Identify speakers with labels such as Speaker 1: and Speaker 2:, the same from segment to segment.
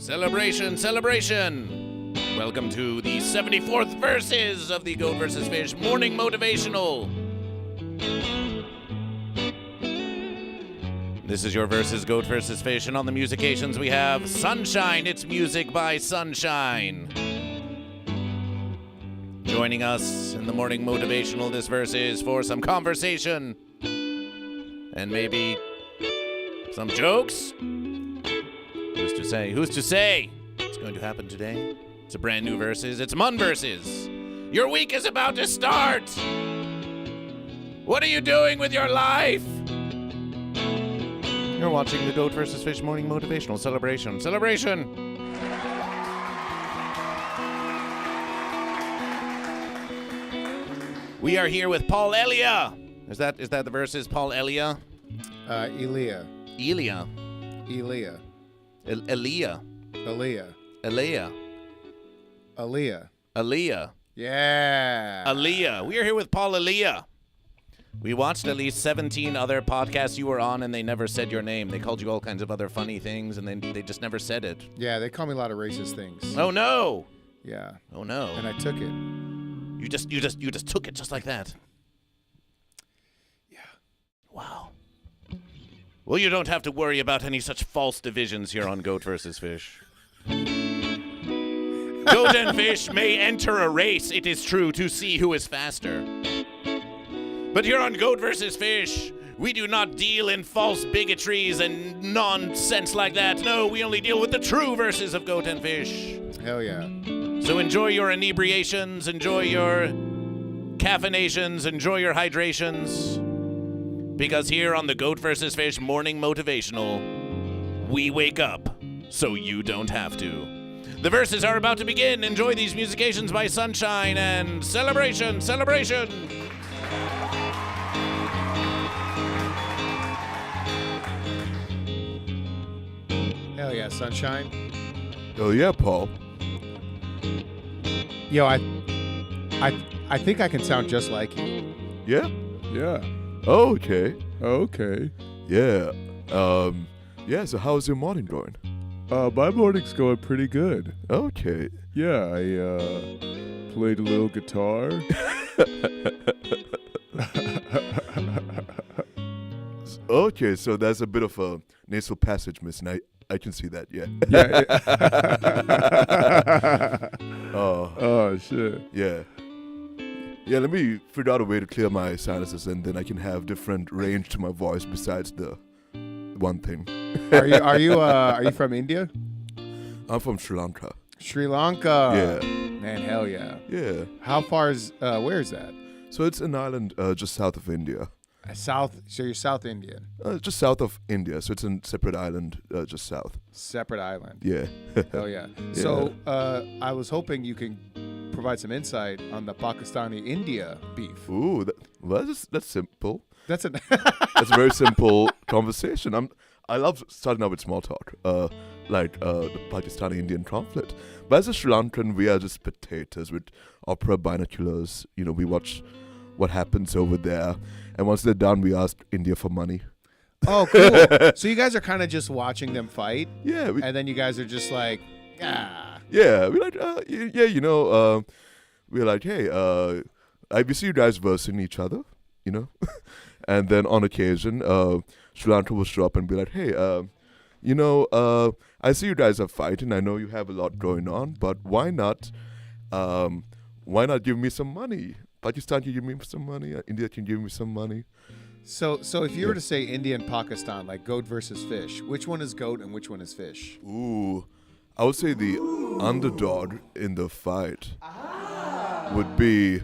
Speaker 1: Celebration, celebration! Welcome to the 74th verses of the GoatVsFish Morning Motivational. This is your verses, GoatVsFish, and on the musications we have Sunshine, It's Music by Sunshine. Joining us in the Morning Motivational this verse is for some conversation and maybe some jokes. Who's to say? Who's to say? What's going to happen today? It's a brand new verses. It's Mun verses. Your week is about to start. What are you doing with your life? You're watching the GoatVsFish Morning Motivational Celebration. Celebration! We are here with Paul Elia. Is that the verses? Paul Elia?
Speaker 2: Elia.
Speaker 1: Elia.
Speaker 2: Elia.
Speaker 1: Elia.
Speaker 2: Elia.
Speaker 1: Elia.
Speaker 2: Elia.
Speaker 1: Elia.
Speaker 2: Yeah.
Speaker 1: Elia. We are here with Paul Elia. We watched at least 17 other podcasts you were on, and they never said your name. They called you all kinds of other funny things, and they just never said it.
Speaker 2: Yeah, they call me a lot of racist things.
Speaker 1: Oh no.
Speaker 2: Yeah.
Speaker 1: Oh no.
Speaker 2: And I took it.
Speaker 1: You just took it just like that.
Speaker 2: Yeah.
Speaker 1: Wow. Well, you don't have to worry about any such false divisions here on GoatVsFish. Goat and fish may enter a race, it is true, to see who is faster. But here on GoatVsFish, we do not deal in false bigotries and nonsense like that. No, we only deal with the true verses of goat and fish.
Speaker 2: Hell yeah.
Speaker 1: So enjoy your inebriations, enjoy your caffeinations, enjoy your hydrations. Because here on the GoatVsFish Morning Motivational, we wake up so you don't have to. The verses are about to begin. Enjoy these musications by Sunshine and celebration, celebration!
Speaker 2: Hell yeah, Sunshine.
Speaker 3: Oh yeah, Paul.
Speaker 2: Yo, I think I can sound just like you.
Speaker 3: Yeah?
Speaker 4: Yeah.
Speaker 3: Okay.
Speaker 4: Okay.
Speaker 3: Yeah. Yeah, so how's your morning going?
Speaker 4: My morning's going pretty good.
Speaker 3: Okay.
Speaker 4: Yeah, I played a little guitar.
Speaker 3: Okay, so there's a bit of a nasal passage missing. I can see that, yeah.
Speaker 4: Yeah.
Speaker 3: Oh,
Speaker 4: shit.
Speaker 3: yeah. Yeah, let me figure out a way to clear my sinuses, and then I can have different range to my voice besides the one thing.
Speaker 2: Are you from India?
Speaker 3: I'm from Sri Lanka.
Speaker 2: Sri Lanka.
Speaker 3: Yeah.
Speaker 2: Man, hell yeah.
Speaker 3: Yeah.
Speaker 2: How far is where is that?
Speaker 3: So it's an island just south of India.
Speaker 2: South. So you're South Indian.
Speaker 3: Just south of India, so it's a separate island just south.
Speaker 2: Separate island.
Speaker 3: Yeah.
Speaker 2: Hell yeah. So I was hoping you can provide some insight on the Pakistani-India beef.
Speaker 3: Ooh, that's simple.
Speaker 2: That's
Speaker 3: It's a very simple conversation. I love starting out with small talk, like the Pakistani-Indian conflict. But as a Sri Lankan, we are just spectators with opera binoculars. You know, we watch what happens over there, and once they're done, we ask India for money.
Speaker 2: Oh, cool. So you guys are kind of just watching them fight?
Speaker 3: Yeah.
Speaker 2: And then you guys are just like, ah.
Speaker 3: Yeah, we're like, yeah, you know, we're like, hey, we see you guys versing each other, you know? And then on occasion, Sri Lanka will show up and be like, hey, you know, I see you guys are fighting. I know you have a lot going on, but why not give me some money? Pakistan can give me some money. India can give me some money.
Speaker 2: So if you were to say India and Pakistan, like goat versus fish, which one is goat and which one is fish?
Speaker 3: Ooh, I would say the underdog in the fight would be,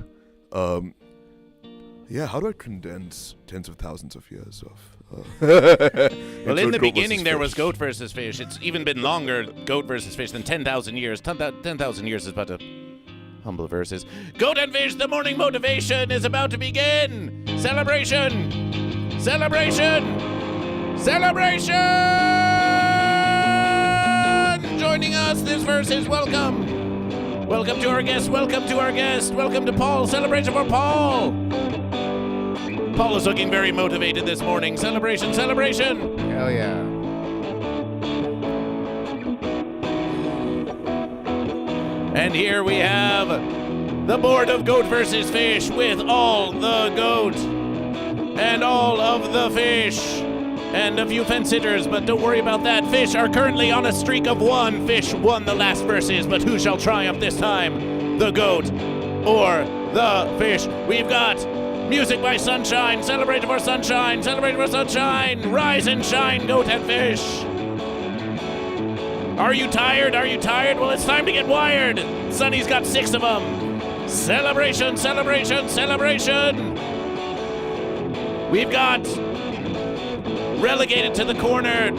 Speaker 3: yeah, how do I condense tens of thousands of years of...
Speaker 1: Well, in the beginning, there was goat versus fish. It's even been longer, goat versus fish, than 10,000 years. 10,000 years is but a humble verses. Goat and fish, the morning motivation is about to begin. Celebration! Celebration! Celebration! Joining us, this verse is welcome. Welcome to our guest. Welcome to our guest. Welcome to Paul. Celebration for Paul. Paul is looking very motivated this morning. Celebration, celebration.
Speaker 2: Hell yeah.
Speaker 1: And here we have the board of Goat vs. Fish with all the goat and all of the fish and a few fence sitters, but don't worry about that. Fish are currently on a streak of 1. Fish won the last verses, but who shall triumph this time? The goat or the fish? We've got music by Sunshine. Celebrate for Sunshine. Celebrate for Sunshine. Rise and shine, goat and fish. Are you tired? Are you tired? Well, it's time to get wired. Sonny's got 6 of them. Celebration, celebration, celebration. We've got relegated to the corner,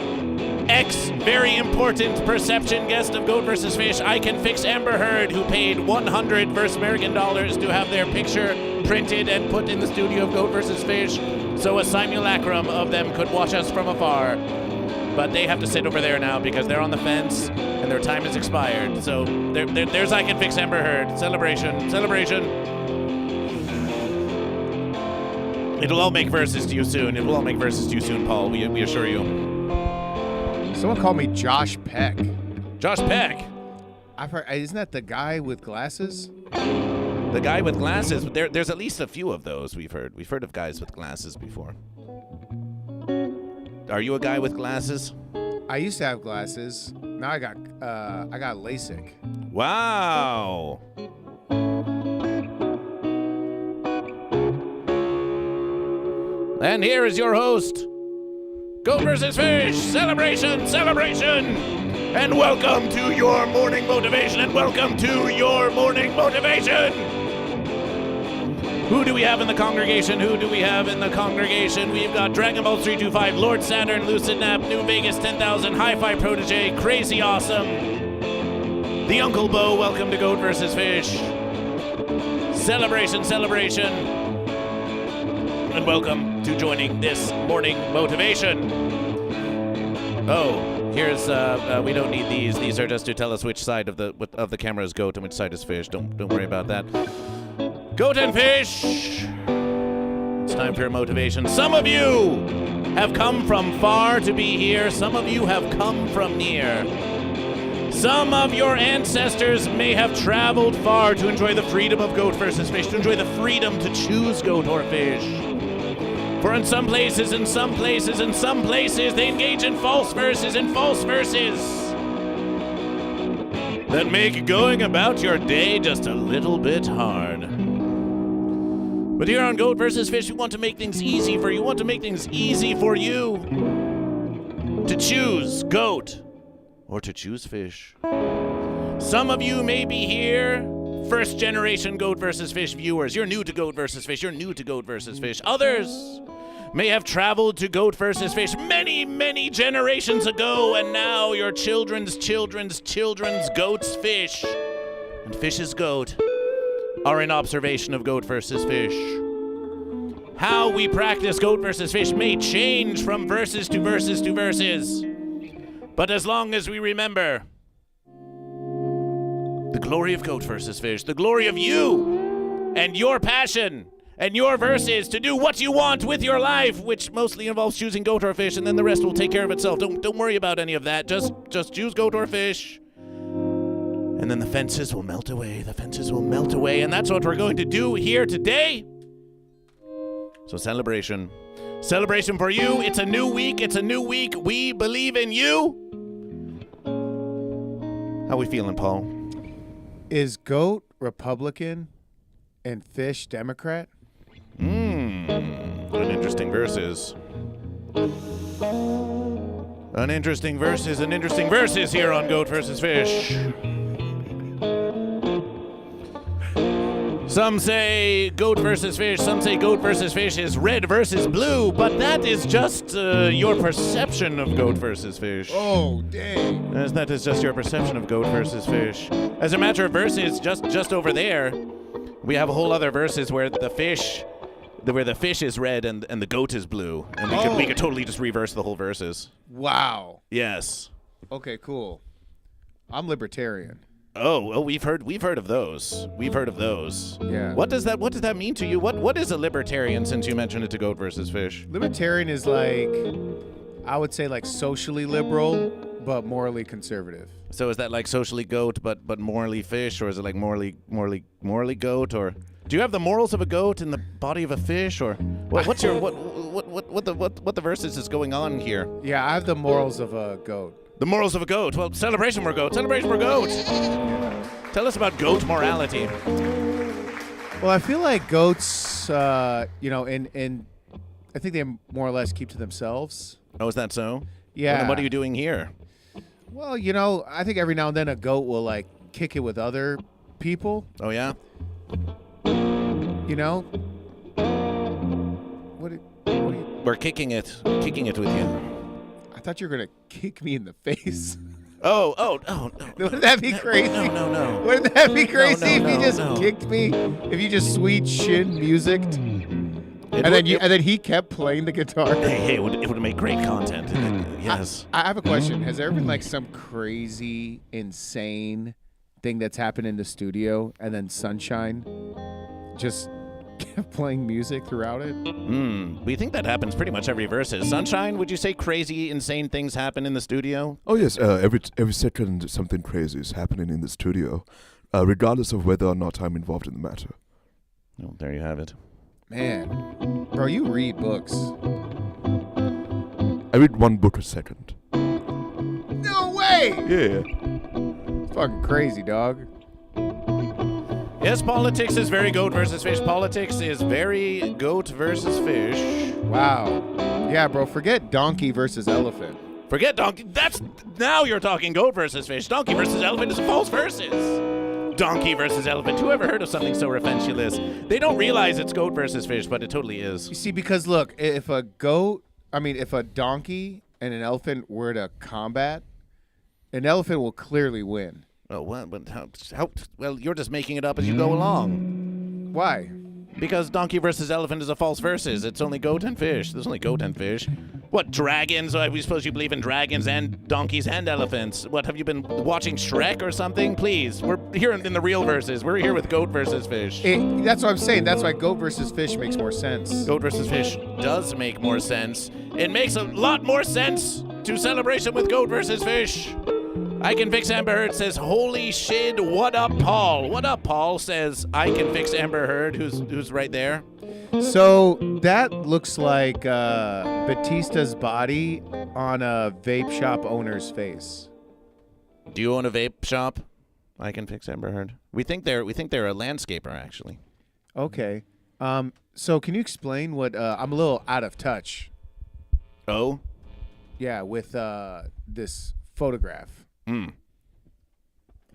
Speaker 1: very important perception guest of Goat vs. Fish. I Can Fix Amber Heard, who paid 100 versus American dollars to have their picture printed and put in the studio of Goat vs. Fish, so a simulacrum of them could watch us from afar. But they have to sit over there now because they're on the fence and their time has expired. So there's I Can Fix Amber Heard. Celebration, celebration. It'll all make verses to you soon. It will all make verses to you soon, Paul. We assure you.
Speaker 2: Someone called me Josh Peck.
Speaker 1: Josh Peck.
Speaker 2: I've heard. Isn't that the guy with glasses?
Speaker 1: The guy with glasses. There's at least a few of those we've heard. We've heard of guys with glasses before. Are you a guy with glasses?
Speaker 2: I used to have glasses. Now I got LASIK.
Speaker 1: Wow. And here is your host, Goat vs. Fish, celebration, celebration, and welcome to your morning motivation, and welcome to your morning motivation. Who do we have in the congregation? Who do we have in the congregation? We've got Dragon Ball 325, Lord Saturn, Lucid Nap, New Vegas 10,000, Hi-Fi Protege, Crazy Awesome, the Uncle Bo. Welcome to Goat vs. Fish. Celebration, celebration. And welcome to joining this morning motivation. Oh, here's we don't need these. These are just to tell us which side of the camera is goat and which side is fish. Don't worry about that. Goat and fish. It's time for your motivation. Some of you have come from far to be here. Some of you have come from near. Some of your ancestors may have traveled far to enjoy the freedom of Goat vs. Fish, to enjoy the freedom to choose goat or fish. For in some places, they engage in false verses that make going about your day just a little bit hard. But here on Goat vs. Fish, we want to make things easy for you. We want to make things easy for you to choose goat or to choose fish. Some of you may be here, first generation Goat vs. Fish viewers. You're new to Goat vs. Fish. You're new to Goat vs. Fish. Others may have traveled to Goat vs. Fish many, many generations ago, and now your children's goat's fish and fish's goat are in observation of Goat vs. Fish. How we practice Goat vs. Fish may change from verses to verses to verses, but as long as we remember the glory of Goat vs. Fish, the glory of you and your passion and your verses to do what you want with your life, which mostly involves choosing goat or fish, and then the rest will take care of itself. Don't worry about any of that. Just choose goat or fish. And then the fences will melt away. The fences will melt away, and that's what we're going to do here today. So celebration. Celebration for you. It's a new week. It's a new week. We believe in you. How we feeling, Paul?
Speaker 2: Is goat Republican and fish Democrat?
Speaker 1: What an interesting verses. An interesting verses here on Goat vs. Fish. Some say Goat vs. Fish, some say Goat vs. Fish is red versus blue, but that is just your perception of Goat vs. Fish.
Speaker 2: Oh, dang.
Speaker 1: That is just your perception of Goat vs. Fish. As a matter of verses, just over there, we have a whole other verses where the fish is red and the goat is blue, and we could totally just reverse the whole verses.
Speaker 2: Wow.
Speaker 1: Yes.
Speaker 2: Okay, cool. I'm libertarian.
Speaker 1: Oh, we've heard of those.
Speaker 2: Yeah.
Speaker 1: What does that mean to you? What is a libertarian, since you mentioned it to Goat vs. Fish?
Speaker 2: Libertarian is like, I would say like socially liberal, but morally conservative.
Speaker 1: So is that like socially goat, but morally fish, or is it like morally goat, or do you have the morals of a goat in the body of a fish, or what's your what the verses is going on here?
Speaker 2: Yeah, I have the morals of a goat.
Speaker 1: The morals of a goat. Well, celebration, we're goat. Celebration, we're goat. Tell us about goat morality.
Speaker 2: Well, I feel like goats, in I think they more or less keep to themselves.
Speaker 1: Oh, is that so?
Speaker 2: Yeah.
Speaker 1: Well, then what are you doing here?
Speaker 2: Well, I think every now and then a goat will like kick it with other people.
Speaker 1: Oh yeah.
Speaker 2: What are you?
Speaker 1: We're kicking it with you.
Speaker 2: I thought you were gonna kick me in the face.
Speaker 1: Oh,
Speaker 2: Wouldn't that be crazy?
Speaker 1: No.
Speaker 2: Wouldn't that be crazy if you just
Speaker 1: no.
Speaker 2: kicked me? If you just sweet shin musicked, and then he kept playing the guitar.
Speaker 1: Hey, it would make great content. Yes.
Speaker 2: I have a question. Has there been like some crazy, insane thing that's happened in the studio, and then Sunshine just kept playing music throughout it?
Speaker 1: We think that happens pretty much every verses. Sunshine, would you say crazy, insane things happen in the studio?
Speaker 3: Oh yes, every second something crazy is happening in the studio, regardless of whether or not I'm involved in the matter.
Speaker 1: Oh, there you have it.
Speaker 2: Man, bro, you read books.
Speaker 3: I read one book a second.
Speaker 2: No way!
Speaker 3: Yeah.
Speaker 2: It's fucking crazy, dog.
Speaker 1: Yes, politics is very goat versus fish. Politics is very goat versus fish.
Speaker 2: Wow. Yeah, bro, forget donkey versus elephant.
Speaker 1: Forget donkey. Now you're talking goat versus fish. Donkey versus elephant is false versus. Donkey versus elephant. Who ever heard of something so offensive? They don't realize it's goat versus fish, but it totally is.
Speaker 2: You see, because look, if a donkey and an elephant were to combat, an elephant will clearly win.
Speaker 1: Oh, what? But how? Well, you're just making it up as you go along.
Speaker 2: Why?
Speaker 1: Because donkey versus elephant is a false versus. It's only goat and fish. There's only goat and fish. What, dragons? We suppose you believe in dragons and donkeys and elephants. What, have you been watching Shrek or something? Please, we're here in the real verses. We're here with goat versus fish.
Speaker 2: That's what I'm saying. That's why goat versus fish makes more sense.
Speaker 1: Goat versus fish does make more sense. It makes a lot more sense to celebration with goat versus fish. I Can Fix Amber Heard says, holy shit, what up, Paul? What up, Paul says, I Can Fix Amber Heard, who's right there.
Speaker 2: So that looks like Batista's body on a vape shop owner's face.
Speaker 1: Do you own a vape shop? I Can Fix Amber Heard. We think they're a landscaper, actually.
Speaker 2: Okay. So can you explain what, I'm a little out of touch.
Speaker 1: Oh?
Speaker 2: Yeah, with this photograph. I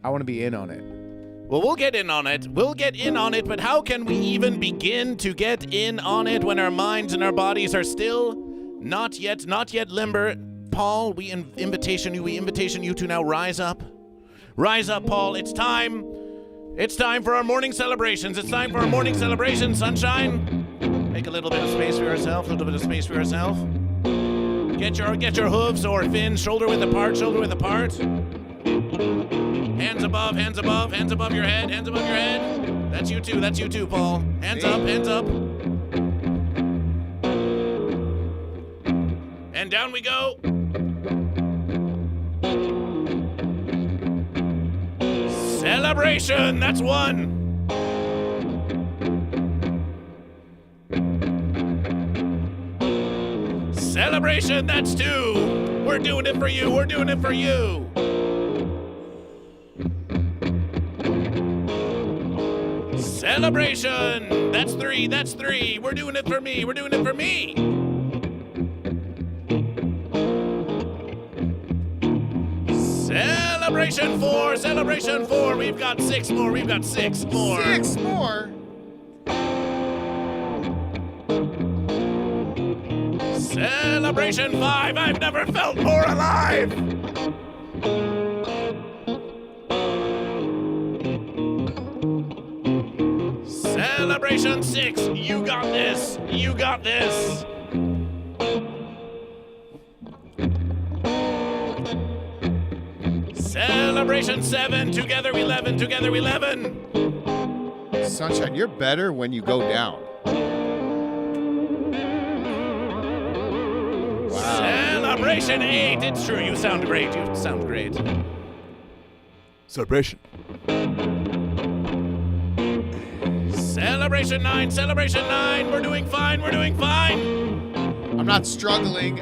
Speaker 2: want to be in on it.
Speaker 1: Well, we'll get in on it. But how can we even begin to get in on it when our minds and our bodies are still not yet limber? Paul, we invitation you to now rise up. Rise up, Paul. It's time. It's time for our morning celebrations. Sunshine. Make a little bit of space for yourself. Get your hooves or fins shoulder width apart. Hands above your head. That's you too, Paul. Hands up. And down we go. Celebration, that's one. Celebration, that's two. We're doing it for you. Celebration, that's three. We're doing it for me. Celebration four. We've got six more. Celebration 5, I've never felt more alive! Celebration 6, you got this! Celebration 7, together 11!
Speaker 2: Sunshine, you're better when you go down.
Speaker 1: Celebration 8. It's true. You sound great. You sound great.
Speaker 3: Celebration.
Speaker 1: Celebration 9. Celebration 9. We're doing fine. We're doing fine.
Speaker 2: I'm not struggling.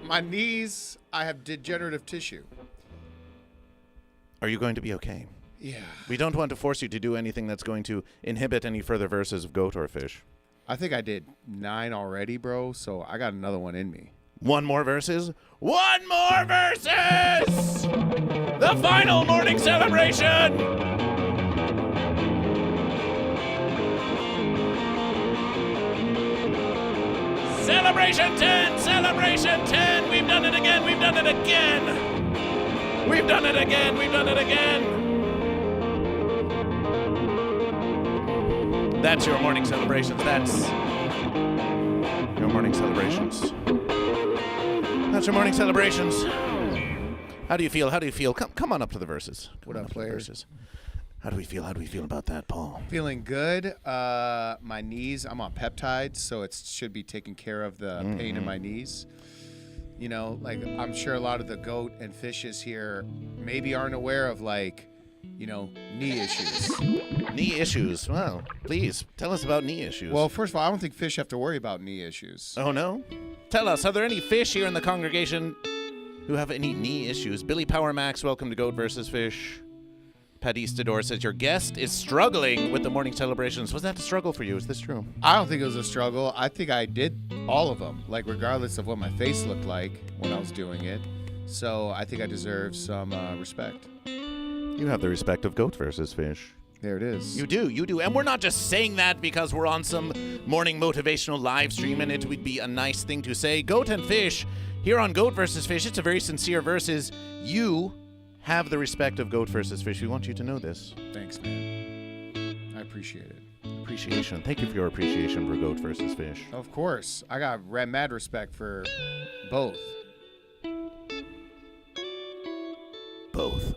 Speaker 2: My knees, I have degenerative tissue.
Speaker 1: Are you going to be okay?
Speaker 2: Yeah.
Speaker 1: We don't want to force you to do anything that's going to inhibit any further verses of goat or fish.
Speaker 2: I think I did 9 already, bro, so I got another one in me.
Speaker 1: One more verses? One more verses! The final morning celebration! Celebration 10! Celebration 10! We've done it again! We've done it again! We've done it again! We've done it again! That's your morning celebrations. That's your morning celebrations. That's your morning celebrations. How do you feel? How do you feel? Come on up to the verses.
Speaker 2: What up, players?
Speaker 1: How do we feel? How do we feel about that, Paul?
Speaker 2: Feeling good. My knees, I'm on peptides, so it should be taking care of the pain in my knees. You know, like I'm sure a lot of the goat and fishes here maybe aren't aware of knee issues.
Speaker 1: Knee issues. Well, please tell us about knee issues.
Speaker 2: Well, first of all, I don't think fish have to worry about knee issues.
Speaker 1: Oh, no? Tell us, are there any fish here in the congregation who have any knee issues? Billy Power Max, welcome to Goat vs. Fish. Pat Eastador says your guest is struggling with the morning celebrations. Was that a struggle for you? Is this true?
Speaker 2: I don't think it was a struggle. I think I did all of them, like regardless of what my face looked like when I was doing it. So I think I deserve some respect.
Speaker 1: You have the respect of Goat vs. Fish.
Speaker 2: There it is.
Speaker 1: You do. And we're not just saying that because we're on some morning motivational live stream and it would be a nice thing to say. Goat and Fish, here on Goat vs. Fish, it's a very sincere versus. You have the respect of Goat vs. Fish. We want you to know this.
Speaker 2: Thanks, man. I appreciate it.
Speaker 1: Appreciation. Thank you for your appreciation for Goat vs. Fish.
Speaker 2: Of course. I got mad respect for both.
Speaker 1: Both.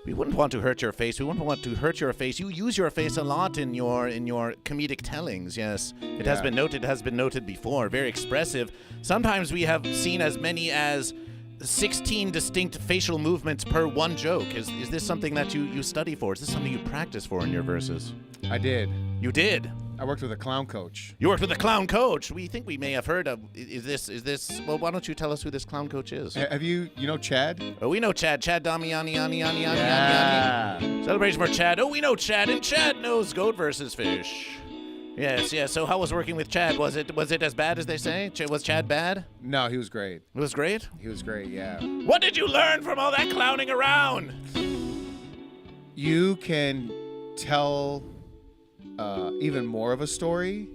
Speaker 1: We wouldn't want to hurt your face. We wouldn't want to hurt your face. You use your face a lot in your comedic tellings. Yes, it has been noted. Has been noted before. Very expressive. Sometimes we have seen as many as 16 distinct facial movements per one joke. Is this something that you study for? Is this something you practice for in your verses?
Speaker 2: I did.
Speaker 1: You did.
Speaker 2: I worked with a clown coach.
Speaker 1: You worked with a clown coach. We think we may have heard of. Is this? Well, why don't you tell us who this clown coach is?
Speaker 2: Have you know Chad?
Speaker 1: Oh, we know Chad. Chad Damiani.
Speaker 2: Yeah.
Speaker 1: Celebration for Chad. Oh, we know Chad, and Chad knows Goat vs. Fish. Yes. So how was working with Chad? Was it as bad as they say? Was Chad bad?
Speaker 2: No, he was great.
Speaker 1: It was great?
Speaker 2: He was great, yeah.
Speaker 1: What did you learn from all that clowning around?
Speaker 2: You can tell even more of a story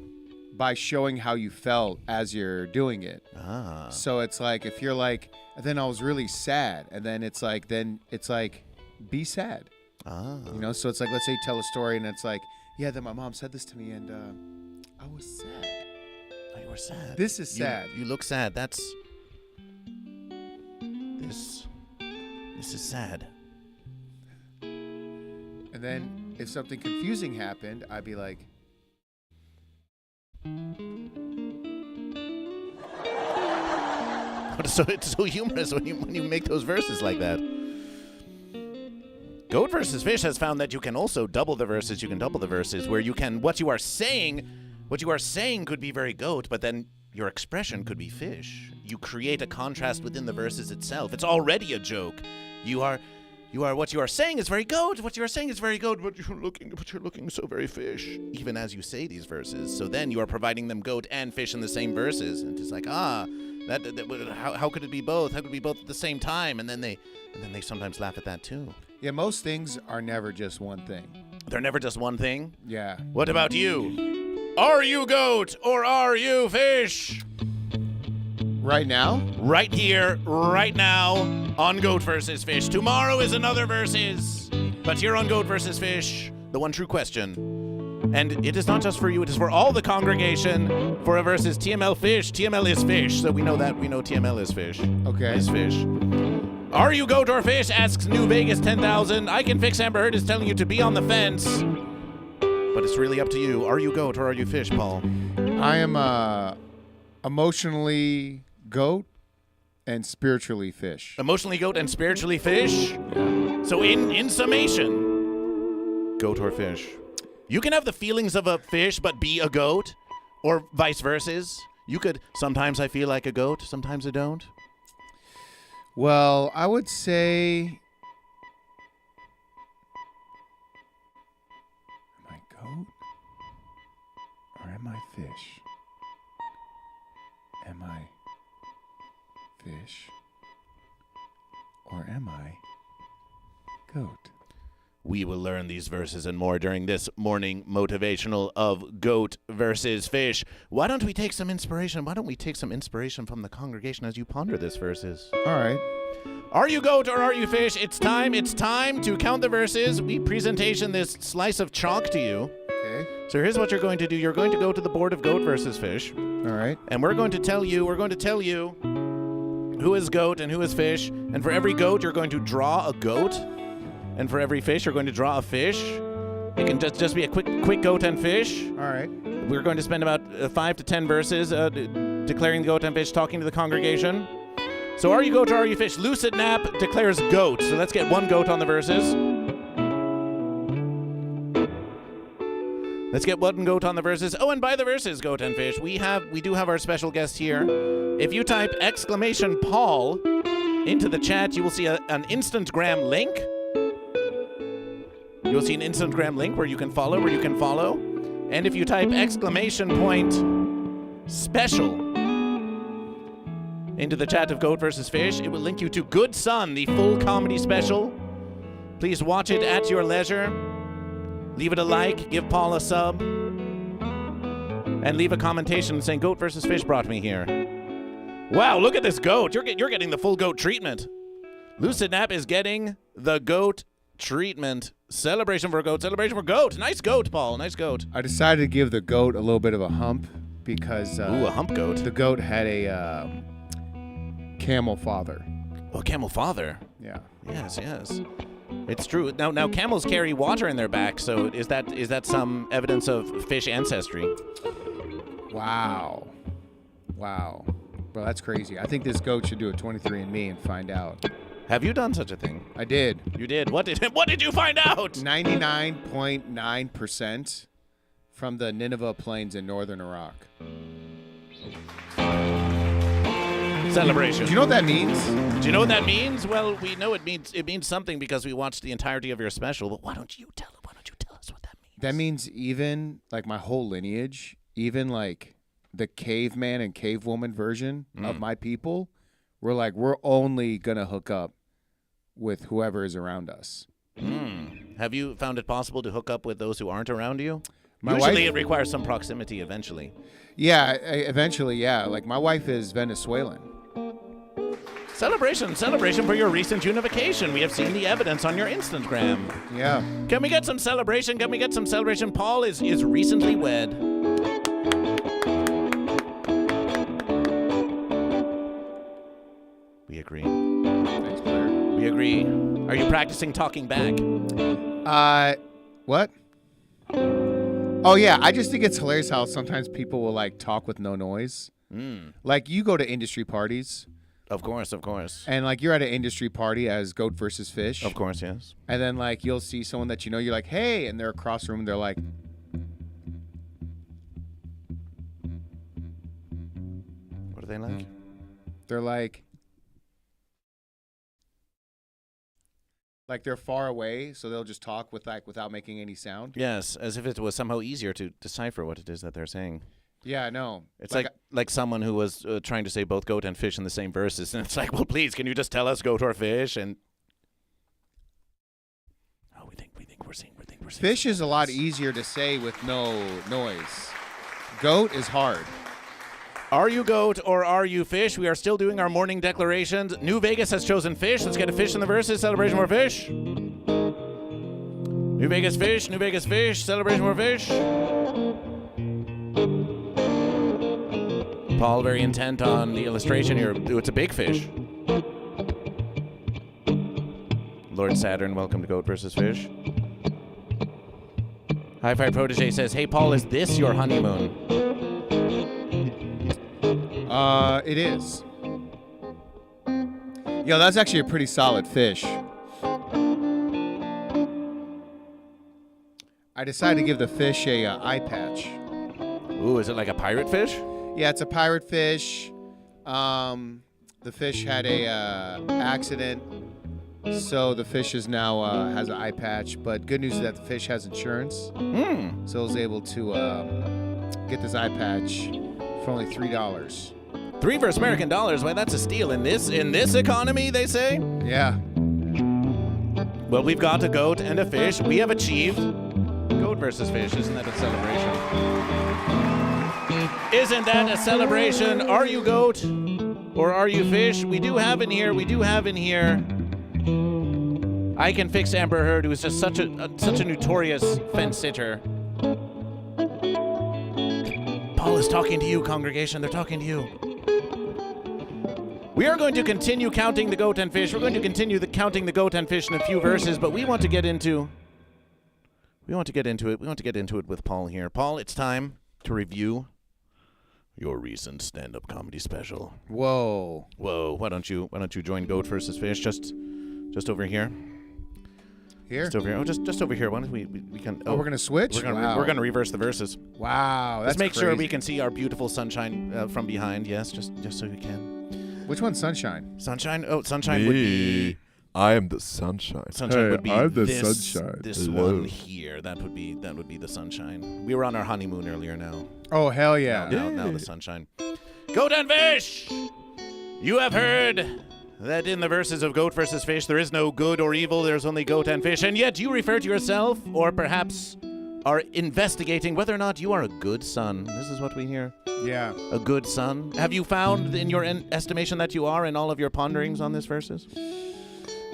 Speaker 2: by showing how you felt as you're doing it.
Speaker 1: Ah.
Speaker 2: So it's like, if you're like, and then I was really sad, and then it's like, be sad.
Speaker 1: Ah.
Speaker 2: You know, so it's like, let's say you tell a story, and it's like, yeah, then my mom said this to me, and I was sad.
Speaker 1: Oh, you were sad.
Speaker 2: This is sad.
Speaker 1: You look sad. This is sad.
Speaker 2: And then if something confusing happened, I'd be like,
Speaker 1: So it's so humorous when you make those verses like that. Goat vs. Fish has found that you can also double the verses. You can double the verses where you can, what you are saying could be very goat, but then your expression could be fish. You create a contrast within the verses itself. It's already a joke. What you are saying is very goat. What you are saying is very goat, but you're looking so very fish, even as you say these verses. So then you are providing them goat and fish in the same verses. And it's like, how could it be both? How could it be both at the same time? And then they sometimes laugh at that too.
Speaker 2: yeah, most things are never just one thing.
Speaker 1: They're never just one thing.
Speaker 2: Yeah.
Speaker 1: What about you? Are you goat or are you fish?
Speaker 2: Right now?
Speaker 1: Right here, right now, on Goat vs. Fish. Tomorrow is another versus, but here on Goat vs. Fish, the one true question. And it is not just for you, it is for all the congregation for a versus TML Fish. TML is fish, so we know TML is fish.
Speaker 2: Okay.
Speaker 1: Is fish. Are you goat or fish? Asks New Vegas 10,000. I Can Fix Amber Heard is telling you to be on the fence. But it's really up to you. Are you goat or are you fish, Paul?
Speaker 2: I am emotionally goat, and spiritually fish.
Speaker 1: Emotionally goat and spiritually fish. So in summation, goat or fish. You can have the feelings of a fish but be a goat, or vice versa. You could, sometimes I feel like a goat, sometimes I don't.
Speaker 2: Well, I would say, am I goat or am I fish? Am I fish or am I goat?
Speaker 1: We will learn these verses and more during this morning motivational of goat versus fish. Why don't we take some inspiration? Why don't we take some inspiration from the congregation as you ponder this verses?
Speaker 2: All right.
Speaker 1: Are you goat or are you fish? It's time to count the verses. We presentation this slice of chalk to you.
Speaker 2: Okay.
Speaker 1: So here's what you're going to do. You're going to go to the board of goat versus fish.
Speaker 2: All right.
Speaker 1: And we're going to tell you who is goat and who is fish. And for every goat, you're going to draw a goat. And for every fish, you're going to draw a fish. It can just be a quick goat and fish.
Speaker 2: All right.
Speaker 1: We're going to spend about 5 to 10 verses declaring the goat and fish, talking to the congregation. So are you goat or are you fish? Lucid Nap declares goat. So let's get one goat on the verses. Let's get one goat on the verses. Oh, and by the verses, goat and fish, we do have our special guest here. If you type !Paul into the chat, you will see an Instagram link. You'll see an Instagram link where you can follow. And if you type !Special into the chat of Goat versus Fish, it will link you to Good Son, the full comedy special. Please watch it at your leisure. Leave it a like, give Paul a sub, and leave a commentation saying Goat versus Fish brought me here. Wow, look at this goat. You're getting the full goat treatment. Lucid Nap is getting the goat treatment. Celebration for goat. Nice goat, Paul. Nice goat.
Speaker 2: I decided to give the goat a little bit of a hump because
Speaker 1: Ooh, a hump goat.
Speaker 2: The goat had a camel father.
Speaker 1: Oh, camel father.
Speaker 2: Yeah.
Speaker 1: Yes. It's true. Now camels carry water in their back, so is that some evidence of fish ancestry?
Speaker 2: Wow. Well, that's crazy. I think this goat should do a 23andMe and find out.
Speaker 1: Have you done such a thing?
Speaker 2: I did.
Speaker 1: You did. What did you find out?
Speaker 2: 99.9% from the Nineveh Plains in northern Iraq.
Speaker 1: Celebration.
Speaker 2: Do you know what that means?
Speaker 1: Do you know what that means? Well, we know it means something because we watched the entirety of your special. But why don't you tell us what that means?
Speaker 2: That means even like my whole lineage, even like the caveman and cavewoman version of my people, we're only gonna hook up with whoever is around us.
Speaker 1: Have you found it possible to hook up with those who aren't around you?
Speaker 2: My
Speaker 1: Usually
Speaker 2: wife-
Speaker 1: it requires some proximity eventually.
Speaker 2: Yeah, eventually, yeah. Like my wife is Venezuelan.
Speaker 1: Celebration for your recent unification. We have seen the evidence on your Instagram.
Speaker 2: Yeah.
Speaker 1: Can we get some celebration? Paul is recently wed. We agree.
Speaker 2: Thanks, Blair.
Speaker 1: We agree. Are you practicing talking back?
Speaker 2: What? Oh yeah, I just think it's hilarious how sometimes people will like talk with no noise. Like you go to industry parties.
Speaker 1: Of course.
Speaker 2: And like you're at an industry party as Goat versus Fish.
Speaker 1: Of course, yes.
Speaker 2: And then like you'll see someone that you know, you're like, hey, and they're across the room, they're like,
Speaker 1: What are they like?
Speaker 2: they're like they're far away, so they'll just talk without making any sound.
Speaker 1: Yes, as if it was somehow easier to decipher what it is that they're saying.
Speaker 2: Yeah, I know.
Speaker 1: It's like someone who was trying to say both goat and fish in the same verses, and it's like, well, please, can you just tell us goat or fish? And we think we're seeing.
Speaker 2: Fish is a lot easier to say with no noise. Goat is hard.
Speaker 1: Are you goat or are you fish? We are still doing our morning declarations. New Vegas has chosen fish. Let's get a fish in the verses. Celebration for fish. New Vegas fish. Celebration for fish. Paul, very intent on the illustration here. It's a big fish. Lord Saturn, welcome to Goat versus Fish. Hi-Fi Protege says, hey, Paul, is this your honeymoon?
Speaker 2: It is. Yo, that's actually a pretty solid fish. I decided to give the fish a eye patch.
Speaker 1: Ooh, is it like a pirate fish?
Speaker 2: Yeah, it's a pirate fish. The fish had a accident, so the fish is now has an eye patch. But good news is that the fish has insurance, so I was able to get this eye patch for only $3.
Speaker 1: $3 versus American dollars. Why, that's a steal in this economy, they say.
Speaker 2: Yeah.
Speaker 1: Well, we've got a goat and a fish. We have achieved goat versus fish. Isn't that a celebration? Isn't that a celebration? Are you goat or are you fish? We do have in here. I Can Fix Amber Heard, who is just such a notorious fence sitter. Paul is talking to you, congregation. They're talking to you. We are going to continue counting the goat and fish. We're going to continue counting the goat and fish in a few verses, but we want to get into it. We want to get into it with Paul here. Paul, it's time to review your recent stand-up comedy special.
Speaker 2: Whoa.
Speaker 1: Why don't you join Goat versus Fish just over here?
Speaker 2: Here?
Speaker 1: Just over here. Oh, just over here. Why don't we can?
Speaker 2: Oh, we're gonna switch.
Speaker 1: We're gonna reverse the verses.
Speaker 2: Wow, that's
Speaker 1: Let's make sure
Speaker 2: crazy.
Speaker 1: we can see our beautiful sunshine from behind. Yes, just so you can.
Speaker 2: Which one's sunshine?
Speaker 1: Sunshine. Oh, sunshine would be.
Speaker 3: I am the sunshine.
Speaker 1: Sunshine
Speaker 4: Hey,
Speaker 1: would be
Speaker 4: I'm the
Speaker 1: this,
Speaker 4: sunshine.
Speaker 1: This
Speaker 3: Hello.
Speaker 1: one here. That would be the sunshine. We were on our honeymoon earlier. Now.
Speaker 2: Oh, hell yeah.
Speaker 1: Now the sunshine. Goat and fish. You have heard that in the verses of Goat versus Fish, there is no good or evil. There's only goat and fish, and yet you refer to yourself, or perhaps are investigating whether or not you are a good son. This is what we hear.
Speaker 2: Yeah.
Speaker 1: A good son. Have you found in your estimation that you are in all of your ponderings on this verses?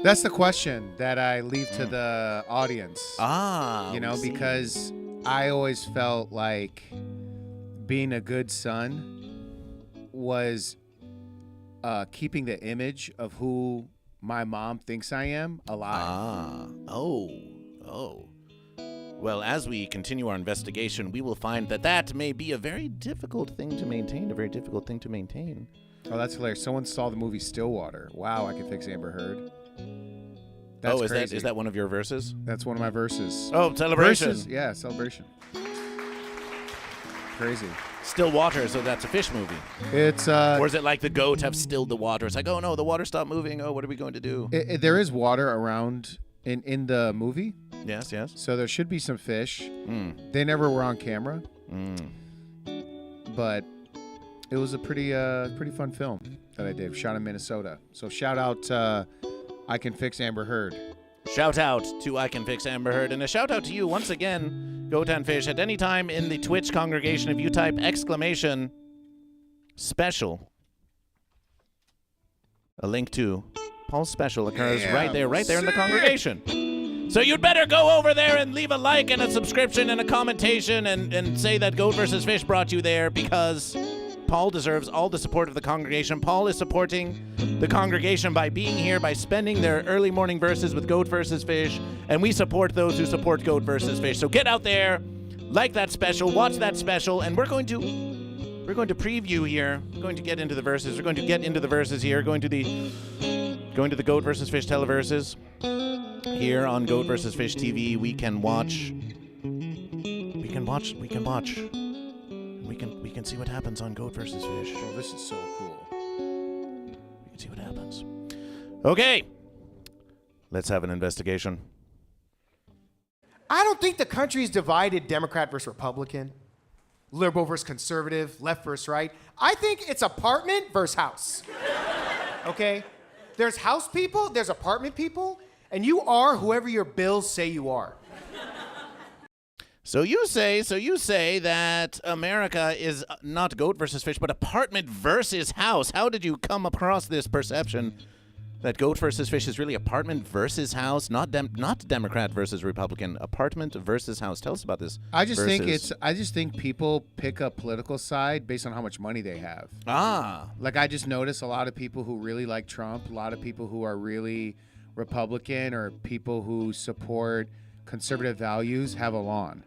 Speaker 2: That's the question that I leave to the audience.
Speaker 1: Ah. we see.
Speaker 2: Because I always felt like being a good son was keeping the image of who my mom thinks I am alive.
Speaker 1: Ah. Oh. Well, as we continue our investigation, we will find that may be a very difficult thing to maintain.
Speaker 2: Oh, that's hilarious. Someone saw the movie Stillwater. Wow, I Can Fix Amber Heard. That's crazy.
Speaker 1: Is that one of your verses?
Speaker 2: That's one of my verses.
Speaker 1: Oh, celebration.
Speaker 2: Verses? Yeah, celebration. Crazy.
Speaker 1: Still water, so that's a fish movie.
Speaker 2: It's
Speaker 1: Or is it like the goat have stilled the water? It's like, oh no, the water stopped moving. Oh, what are we going to do?
Speaker 2: there is water around in the movie,
Speaker 1: Yes.
Speaker 2: so there should be some fish.
Speaker 1: Mm.
Speaker 2: They never were on camera,
Speaker 1: Mm.
Speaker 2: but it was a pretty fun film that I did. Shot in Minnesota. So shout out I Can Fix Amber Heard.
Speaker 1: Shout out to I Can Fix Amber Heard, and a shout out to you once again, Goat and Fish. At any time in the Twitch congregation, if you type exclamation special, a link to Paul's special occurs right there in the congregation. So you'd better go over there and leave a like and a subscription and a commentation and say that Goat versus Fish brought you there, because Paul deserves all the support of the congregation. Paul is supporting the congregation by being here, by spending their early morning verses with Goat versus Fish, and we support those who support Goat versus Fish. So get out there, like that special, watch that special, and we're going to preview here. We're going to get into the verses. We're going to get into the verses here, going to the Goat versus Fish televerses. Here on Goat versus Fish TV, we can watch. We can see what happens on Goat versus Fish.
Speaker 2: Oh, this is so cool.
Speaker 1: We can see what happens. Okay. Let's have an investigation.
Speaker 5: I don't think the country's divided Democrat versus Republican, liberal versus conservative, left versus right. I think it's apartment versus house. Okay? There's house people, there's apartment people, and you are whoever your bills say you are.
Speaker 1: So you say that America is not Goat versus Fish, but apartment versus house. How did you come across this perception that Goat versus Fish is really apartment versus house, not Democrat versus Republican, apartment versus house? Tell us about this.
Speaker 2: I just think people pick a political side based on how much money they have. Like, I just notice a lot of people who really like Trump, a lot of people who are really Republican, or people who support conservative values have a lawn.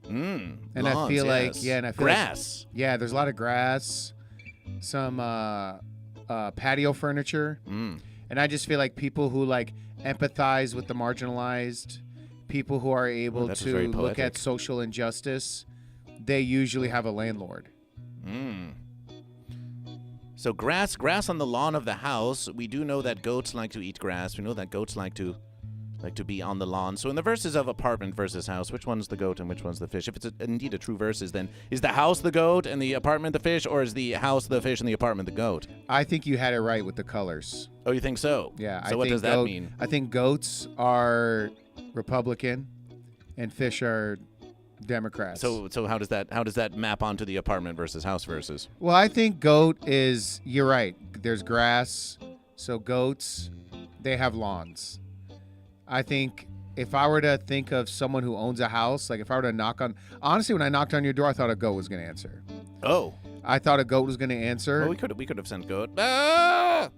Speaker 2: And
Speaker 1: lawns,
Speaker 2: I feel
Speaker 1: yes.
Speaker 2: like, and I feel
Speaker 1: grass.
Speaker 2: There's a lot of grass, some patio furniture. And I just feel like people who like empathize with the marginalized, people who are able
Speaker 1: that's
Speaker 2: to
Speaker 1: very
Speaker 2: look
Speaker 1: poetic.
Speaker 2: at social injustice, they usually have a landlord.
Speaker 1: So grass on the lawn of the house. We do know that goats like to eat grass. We know that goats like to be on the lawn. So in the verses of apartment versus house, which one's the goat and which one's the fish? If it's indeed a true verses, then is the house the goat and the apartment the fish, or is the house the fish and the apartment the goat?
Speaker 2: I think you had it right with the colors.
Speaker 1: Oh, you think so?
Speaker 2: Yeah.
Speaker 1: So
Speaker 2: I
Speaker 1: what
Speaker 2: think
Speaker 1: does that mean?
Speaker 2: I think goats are Republican and fish are Democrats.
Speaker 1: So how does that map onto the apartment versus house versus?
Speaker 2: Well, I think goat is, you're right. There's grass. So goats, they have lawns. I think if I were to think of someone who owns a house, like if I were to knock on, honestly, when I knocked on your door, I thought a goat was going to answer.
Speaker 1: Oh.
Speaker 2: I thought a goat was going to answer.
Speaker 1: Well, we could have sent goat. Ah!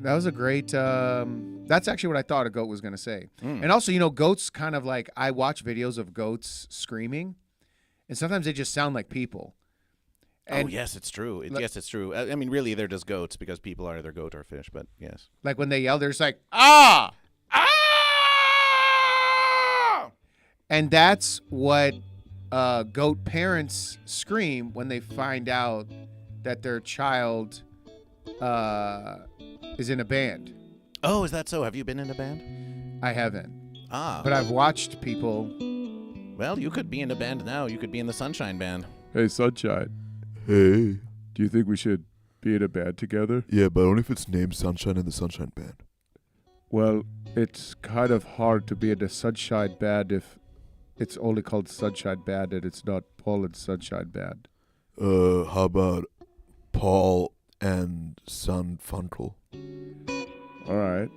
Speaker 2: That was a great, that's actually what I thought a goat was going to say. And also, goats kind of like, I watch videos of goats screaming, and sometimes they just sound like people. And
Speaker 1: yes, it's true. Yes, it's true. I mean, really, they're just goats because people are either goat or fish, but yes.
Speaker 2: like when they yell, they're just like, ah!
Speaker 1: Ah!
Speaker 2: And that's what goat parents scream when they find out that their child is in a band.
Speaker 1: Oh, is that so? Have you been in a band?
Speaker 2: I haven't. But I've watched people.
Speaker 1: Well, you could be in a band now. You could be in the Sunshine Band.
Speaker 4: Hey, Sunshine,
Speaker 3: Hey.
Speaker 4: do you think we should be in a band together?
Speaker 3: Yeah, but only if it's named Sunshine and the Sunshine Band.
Speaker 4: Well, it's kind of hard to be in a Sunshine Band if it's only called Sunshine Band and it's not Paul and Sunshine Band.
Speaker 3: How about Paul and Sun Funkel?
Speaker 4: All right.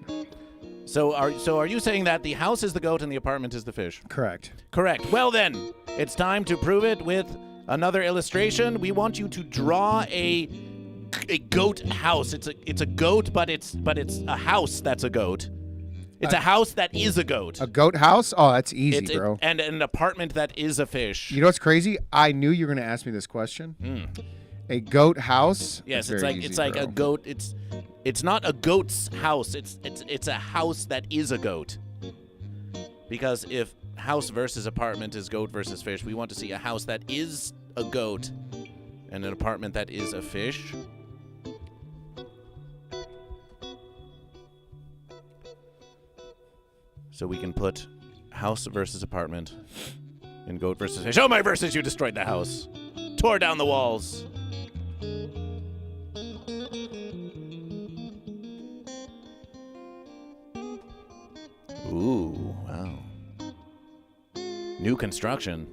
Speaker 1: So are you saying that the house is the goat and the apartment is the fish?
Speaker 2: Correct.
Speaker 1: Correct. Well then, it's time to prove it with another illustration. We want you to draw a goat house. It's a goat, but it's a house that's a goat. It's a house that is a goat.
Speaker 2: A goat house? Oh, that's easy, bro.
Speaker 1: And an apartment that is a fish.
Speaker 2: You know what's crazy? I knew you were going to ask me this question. A goat house?
Speaker 1: Yes,
Speaker 2: That's very easy,
Speaker 1: it's like
Speaker 2: bro.
Speaker 1: a goat. It's not a goat's house. It's a house that is a goat. Because if house versus apartment is goat versus fish, we want to see a house that is a goat and an apartment that is a fish. So we can put house versus apartment and goat versus fish. Oh, my versus, you destroyed the house. Tore down the walls. Ooh, wow. New construction.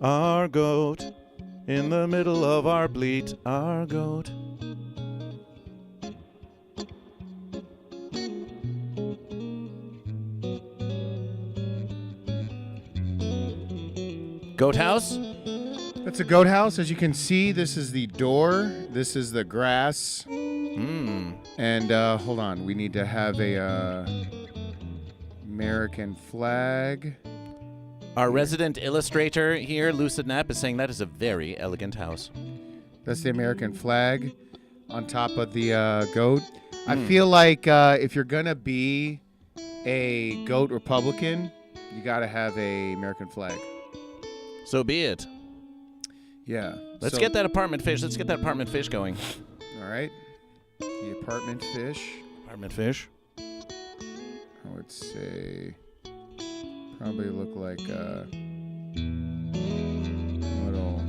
Speaker 1: Our goat, in the middle of our bleat, our goat. Goat house?
Speaker 2: That's a goat house. As you can see, this is the door. This is the grass. And hold on. We need to have a American flag.
Speaker 1: Our resident illustrator here, Lucid Knapp, is saying that is a very elegant house.
Speaker 2: That's the American flag on top of the goat. I feel like if you're going to be a goat Republican, you got to have a American flag.
Speaker 1: So be it.
Speaker 2: Yeah.
Speaker 1: Let's get that apartment fish. Let's get that apartment fish going.
Speaker 2: All right. The apartment fish.
Speaker 1: Apartment fish.
Speaker 2: I would say probably look like a little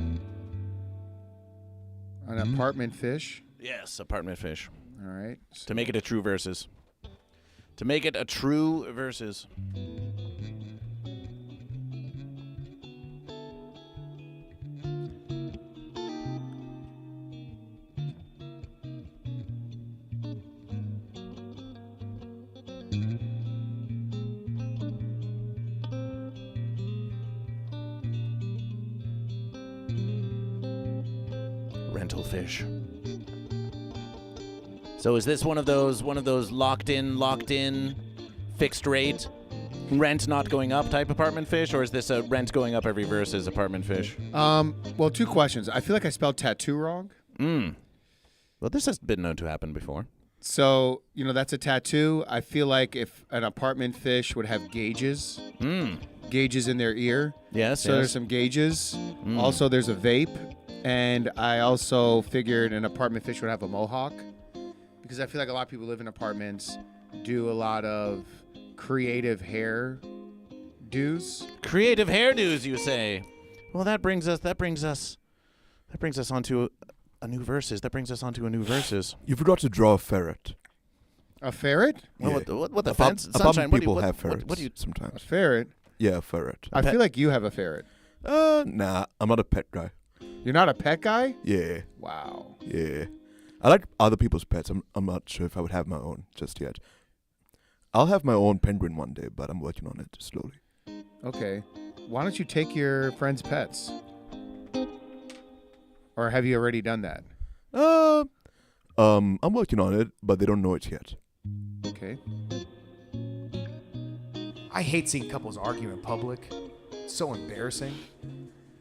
Speaker 2: an apartment fish.
Speaker 1: Yes, apartment fish.
Speaker 2: All right.
Speaker 1: To make it a true versus. To make it a true versus. Rental fish. So is this one of those locked in, fixed rate? rent not going up type apartment fish, or is this a rent going up every versus apartment fish?
Speaker 2: Well, 2 questions. I feel like I spelled tattoo wrong.
Speaker 1: Well, this has been known to happen before.
Speaker 2: So, that's a tattoo. I feel like if an apartment fish would have gauges, gauges in their ear.
Speaker 1: Yes,
Speaker 2: So there's some gauges. Also, there's a vape. And I also figured an apartment fish would have a mohawk. Because I feel like a lot of people live in apartments, do a lot of creative hair do's.
Speaker 1: Creative hairdos, you say? Well, that brings us onto a new versus. That brings us onto a new versus.
Speaker 3: You forgot to draw a ferret.
Speaker 2: A ferret?
Speaker 1: Well,
Speaker 3: Yeah.
Speaker 1: what the fence?
Speaker 3: Apartment
Speaker 1: Sunshine, what do you-
Speaker 3: people
Speaker 1: what-
Speaker 3: have
Speaker 1: what-
Speaker 3: ferrets
Speaker 1: what do you?
Speaker 2: A
Speaker 3: sometimes.
Speaker 2: ferret?
Speaker 3: Yeah, a ferret.
Speaker 2: I feel like you have a ferret.
Speaker 3: Nah, I'm not a pet guy.
Speaker 2: You're not a pet guy?
Speaker 3: Yeah,
Speaker 2: Wow.
Speaker 3: yeah. I like other people's pets. I'm not sure if I would have my own just yet. I'll have my own penguin one day, but I'm working on it slowly.
Speaker 2: Okay. Why don't you take your friend's pets? Or have you already done that?
Speaker 3: I'm working on it, but they don't know it yet.
Speaker 2: Okay.
Speaker 5: I hate seeing couples argue in public. It's so embarrassing.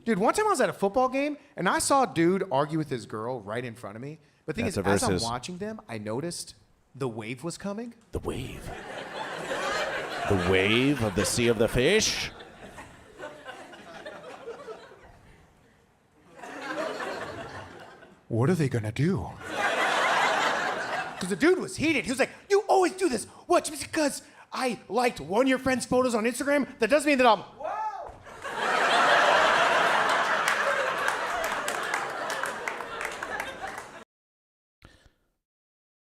Speaker 5: Dude, one time I was at a football game and I saw a dude argue with his girl right in front of me. But the thing
Speaker 1: That's
Speaker 5: is,
Speaker 1: a
Speaker 5: as I'm
Speaker 1: versus.
Speaker 5: watching them, I noticed the wave was coming.
Speaker 1: The wave. The wave of the sea of the fish.
Speaker 5: What are they gonna do? Because the dude was heated. He was like, "You always do this. What? Just because I liked one of your friend's photos on Instagram, that doesn't mean that I'm."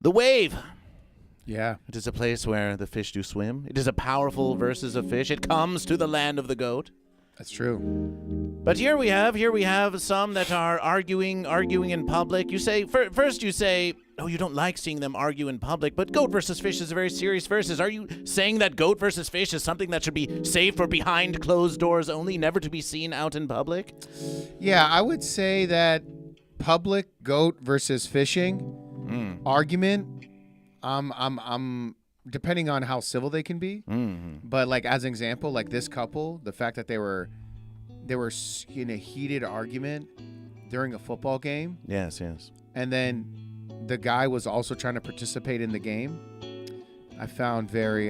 Speaker 1: The wave.
Speaker 2: Yeah.
Speaker 1: It is a place where the fish do swim. It is a powerful versus of fish. It comes to the land of the goat.
Speaker 2: That's true.
Speaker 1: But here we have some that are arguing in public. You say, first you say, oh, you don't like seeing them argue in public, but goat versus fish is a very serious versus. Are you saying that goat versus fish is something that should be saved for behind closed doors only, never to be seen out in public?
Speaker 2: Yeah, I would say that public goat versus fishing argument, I'm depending on how civil they can be. But like as an example, like this couple, the fact that they were in a heated argument during a football game,
Speaker 1: Yes, yes.
Speaker 2: and then the guy was also trying to participate in the game, I found very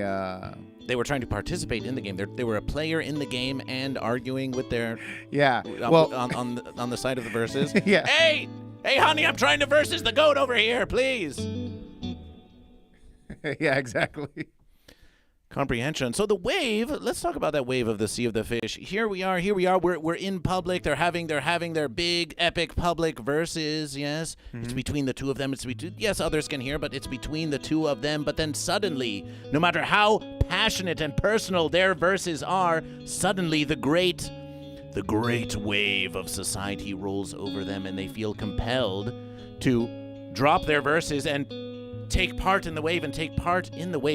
Speaker 1: They were trying to participate in the game. They were a player in the game and arguing with their
Speaker 2: well
Speaker 1: on the side of the verses.
Speaker 2: Yeah.
Speaker 1: Hey, honey, I'm trying to versus the goat over here, please.
Speaker 2: yeah, exactly.
Speaker 1: Comprehension. So the wave, let's talk about that wave of the sea of the fish. Here we are. We're in public. They're having their big epic public verses, yes. It's between the two of them. Yes, others can hear, but it's between the two of them. But then suddenly, no matter how passionate and personal their verses are, suddenly the great wave of society rolls over them and they feel compelled to drop their verses and take part in the wave.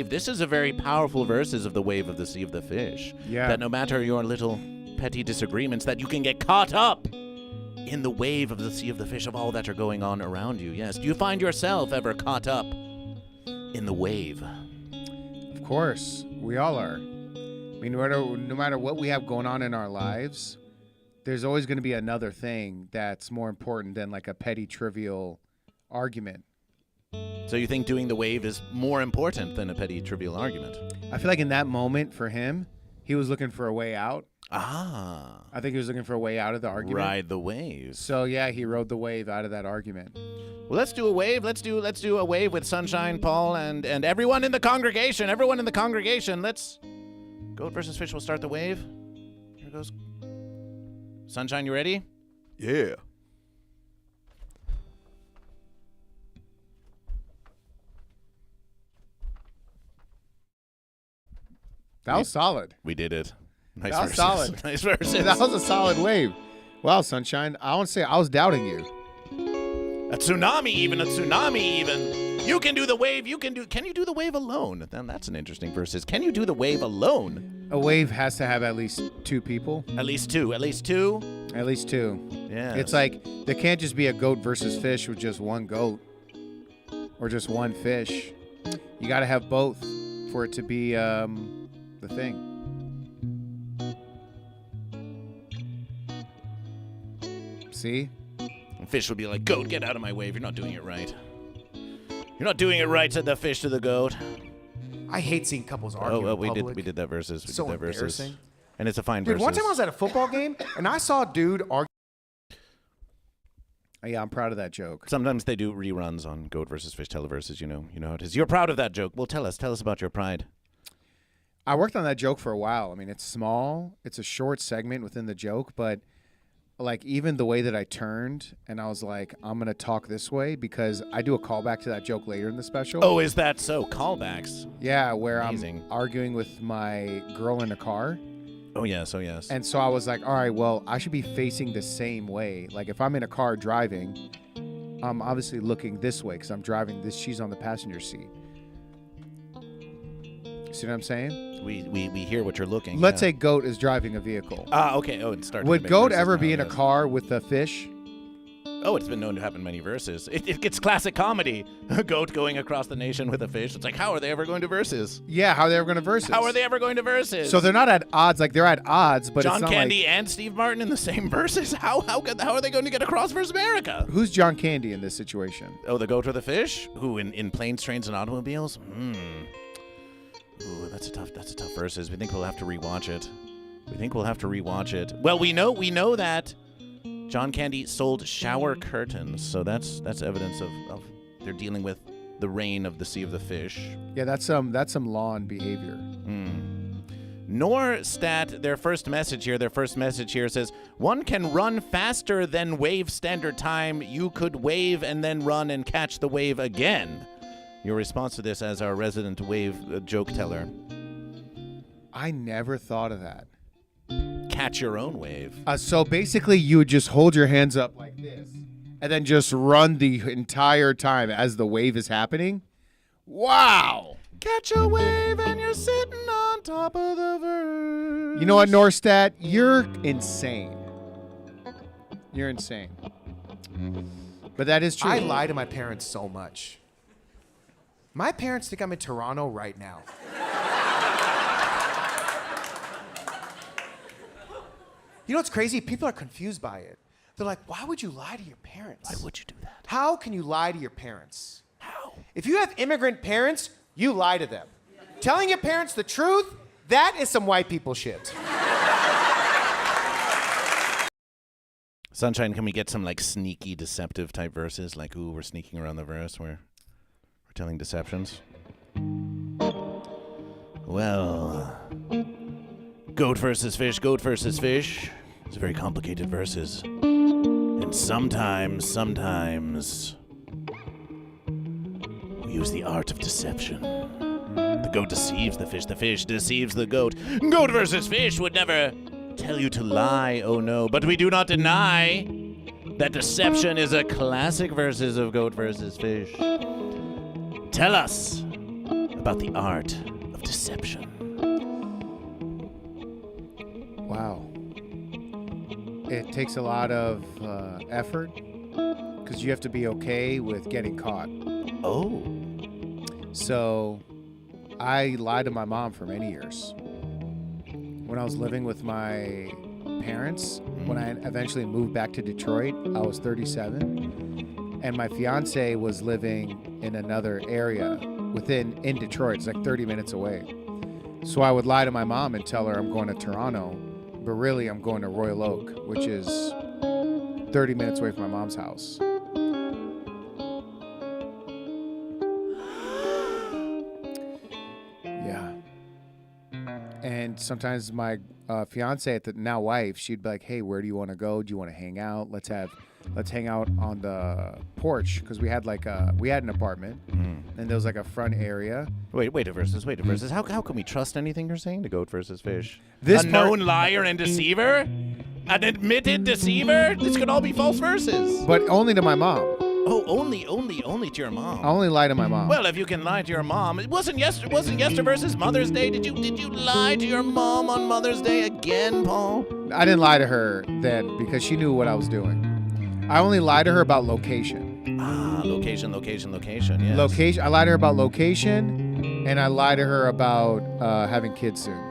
Speaker 1: This is a very powerful verses of the wave of the sea of the fish.
Speaker 2: Yeah.
Speaker 1: That no matter your little petty disagreements, that you can get caught up in the wave of the sea of the fish of all that are going on around you. Yes. Do you find yourself ever caught up in the wave?
Speaker 2: Of course, we all are. I mean, no matter what we have going on in our lives, there's always going to be another thing that's more important than like a petty, trivial argument.
Speaker 1: So you think doing the wave is more important than a petty, trivial argument?
Speaker 2: I feel like in that moment for him, he was looking for a way out.
Speaker 1: Ah.
Speaker 2: I think he was looking for a way out of the argument.
Speaker 1: Ride the wave.
Speaker 2: So yeah, he rode the wave out of that argument.
Speaker 1: Well, let's do a wave. Let's do a wave with Sunshine, Paul, and everyone in the congregation. Everyone in the congregation. Let's Goat versus Fish will start the wave. Here goes. Sunshine, you ready?
Speaker 3: Yeah.
Speaker 2: That was solid.
Speaker 1: We did it. Nice
Speaker 2: That was
Speaker 1: verses.
Speaker 2: solid.
Speaker 1: Nice verses.
Speaker 2: That was a solid wave. Wow, Sunshine. I want to say I was doubting you.
Speaker 1: A tsunami even. You can do the wave. Can you do the wave alone? Then that's an interesting versus. Can you do the wave alone?
Speaker 2: A wave has to have at least two people.
Speaker 1: At least two.
Speaker 2: At least two.
Speaker 1: Yeah.
Speaker 2: It's like there can't just be a goat versus fish with just one goat or just one fish. You got to have both for it to be the thing. See?
Speaker 1: And fish would be like, goat, get out of my wave. You're not doing it right. You're not doing it right, said the fish to the goat.
Speaker 5: I hate seeing couples argue.
Speaker 1: Oh, well,
Speaker 5: in public.
Speaker 1: we did that versus. We
Speaker 5: So
Speaker 1: did that versus.
Speaker 5: embarrassing.
Speaker 1: And it's a fine
Speaker 5: Dude,
Speaker 1: versus.
Speaker 5: one time I was at a football game and I saw a dude argue.
Speaker 2: Yeah, I'm proud of that joke.
Speaker 1: Sometimes they do reruns on Goat versus Fish Televerses. You know how it is. You're proud of that joke. Well, tell us about your pride.
Speaker 2: I worked on that joke for a while. I mean, it's small. It's a short segment within the joke, but like even the way that I turned and I was like, I'm going to talk this way because I do a callback to that joke later in the special.
Speaker 1: Oh, is that so? Callbacks.
Speaker 2: Yeah, where
Speaker 1: Amazing.
Speaker 2: I'm arguing with my girl in a car.
Speaker 1: Oh, yes. Oh, yes.
Speaker 2: And so I was like, all right, well, I should be facing the same way. Like if I'm in a car driving, I'm obviously looking this way because I'm driving this. She's on the passenger seat. See what I'm saying?
Speaker 1: We hear what you're looking.
Speaker 2: Let's say Goat is driving a vehicle.
Speaker 1: Okay. Oh, it started.
Speaker 2: Would Goat ever be in a car with a fish?
Speaker 1: Oh, it's been known to happen in many verses. It gets classic comedy. A goat going across the nation with a fish. It's like, how are they ever going to verses?
Speaker 2: Yeah, how are they ever going to versus?
Speaker 1: How are they ever going to verses?
Speaker 2: So they're not at odds. Like they're at odds, but
Speaker 1: John
Speaker 2: it's not
Speaker 1: Candy
Speaker 2: like,
Speaker 1: and Steve Martin in the same verses? How are they going to get across versus America?
Speaker 2: who's John Candy in this situation?
Speaker 1: Oh, the goat or the fish? Who in planes, trains, and automobiles? Ooh, that's a tough versus. We think we'll have to rewatch it. Well, we know that John Candy sold shower curtains, so that's evidence of they're dealing with the reign of the Sea of the Fish.
Speaker 2: Yeah, that's some lawn behavior.
Speaker 1: Norstat, their first message here says, one can run faster than wave standard time. You could wave and then run and catch the wave again. Your response to this as our resident wave joke teller.
Speaker 2: I never thought of that.
Speaker 1: Catch your own wave.
Speaker 2: So basically, you would just hold your hands up like this and then just run the entire time as the wave is happening? Wow!
Speaker 1: Catch a wave and you're sitting on top of the verse.
Speaker 2: You know what, Norstat? You're insane. You're insane. But that is true.
Speaker 5: I lie to my parents so much. My parents think I'm in Toronto right now. You know what's crazy? People are confused by it. They're like, why would you lie to your parents?
Speaker 1: Why would you do that?
Speaker 5: How can you lie to your parents?
Speaker 1: How?
Speaker 5: If you have immigrant parents, you lie to them. Telling your parents the truth, that is some white people shit.
Speaker 1: Sunshine, can we get some like sneaky, deceptive type verses? Like, ooh, we're sneaking around the verse. We're telling deceptions. Well, goat versus fish. It's very complicated verses. And sometimes we use the art of deception. The goat deceives the fish deceives the goat. Goat versus fish would never tell you to lie, oh no. But we do not deny that deception is a classic verses of goat versus fish. Tell us about the art of deception.
Speaker 2: Wow. It takes a lot of effort because you have to be okay with getting caught.
Speaker 1: Oh.
Speaker 2: So I lied to my mom for many years. When I was living with my parents, when I eventually moved back to Detroit, I was 37. And my fiance was living in another area in Detroit. It's like 30 minutes away. So I would lie to my mom and tell her I'm going to Toronto, but really I'm going to Royal Oak, which is 30 minutes away from my mom's house. Yeah. And sometimes my fiance, now wife, she'd be like, "Hey, where do you want to go? Do you want to hang out? Let's hang out on the porch," because we had an apartment, and there was like a front area.
Speaker 1: Wait a versus. How can we trust anything you're saying to goat versus fish?
Speaker 2: This
Speaker 1: known liar and deceiver? An admitted deceiver? This could all be false verses.
Speaker 2: But only to my mom.
Speaker 1: Oh, only to your mom.
Speaker 2: I only lie to my mom.
Speaker 1: Well, if you can lie to your mom, it wasn't yesterday versus Mother's Day. Did you lie to your mom on Mother's Day again, Paul?
Speaker 2: I didn't lie to her then because she knew what I was doing. I only lied to her about location.
Speaker 1: Location, yes.
Speaker 2: Location. I lied to her about location, and I lied to her about having kids soon.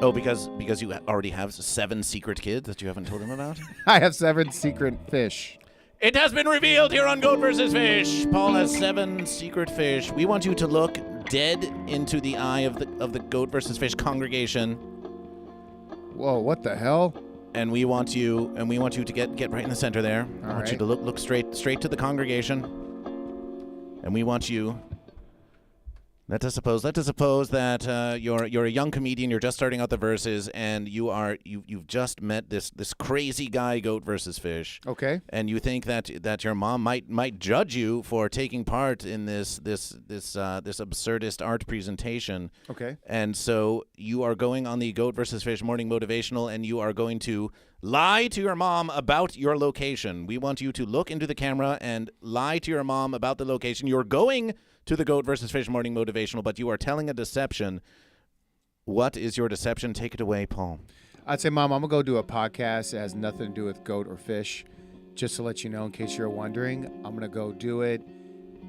Speaker 1: Oh, because you already have 7 secret kids that you haven't told them about?
Speaker 2: I have 7 secret fish.
Speaker 1: It has been revealed here on Goat vs. Fish. Paul has 7 secret fish. We want you to look dead into the eye of the Goat vs. Fish congregation.
Speaker 2: Whoa, what the hell?
Speaker 1: And we want you to get right in the center there. I want you to look straight to the congregation. And we want you. Let us suppose that you're a young comedian. You're just starting out the verses, and you've just met this crazy guy, Goat versus Fish.
Speaker 2: Okay.
Speaker 1: And you think that your mom might judge you for taking part in this absurdist art presentation.
Speaker 2: Okay.
Speaker 1: And so you are going on the Goat versus Fish Morning Motivational, and you are going to lie to your mom about your location. We want you to look into the camera and lie to your mom about the location. You're going to the Goat versus Fish Morning Motivational, but you are telling a deception. What is your deception? Take it away, Paul.
Speaker 2: I'd say, Mom, I'm going to go do a podcast that has nothing to do with goat or fish. Just to let you know, in case you're wondering, I'm going to go do it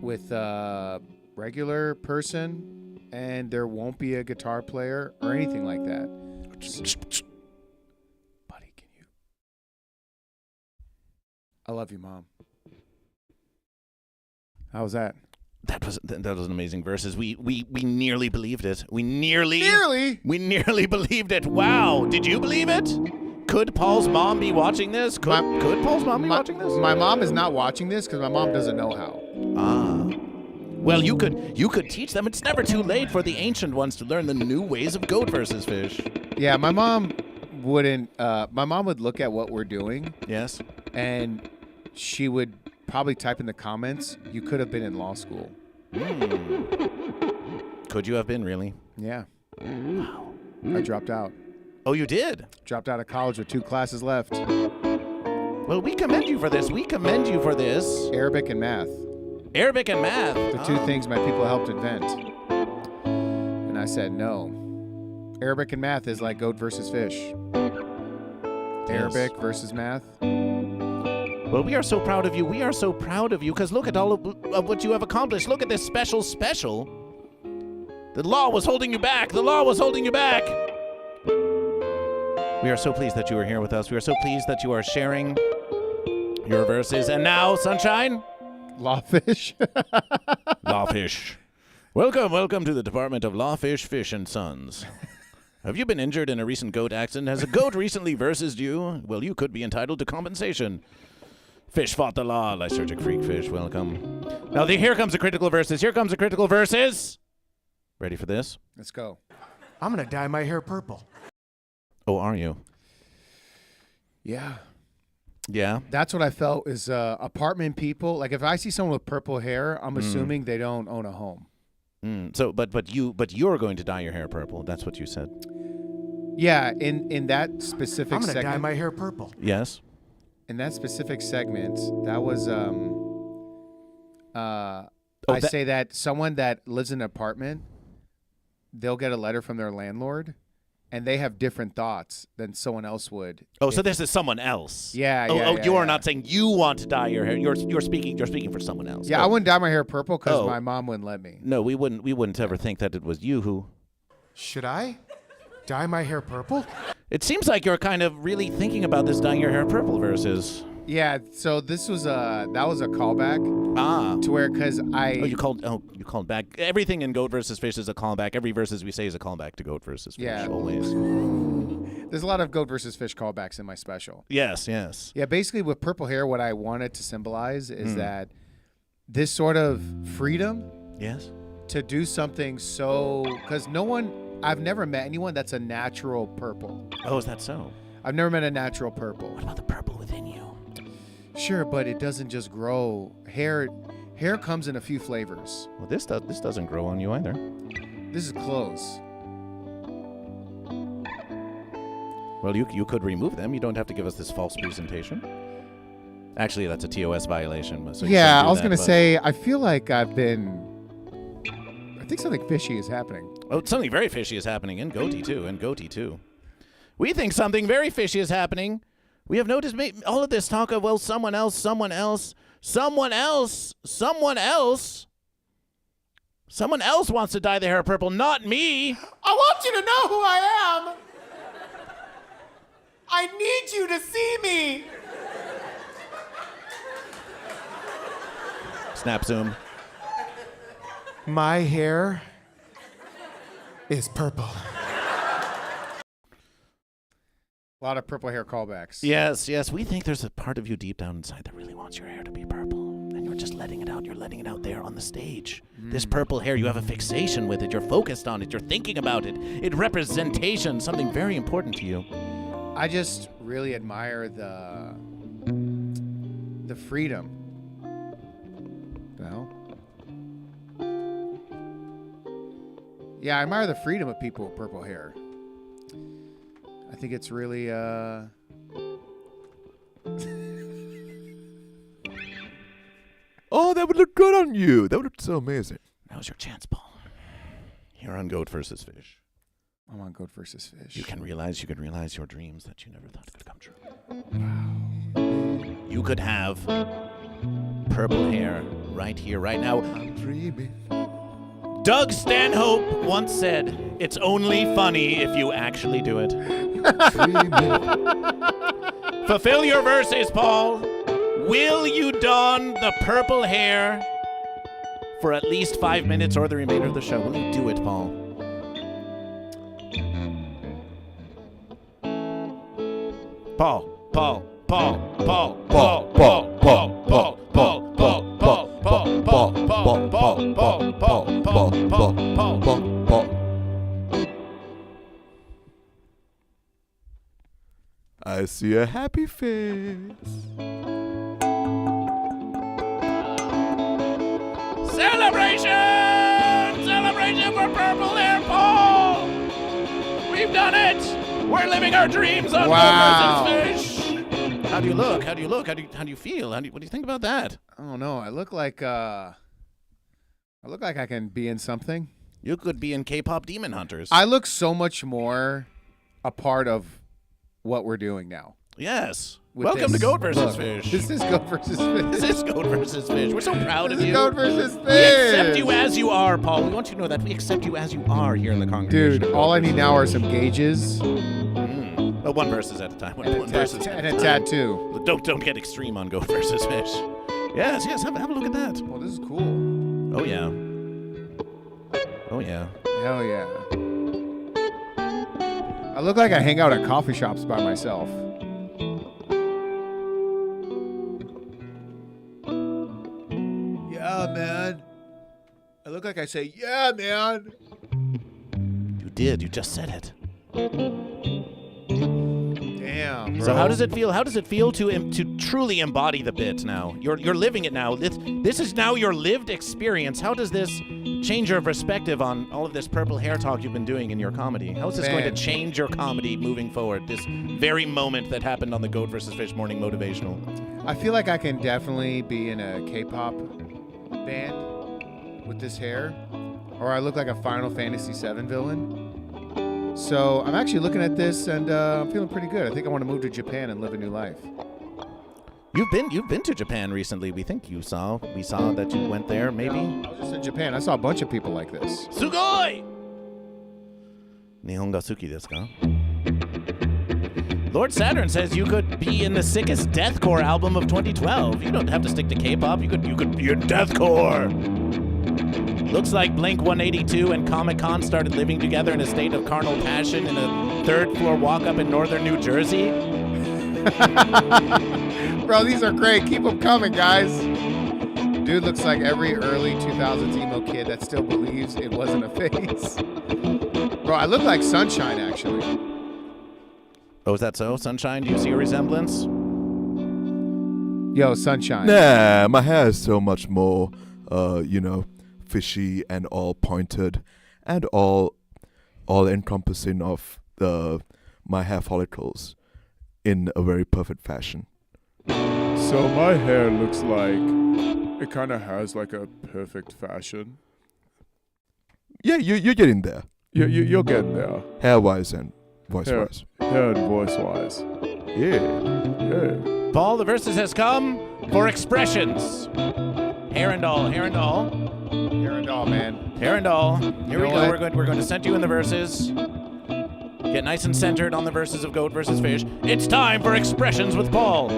Speaker 2: with a regular person, and there won't be a guitar player or anything like that. Buddy, can you? I love you, Mom. How was that?
Speaker 1: That was an amazing verses. We nearly believed it. We nearly believed it. Wow. Did you believe it? Could Paul's mom be watching this? Could Paul's mom be watching this?
Speaker 2: My mom is not watching this because my mom doesn't know how.
Speaker 1: Ah. Well, you could teach them. It's never too late for the ancient ones to learn the new ways of Goat versus Fish.
Speaker 2: Yeah, my mom wouldn't. My mom would look at what we're doing.
Speaker 1: Yes.
Speaker 2: And she would probably type in the comments, "You could have been in law school."
Speaker 1: Could you have been, really?
Speaker 2: Yeah. Wow. I dropped out.
Speaker 1: Oh, you did?
Speaker 2: Dropped out of college with 2 classes left.
Speaker 1: Well, we commend you for this.
Speaker 2: Arabic and math.
Speaker 1: Arabic and math.
Speaker 2: The 2 things my people helped invent. And I said no. Arabic and math is like goat versus fish.
Speaker 1: Yes.
Speaker 2: Arabic versus math.
Speaker 1: Well, we are so proud of you. We are so proud of you because look at all of what you have accomplished. Look at this special. The law was holding you back. The law was holding you back. We are so pleased that you are here with us. We are so pleased that you are sharing your verses. And now, Sunshine?
Speaker 2: Lawfish.
Speaker 1: Lawfish. Welcome to the Department of Lawfish, Fish and Sons. Have you been injured in a recent goat accident? Has a goat recently versed you? Well, you could be entitled to compensation. Fish fought the law. Lysergic freak fish, welcome. Now, here comes the critical verses. Ready for this?
Speaker 2: Let's go.
Speaker 5: I'm going to dye my hair purple.
Speaker 1: Oh, are you?
Speaker 2: Yeah.
Speaker 1: Yeah?
Speaker 2: That's what I felt is apartment people. Like if I see someone with purple hair, I'm assuming they don't own a home.
Speaker 1: So, but you're going to dye your hair purple. That's what you said.
Speaker 2: Yeah, in that specific
Speaker 5: I'm going to
Speaker 2: segment.
Speaker 5: dye my hair purple.
Speaker 1: Yes.
Speaker 2: In that specific segment, that was say that someone that lives in an apartment, they'll get a letter from their landlord, and they have different thoughts than someone else would.
Speaker 1: Oh, so this is someone else.
Speaker 2: Yeah.
Speaker 1: You are not saying you want to dye your hair. You're speaking for someone else.
Speaker 2: Yeah, I wouldn't dye my hair purple because my mom wouldn't let me.
Speaker 1: No, we wouldn't ever think that it was you who.
Speaker 5: Should I dye my hair purple?
Speaker 1: It seems like you're kind of really thinking about this dyeing your hair purple versus.
Speaker 2: Yeah, so this was that was a callback. To where because
Speaker 1: you called back. Everything in Goat versus Fish is a callback. Every verses we say is a callback to Goat versus Fish.
Speaker 2: Yeah.
Speaker 1: Always.
Speaker 2: There's a lot of Goat versus Fish callbacks in my special.
Speaker 1: Yes.
Speaker 2: Yeah, basically with purple hair, what I wanted to symbolize is that this sort of freedom.
Speaker 1: Yes.
Speaker 2: To do something because I've never met anyone that's a natural purple.
Speaker 1: Oh, is that so?
Speaker 2: I've never met a natural purple.
Speaker 1: What about the purple within you?
Speaker 2: Sure, but it doesn't just grow. Hair comes in a few flavors.
Speaker 1: Well, this doesn't grow on you either.
Speaker 2: This is clothes.
Speaker 1: Well, you could remove them. You don't have to give us this false presentation. Actually, that's a TOS violation. So
Speaker 2: yeah, I was going to say, I feel like I think something fishy is happening.
Speaker 1: Oh, something very fishy is happening in Goatee too. We think something very fishy is happening. We have noticed all of this talk of, well, someone else wants to dye their hair purple, not me.
Speaker 5: I want you to know who I am. I need you to see me.
Speaker 1: Snap zoom.
Speaker 5: My hair is purple.
Speaker 2: A lot of purple hair callbacks.
Speaker 1: Yes, yes. We think there's a part of you deep down inside that really wants your hair to be purple. And you're just letting it out. You're letting it out there on the stage. This purple hair, you have a fixation with it. You're focused on it. You're thinking about it. It representation, something very important to you.
Speaker 2: I just really admire the freedom. The hell? Yeah, I admire the freedom of people with purple hair. I think it's really
Speaker 3: Oh, that would look good on you. That would look so amazing.
Speaker 1: Now's your chance, Paul. Here on Goat vs. Fish.
Speaker 2: I'm on GoatVsFish.
Speaker 1: You can realize your dreams that you never thought could come true. Wow. You could have purple hair right here, right now.
Speaker 3: I'm dreaming.
Speaker 1: Doug Stanhope once said, "It's only funny if you actually do it." Fulfill your verses, Paul. Will you don the purple hair for at least 5 minutes or the remainder of the show? Will you do it, Paul? Paul.
Speaker 3: I see a happy face.
Speaker 1: Celebration for purple hair, Paul! We've done it! We're living our dreams on
Speaker 2: Wow.
Speaker 1: Goat vs. Fish. How do you look? How do you look? How do you feel? What do you think about that?
Speaker 2: I don't know. I look like I can be in something.
Speaker 1: You could be in K-pop Demon Hunters.
Speaker 2: I look so much more a part of what we're doing now.
Speaker 1: Yes.
Speaker 2: With
Speaker 1: Welcome
Speaker 2: this
Speaker 1: to Goat vs.
Speaker 2: look.
Speaker 1: Fish.
Speaker 2: This is Goat vs. Fish.
Speaker 1: This is Goat vs. Fish. We're so proud of
Speaker 2: This is
Speaker 1: you.
Speaker 2: Goat vs. Fish.
Speaker 1: We accept you as you are, Paul. We want you to know that we accept you as you are here in the congregation.
Speaker 2: Dude, all I need now are some gauges
Speaker 1: Well, one versus at a time. One versus
Speaker 2: and a tattoo.
Speaker 1: Don't get extreme on Goat vs. Fish. Yes. Have a look at that.
Speaker 2: Well, this is cool.
Speaker 1: Oh yeah. Oh yeah.
Speaker 2: Hell yeah. I look like I hang out at coffee shops by myself. Yeah, man. I look like I say, yeah, man.
Speaker 1: You did. You just said it.
Speaker 2: Damn, bro.
Speaker 1: So how does it feel? How does it feel to truly embody the bit now? You're living it now. This is now your lived experience. How does this change your perspective on all of this purple hair talk you've been doing in your comedy? How is this going to change your comedy moving forward? This very moment that happened on the Goat vs. Fish Morning Motivational.
Speaker 2: I feel like I can definitely be in a K-pop band with this hair, or I look like a Final Fantasy VII villain. So I'm actually looking at this and I'm feeling pretty good. I think I want to move to Japan and live a new life.
Speaker 1: You've been to Japan recently. We saw that you went there. Maybe.
Speaker 2: I was just in Japan. I saw a bunch of people like this.
Speaker 1: Sugoi! Nihon ga suki desu ka? Lord Saturn says you could be in the sickest deathcore album of 2012. You don't have to stick to K-pop. You could be in deathcore. Looks like Blink-182 and Comic-Con started living together in a state of carnal passion in a third-floor walk-up in northern New Jersey.
Speaker 2: Bro, these are great. Keep them coming, guys. Dude looks like every early 2000s emo kid that still believes it wasn't a phase. Bro, I look like Sunshine, actually.
Speaker 1: Oh, is that so? Sunshine, do you see a resemblance?
Speaker 2: Yo, Sunshine.
Speaker 3: Nah, my hair is so much more, fishy and all pointed and all encompassing of my hair follicles in a very perfect fashion.
Speaker 4: So my hair looks like it kind of has like a perfect fashion.
Speaker 3: Yeah, you're getting there,
Speaker 4: You're getting there.
Speaker 3: hair-wise and voice-wise.
Speaker 4: Hair and voice-wise.
Speaker 3: Yeah.
Speaker 4: Yeah.
Speaker 1: Paul, the verses has come for expressions. Hair and all, hair and all.
Speaker 2: Hair and all, man.
Speaker 1: Hair and all. Here we
Speaker 2: know
Speaker 1: go.
Speaker 2: what?
Speaker 1: We're going to send you in the verses. Get nice and centered on the verses of Goat versus Fish. It's time for Expressions with Paul.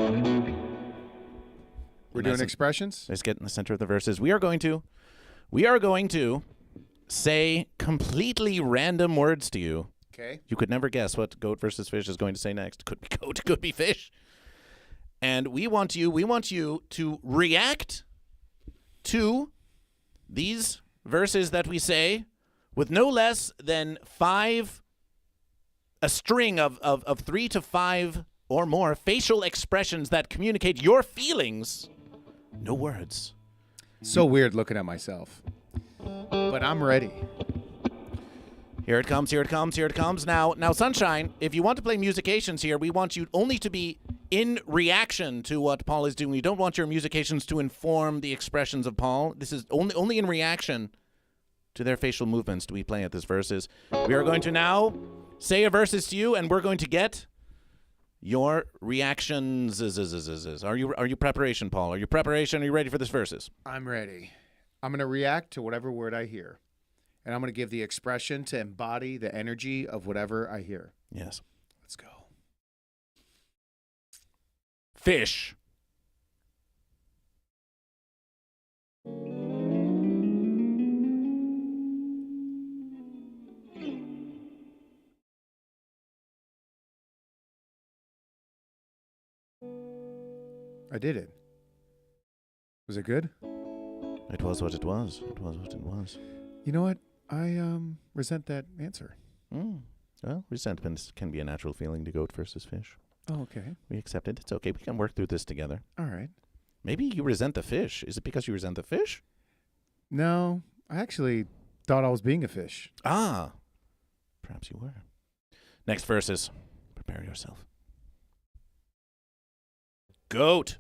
Speaker 2: We're doing expressions?
Speaker 1: Let's get in the center of the verses. We are going to say completely random words to you.
Speaker 2: Okay.
Speaker 1: You could never guess what Goat versus Fish is going to say next. Could be goat, could be fish. And we want you to react to these verses that we say with no less than a string of 3 to 5 or more facial expressions that communicate your feelings. No words.
Speaker 2: So weird looking at myself. But I'm ready.
Speaker 1: Here it comes, here it comes, here it comes. Now, Sunshine, if you want to play musications here, we want you only to be in reaction to what Paul is doing. We don't want your musications to inform the expressions of Paul. This is only in reaction to their facial movements do we play at this verses. We are going to now say a verses to you, and we're going to get your reactions. Are you preparation, Paul? Are you preparation? Are you ready for this verses?
Speaker 2: I'm ready. I'm going to react to whatever word I hear. And I'm going to give the expression to embody the energy of whatever I hear.
Speaker 1: Yes.
Speaker 2: Let's go.
Speaker 1: Fish.
Speaker 2: I did it. Was it good?
Speaker 1: It was what it was. It was what it was.
Speaker 2: You know what? I resent that answer.
Speaker 1: Well, resentment can be a natural feeling to Goat versus Fish.
Speaker 2: Oh, okay.
Speaker 1: We accept it. It's okay. We can work through this together.
Speaker 2: All right.
Speaker 1: Maybe you resent the fish. Is it because you resent the fish?
Speaker 2: No, I actually thought I was being a fish.
Speaker 1: Ah. Perhaps you were. Next verses. Prepare yourself. Goat.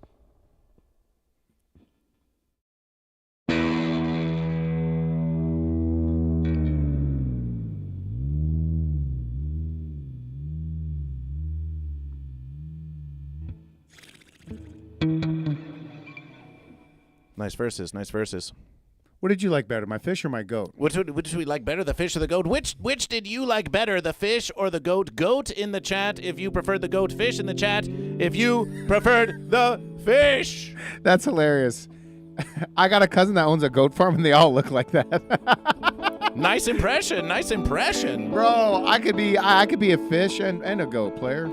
Speaker 1: Nice verses, nice verses.
Speaker 2: What did you like better, my fish or my goat?
Speaker 1: Which do we like better, the fish or the goat? Which did you like better, the fish or the goat? Goat in the chat if you preferred the goat. Fish in the chat if you preferred the fish.
Speaker 2: That's hilarious. I got a cousin that owns a goat farm, and they all look like that.
Speaker 1: Nice impression, nice impression.
Speaker 2: Bro, I could be a fish and a goat player.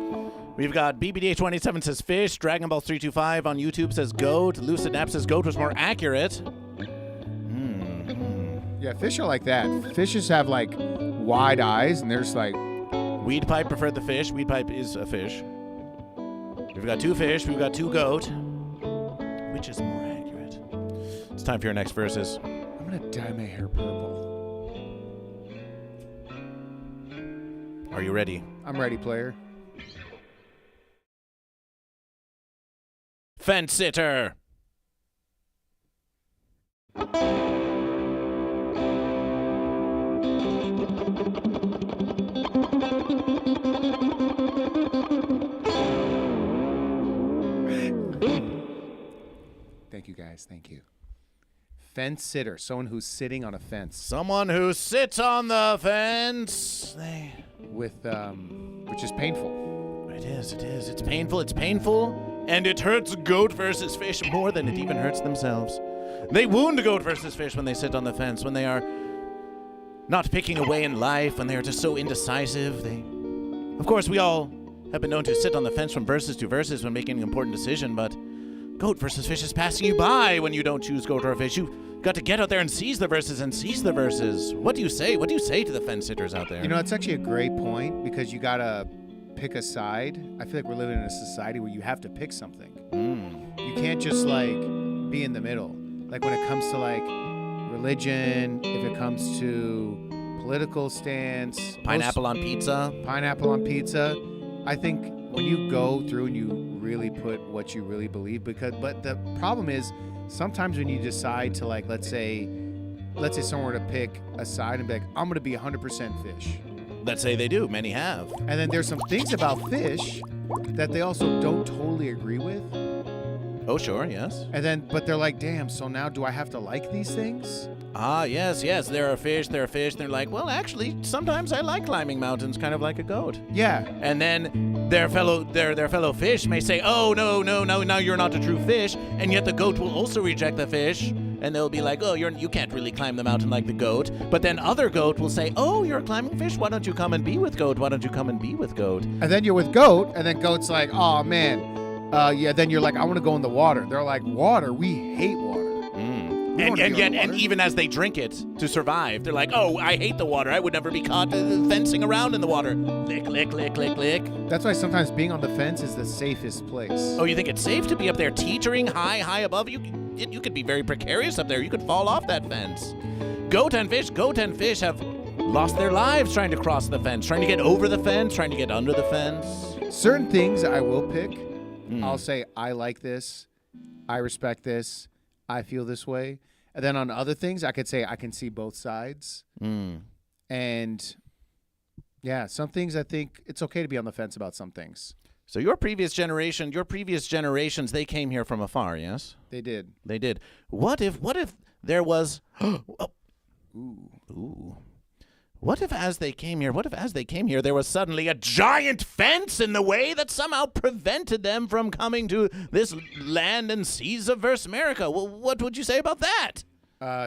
Speaker 1: We've got BBDH27 says fish. Dragon Balls 325 on YouTube says goat. Lucid Nap says goat was more accurate.
Speaker 2: Yeah, fish are like that. Fishes have like wide eyes, and there's like.
Speaker 1: Weed Pipe preferred the fish. Weed Pipe is a fish. We've got 2 fish. We've got 2 goat. Which is more accurate? It's time for your next verses.
Speaker 2: I'm gonna dye my hair purple.
Speaker 1: Are you ready?
Speaker 2: I'm ready, player.
Speaker 1: Fence sitter.
Speaker 2: Thank you, guys. Thank you. Fence sitter, someone who's sitting on a fence.
Speaker 1: Someone who sits on the fence.
Speaker 2: With, which is painful.
Speaker 1: It is. It's painful, and it hurts Goat versus Fish more than it even hurts themselves. They wound Goat versus Fish when they sit on the fence, when they are not picking a way in life, when they are just so indecisive. Of course, we all have been known to sit on the fence from verses to verses when making an important decision, but Goat versus Fish is passing you by when you don't choose Goat or Fish. You got to get out there and seize the verses What do you say? What do you say to the fence sitters out there?
Speaker 2: You know, it's actually a great point because you gotta pick a side. I feel like we're living in a society where you have to pick something. You can't just like be in the middle. Like when it comes to like religion, if it comes to political stance,
Speaker 1: Pineapple on pizza.
Speaker 2: I think when you go through and you really put what you really believe, but the problem is sometimes when you decide to like, let's say someone were to pick a side and be like, I'm going to be 100% fish.
Speaker 1: Let's say they do. Many have.
Speaker 2: And then there's some things about fish that they also don't totally agree with.
Speaker 1: Oh, sure, yes.
Speaker 2: And then, but they're like, damn, so now do I have to like these things?
Speaker 1: Ah, yes. There are fish. They're like, well, actually, sometimes I like climbing mountains, kind of like a goat.
Speaker 2: Yeah.
Speaker 1: And then their fellow fish may say, oh, no, now you're not a true fish. And yet the goat will also reject the fish. And they'll be like, oh, you can't really climb the mountain like the goat. But then other goat will say, oh, you're a climbing fish. Why don't you come and be with goat?
Speaker 2: And then you're with goat, and then goat's like, oh, man. Yeah, then you're like, I want to go in the water. They're like, water? We hate water.
Speaker 1: And even as they drink it to survive, they're like, oh, I hate the water. I would never be caught fencing around in the water. Lick, lick, lick, lick, lick.
Speaker 2: That's why sometimes being on the fence is the safest place.
Speaker 1: Oh, you think it's safe to be up there teetering high above you? You could be very precarious up there. You could fall off that fence. Goat and fish have lost their lives trying to cross the fence, trying to get over the fence, trying to get under the fence.
Speaker 2: Certain things I will pick. I'll say, I like this. I respect this. I feel this way. And then on other things, I could say I can see both sides. And yeah, some things I think it's okay to be on the fence about some things.
Speaker 1: So your previous generations, they came here from afar, yes?
Speaker 2: They did.
Speaker 1: They did. What if there was
Speaker 2: Ooh.
Speaker 1: What if as they came here, there was suddenly a giant fence in the way that somehow prevented them from coming to this land and seas of Verse America? Well, what would you say about that?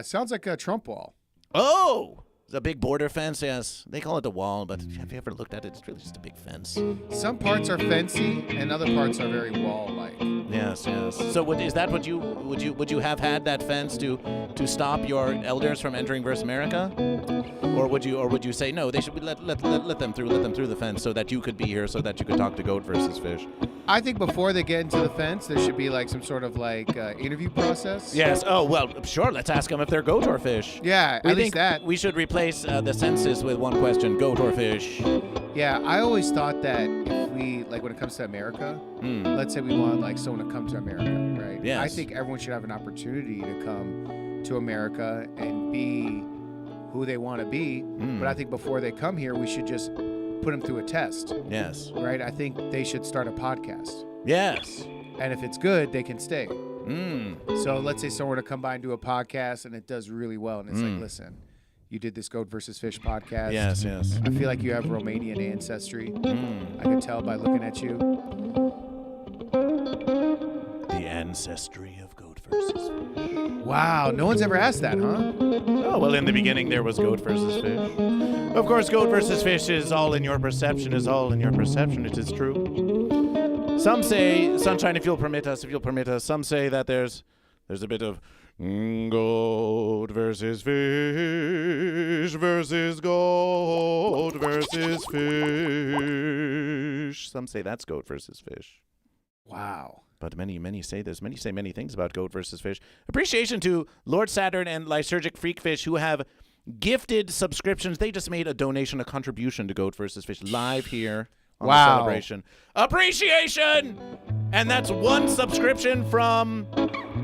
Speaker 2: Sounds like a Trump wall.
Speaker 1: Oh, it's a big border fence, yes. They call it a wall, but have you ever looked at it? It's really just a big fence.
Speaker 2: Some parts are fencey, and other parts are very wall-like.
Speaker 1: Yes. So is that what would you have had that fence to stop your elders from entering Verse America? Or would you say no? They should let them through the fence so that you could be here, so that you could talk to Goat versus Fish.
Speaker 2: I think before they get into the fence, there should be like some sort of like interview process.
Speaker 1: Yes. Oh well, sure. Let's ask them if they're goat or fish.
Speaker 2: Yeah,
Speaker 1: I
Speaker 2: at
Speaker 1: think
Speaker 2: least that.
Speaker 1: we should replace the census with one question: goat or fish.
Speaker 2: Yeah, I always thought that if we like when it comes to America, let's say we want like someone to come to America, right?
Speaker 1: Yes.
Speaker 2: I think everyone should have an opportunity to come to America and be who they want to be. But I think before they come here, we should just put them through a test.
Speaker 1: Yes.
Speaker 2: Right? I think they should start a podcast.
Speaker 1: Yes.
Speaker 2: And if it's good, they can stay. So let's say someone were to come by and do a podcast and it does really well. And it's like, listen, you did this Goat versus Fish podcast.
Speaker 1: Yes.
Speaker 2: I feel like you have Romanian ancestry. I could tell by looking at you.
Speaker 1: The ancestry of Goat versus Fish.
Speaker 2: Wow, no one's ever asked that, huh?
Speaker 1: Oh, well, in the beginning there was Goat versus Fish. Of course, Goat versus Fish is all in your perception, it is true. Some say, Sunshine, if you'll permit us, some say that there's a bit of Goat versus Fish versus Goat versus Fish. Some say that's Goat versus Fish.
Speaker 2: Wow.
Speaker 1: But many say this. Many say many things about Goat versus Fish. Appreciation to Lord Saturn and Lysergic Freakfish, who have gifted subscriptions. They just made a donation, a contribution to Goat versus Fish live here on the celebration. Appreciation! And that's one subscription from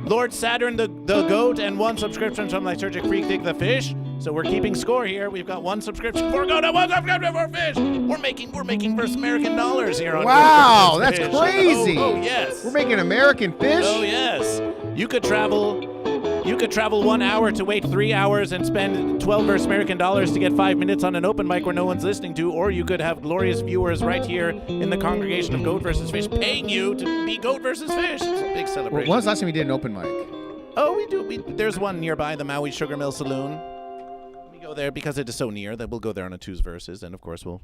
Speaker 1: Lord Saturn the Goat and one subscription from Lysergic Freak the Fish. So we're keeping score here. We've got one subscription for Goat and one subscription for Fish. We're making First American dollars here on
Speaker 2: Wow,
Speaker 1: Goat versus
Speaker 2: that's
Speaker 1: Fish.
Speaker 2: crazy.
Speaker 1: Oh, yes.
Speaker 2: We're making American fish?
Speaker 1: Oh, yes. You could travel 1 hour to wait 3 hours and spend 12 Verse American dollars to get 5 minutes on an open mic where no one's listening to, or you could have glorious viewers right here in the congregation of Goat versus Fish paying you to be Goat versus Fish. It's a big celebration.
Speaker 2: When was the last time we did an open mic?
Speaker 1: Oh, we do. There's one nearby, the Maui Sugar Mill Saloon. We go there because it is so near that we'll go there on a Tuesday verses, and of course we'll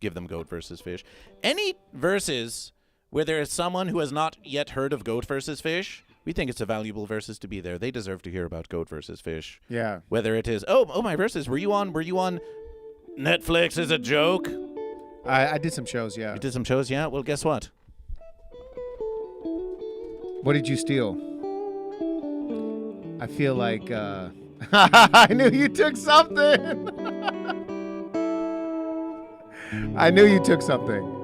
Speaker 1: give them Goat versus Fish. Any verses where there is someone who has not yet heard of Goat versus Fish, we think it's a valuable versus to be there. They deserve to hear about Goat versus Fish.
Speaker 2: Yeah.
Speaker 1: Whether it is my verses. Were you on Netflix is a joke?
Speaker 2: I did some shows, yeah.
Speaker 1: You did some shows, yeah? Well, guess what?
Speaker 2: What did you steal? I feel like I knew you took something. I knew you took something.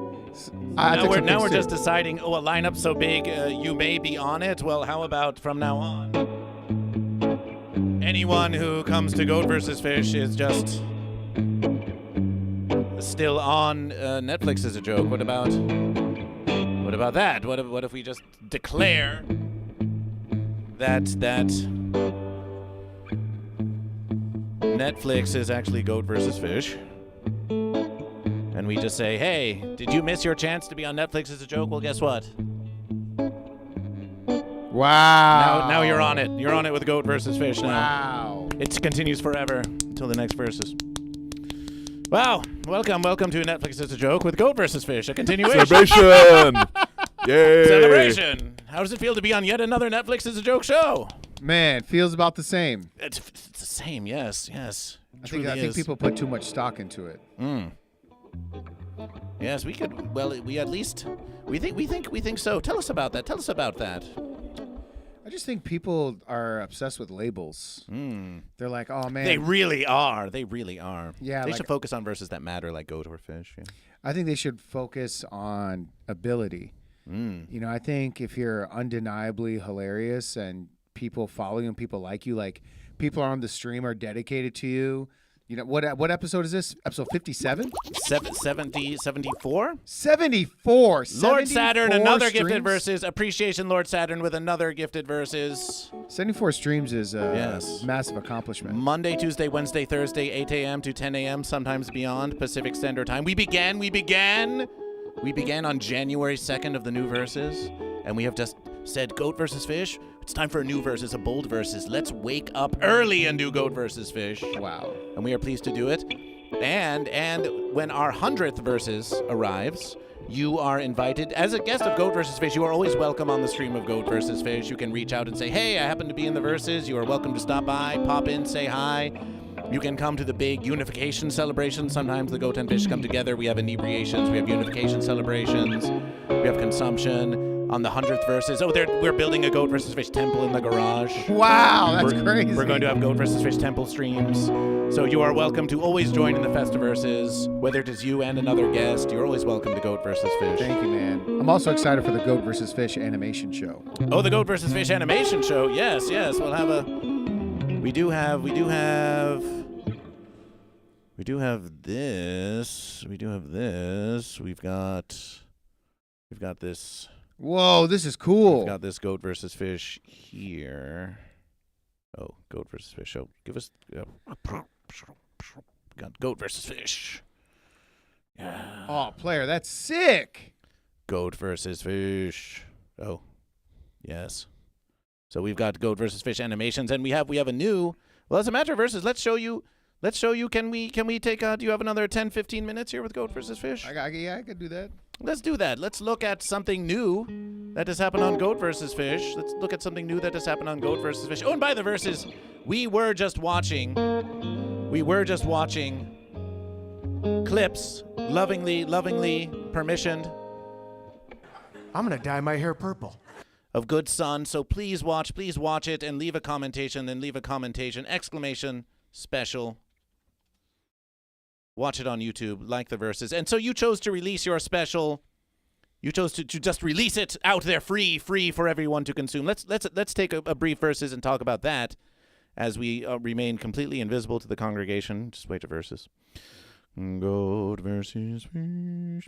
Speaker 1: Now we're just deciding, a lineup so big, you may be on it. Well, how about from now on? Anyone who comes to Goat versus Fish is just still on Netflix is a joke. What about that? What if we just declare that Netflix is actually Goat versus Fish. And we just say, hey, did you miss your chance to be on Netflix as a joke? Well, guess what?
Speaker 2: Wow.
Speaker 1: Now you're on it. You're on it with Goat versus Fish now.
Speaker 2: Wow.
Speaker 1: It continues forever until the next verses. Wow. Welcome to Netflix as a joke with Goat versus Fish. A continuation.
Speaker 3: Celebration! Yay!
Speaker 1: Celebration. How does it feel to be on yet another Netflix as a joke show?
Speaker 2: Man, feels about the same.
Speaker 1: It's the same. Yes.
Speaker 2: I think people put too much stock into it.
Speaker 1: Yes, we could. Well, we at least we think so. Tell us about that.
Speaker 2: I just think people are obsessed with labels. They're like, oh man.
Speaker 1: They really are.
Speaker 2: Yeah,
Speaker 1: They
Speaker 2: like-
Speaker 1: should focus on verses that matter, like goat or fish. Yeah.
Speaker 2: I think they should focus on ability. You know, I think if you're undeniably hilarious and people follow you and people like you, like people on the stream are dedicated to you. You know, what episode is this? Episode 57?
Speaker 1: 74?
Speaker 2: 74.
Speaker 1: Lord Saturn,
Speaker 2: 74
Speaker 1: another
Speaker 2: streams?
Speaker 1: gifted verses. Appreciation, Lord Saturn, with another gifted verses.
Speaker 2: 74 streams is a
Speaker 1: Yes.
Speaker 2: massive accomplishment.
Speaker 1: Monday, Tuesday, Wednesday, Thursday, 8 a.m. to 10 a.m., sometimes beyond Pacific Standard Time. We began on January 2nd of the new verses, and we have just said Goat versus Fish. It's time for a new versus, a bold versus. Let's wake up early and do Goat versus Fish.
Speaker 2: Wow.
Speaker 1: And we are pleased to do it. And when our 100th versus arrives, you are invited as a guest of Goat versus Fish. You are always welcome on the stream of Goat versus Fish. You can reach out and say, hey, I happen to be in the verses. You are welcome to stop by, pop in, say hi. You can come to the big unification celebration. Sometimes the Goat and Fish come together. We have inebriations. We have unification celebrations. We have consumption. On the 100th verses, we're building a Goat versus Fish temple in the garage.
Speaker 2: Wow, that's crazy.
Speaker 1: We're going to have Goat versus Fish temple streams. So you are welcome to always join in the Festiverses. Whether it is you and another guest, you're always welcome to Goat versus Fish.
Speaker 2: Thank you, man. I'm also excited for the Goat versus Fish animation show.
Speaker 1: Oh, the Goat versus Fish animation show. Yes. We'll have a. We do have this. We've got this.
Speaker 2: Whoa, this is cool.
Speaker 1: We've got this Goat versus Fish here. Oh, Goat versus Fish. Oh, give us. Got Goat versus Fish. Yeah.
Speaker 2: Oh, player, that's sick.
Speaker 1: Goat versus Fish. Oh, yes. So we've got Goat versus Fish animations, and we have a new. Well, as a matter of verses, let's show you. Can we take? Do you have another 10, 15 minutes here with Goat versus Fish?
Speaker 2: I could do that.
Speaker 1: Let's do that. Let's look at something new that has happened on Goat versus Fish. Let's look at something new that has happened on Goat versus Fish. Oh, and by the verses, we were just watching clips, lovingly permissioned,
Speaker 5: I'm gonna dye my hair purple.
Speaker 1: of Good Son. So please watch it and leave a commentation, exclamation, special. Watch it on YouTube, like the verses. And so you chose to release your special. You chose to just release it out there free for everyone to consume. Let's take a brief verses and talk about that as we remain completely invisible to the congregation. Just wait to verses. Goat versus Fish.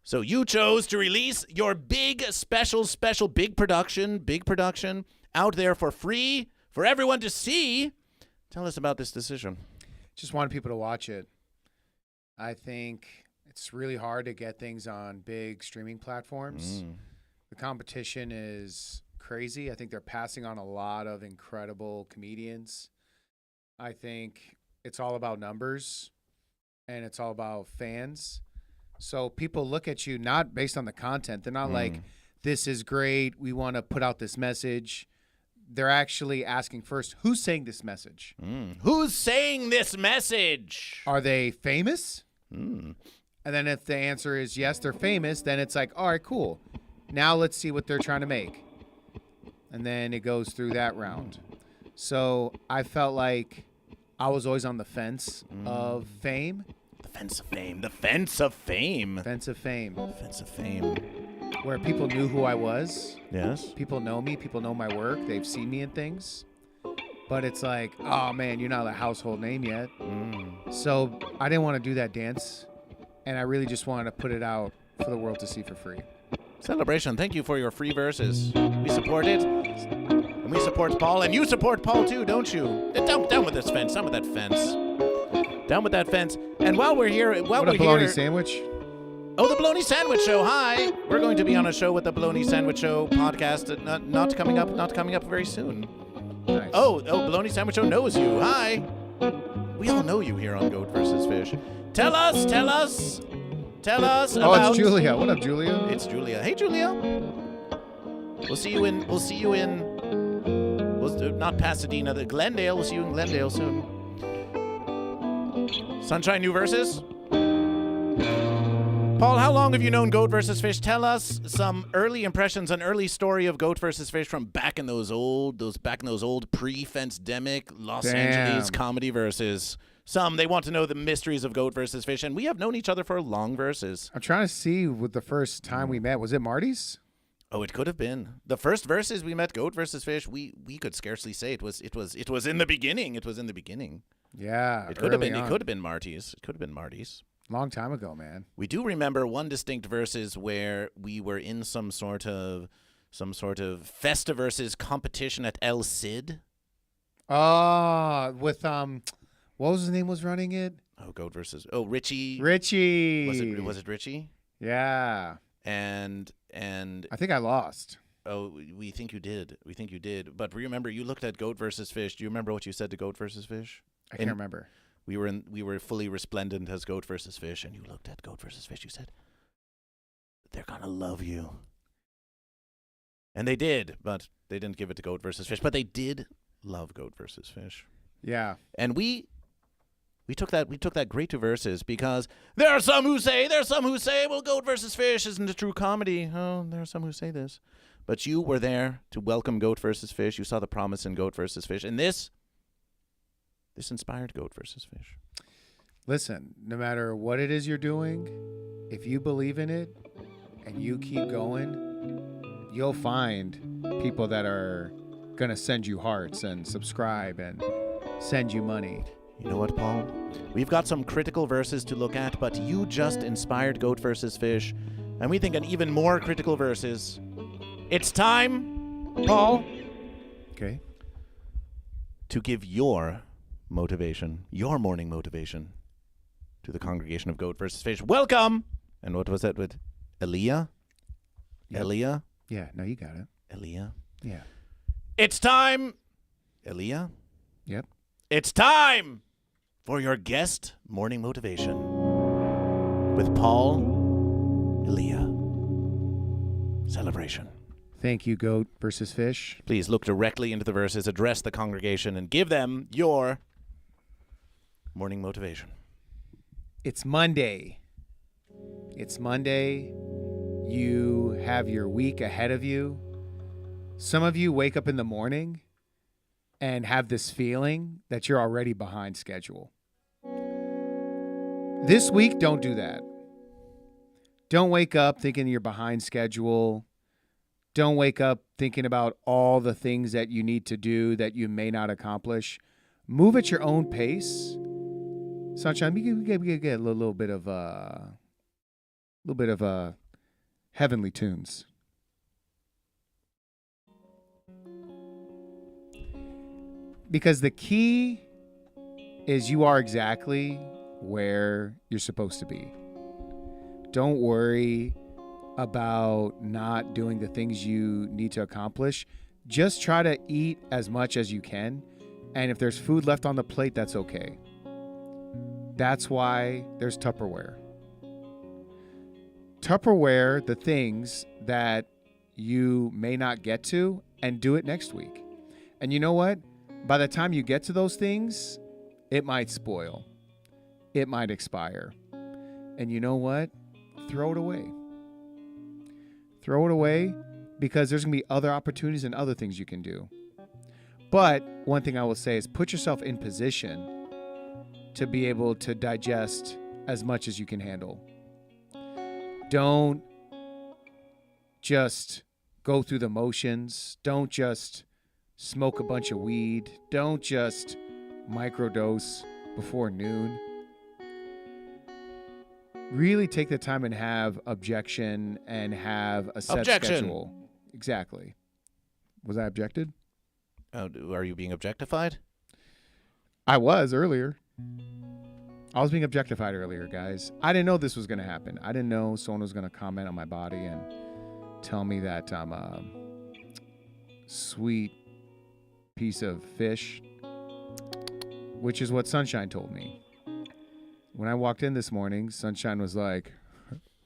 Speaker 1: So you chose to release your big special big production out there for free for everyone to see. Tell us about this decision.
Speaker 2: Just wanted people to watch it. I think it's really hard to get things on big streaming platforms. The competition is crazy. I think they're passing on a lot of incredible comedians. I think it's all about numbers and it's all about fans. So people look at you not based on the content. They're not like, this is great, we want to put out this message. They're actually asking first, who's saying this message?
Speaker 1: Who's saying this message?
Speaker 2: Are they famous? And then if the answer is yes, they're famous, then it's like, all right, cool. Now let's see what they're trying to make. And then it goes through that round. So I felt like I was always on the fence of fame.
Speaker 1: The fence of fame. The fence of fame.
Speaker 2: Fence of fame.
Speaker 1: Fence of fame.
Speaker 2: Where people knew who I was.
Speaker 1: Yes.
Speaker 2: People know me. People know my work. They've seen me in things. But it's like, oh, man, you're not a household name yet. So I didn't want to do that dance. And I really just wanted to put it out for the world to see for free.
Speaker 1: Celebration. Thank you for your free verses. We support it. And we support Paul, and you support Paul too, don't you? Down with this fence. Down with that fence. Down with that fence. And while we're here,
Speaker 2: What a bologna sandwich.
Speaker 1: Oh, the Bologna Sandwich Show. Hi. We're going to be on a show with the Bologna Sandwich Show podcast. Not coming up very soon.
Speaker 2: Nice.
Speaker 1: Oh, Bologna Sandwich Show knows you. Hi. We all know you here on Goat vs. Fish. Tell us about...
Speaker 2: Oh, it's Julia. What up, Julia?
Speaker 1: It's Julia. Hey, Julia. We'll see you in not Pasadena, the Glendale. We'll see you in Glendale soon. Sunshine New Versus. Paul, how long have you known Goat vs. Fish? Tell us some early impressions, an early story of Goat vs. Fish from back in those old pre-fence-demic Los Angeles comedy verses. They want to know the mysteries of Goat vs. Fish, and we have known each other for long verses.
Speaker 2: I'm trying to see what the first time we met. Was it Marty's?
Speaker 1: Oh, it could have been. The first verses we met, Goat vs. Fish, we could scarcely say it was in the beginning. It was in the beginning.
Speaker 2: Yeah.
Speaker 1: It could have been Marty's. It could have been Marty's.
Speaker 2: Long time ago, man.
Speaker 1: We do remember one distinct verses where we were in some sort of Festiverses competition at El Cid.
Speaker 2: With what was his name was running it?
Speaker 1: Oh, Goat versus Richie.
Speaker 2: Richie.
Speaker 1: Was it Richie?
Speaker 2: Yeah.
Speaker 1: And
Speaker 2: I think I lost.
Speaker 1: Oh, we think you did. But remember, you looked at Goat versus Fish. Do you remember what you said to Goat versus Fish?
Speaker 2: I can't remember.
Speaker 1: We were fully resplendent as Goat versus Fish, and you looked at Goat versus Fish. You said, "They're gonna love you," and they did, but they didn't give it to Goat versus Fish. But they did love Goat versus Fish.
Speaker 2: Yeah,
Speaker 1: and we took that great to verses because there are some who say, well, Goat versus Fish isn't a true comedy. Oh, there are some who say this, but you were there to welcome Goat versus Fish. You saw the promise in Goat versus Fish, and this inspired Goat vs. Fish.
Speaker 2: Listen, no matter what it is you're doing, if you believe in it and you keep going, you'll find people that are going to send you hearts and subscribe and send you money.
Speaker 1: You know what, Paul? We've got some critical verses to look at, but you just inspired Goat vs. Fish, and we think an even more critical verses. It's time, Paul.
Speaker 2: Okay.
Speaker 1: To give your motivation, your morning motivation, to the congregation of Goat vs. Fish. Welcome! And what was that with Elia?
Speaker 2: Yep.
Speaker 1: Elia?
Speaker 2: Yeah, no, you got it.
Speaker 1: Elia?
Speaker 2: Yeah.
Speaker 1: It's time, Elia?
Speaker 2: Yep.
Speaker 1: It's time for your guest morning motivation with Paul, Elia. Celebration.
Speaker 2: Thank you, Goat vs. Fish.
Speaker 1: Please look directly into the verses, address the congregation, and give them your morning motivation.
Speaker 2: It's Monday. You have your week ahead of you. Some of you wake up in the morning and have this feeling that you're already behind schedule. This week, don't do that. Don't wake up thinking you're behind schedule. Don't wake up thinking about all the things that you need to do that you may not accomplish. Move at your own pace. Sunshine, you get a little bit of heavenly tunes. Because the key is you are exactly where you're supposed to be. Don't worry about not doing the things you need to accomplish. Just try to eat as much as you can. And if there's food left on the plate, that's okay. That's why there's Tupperware. Tupperware the things that you may not get to and do it next week. And you know what? By the time you get to those things, it might spoil. It might expire. And you know what? Throw it away. Throw it away because there's going to be other opportunities and other things you can do. But one thing I will say is put yourself in position to be able to digest as much as you can handle. Don't just go through the motions. Don't just smoke a bunch of weed. Don't just microdose before noon. Really take the time and have objection and have a set schedule. Exactly. Was I objected?
Speaker 1: Are you being objectified?
Speaker 2: I was earlier. I was being objectified earlier, guys. I didn't know this was going to happen. I didn't know someone was going to comment on my body and tell me that I'm a sweet piece of fish, which is what Sunshine told me. When I walked in this morning, Sunshine was like,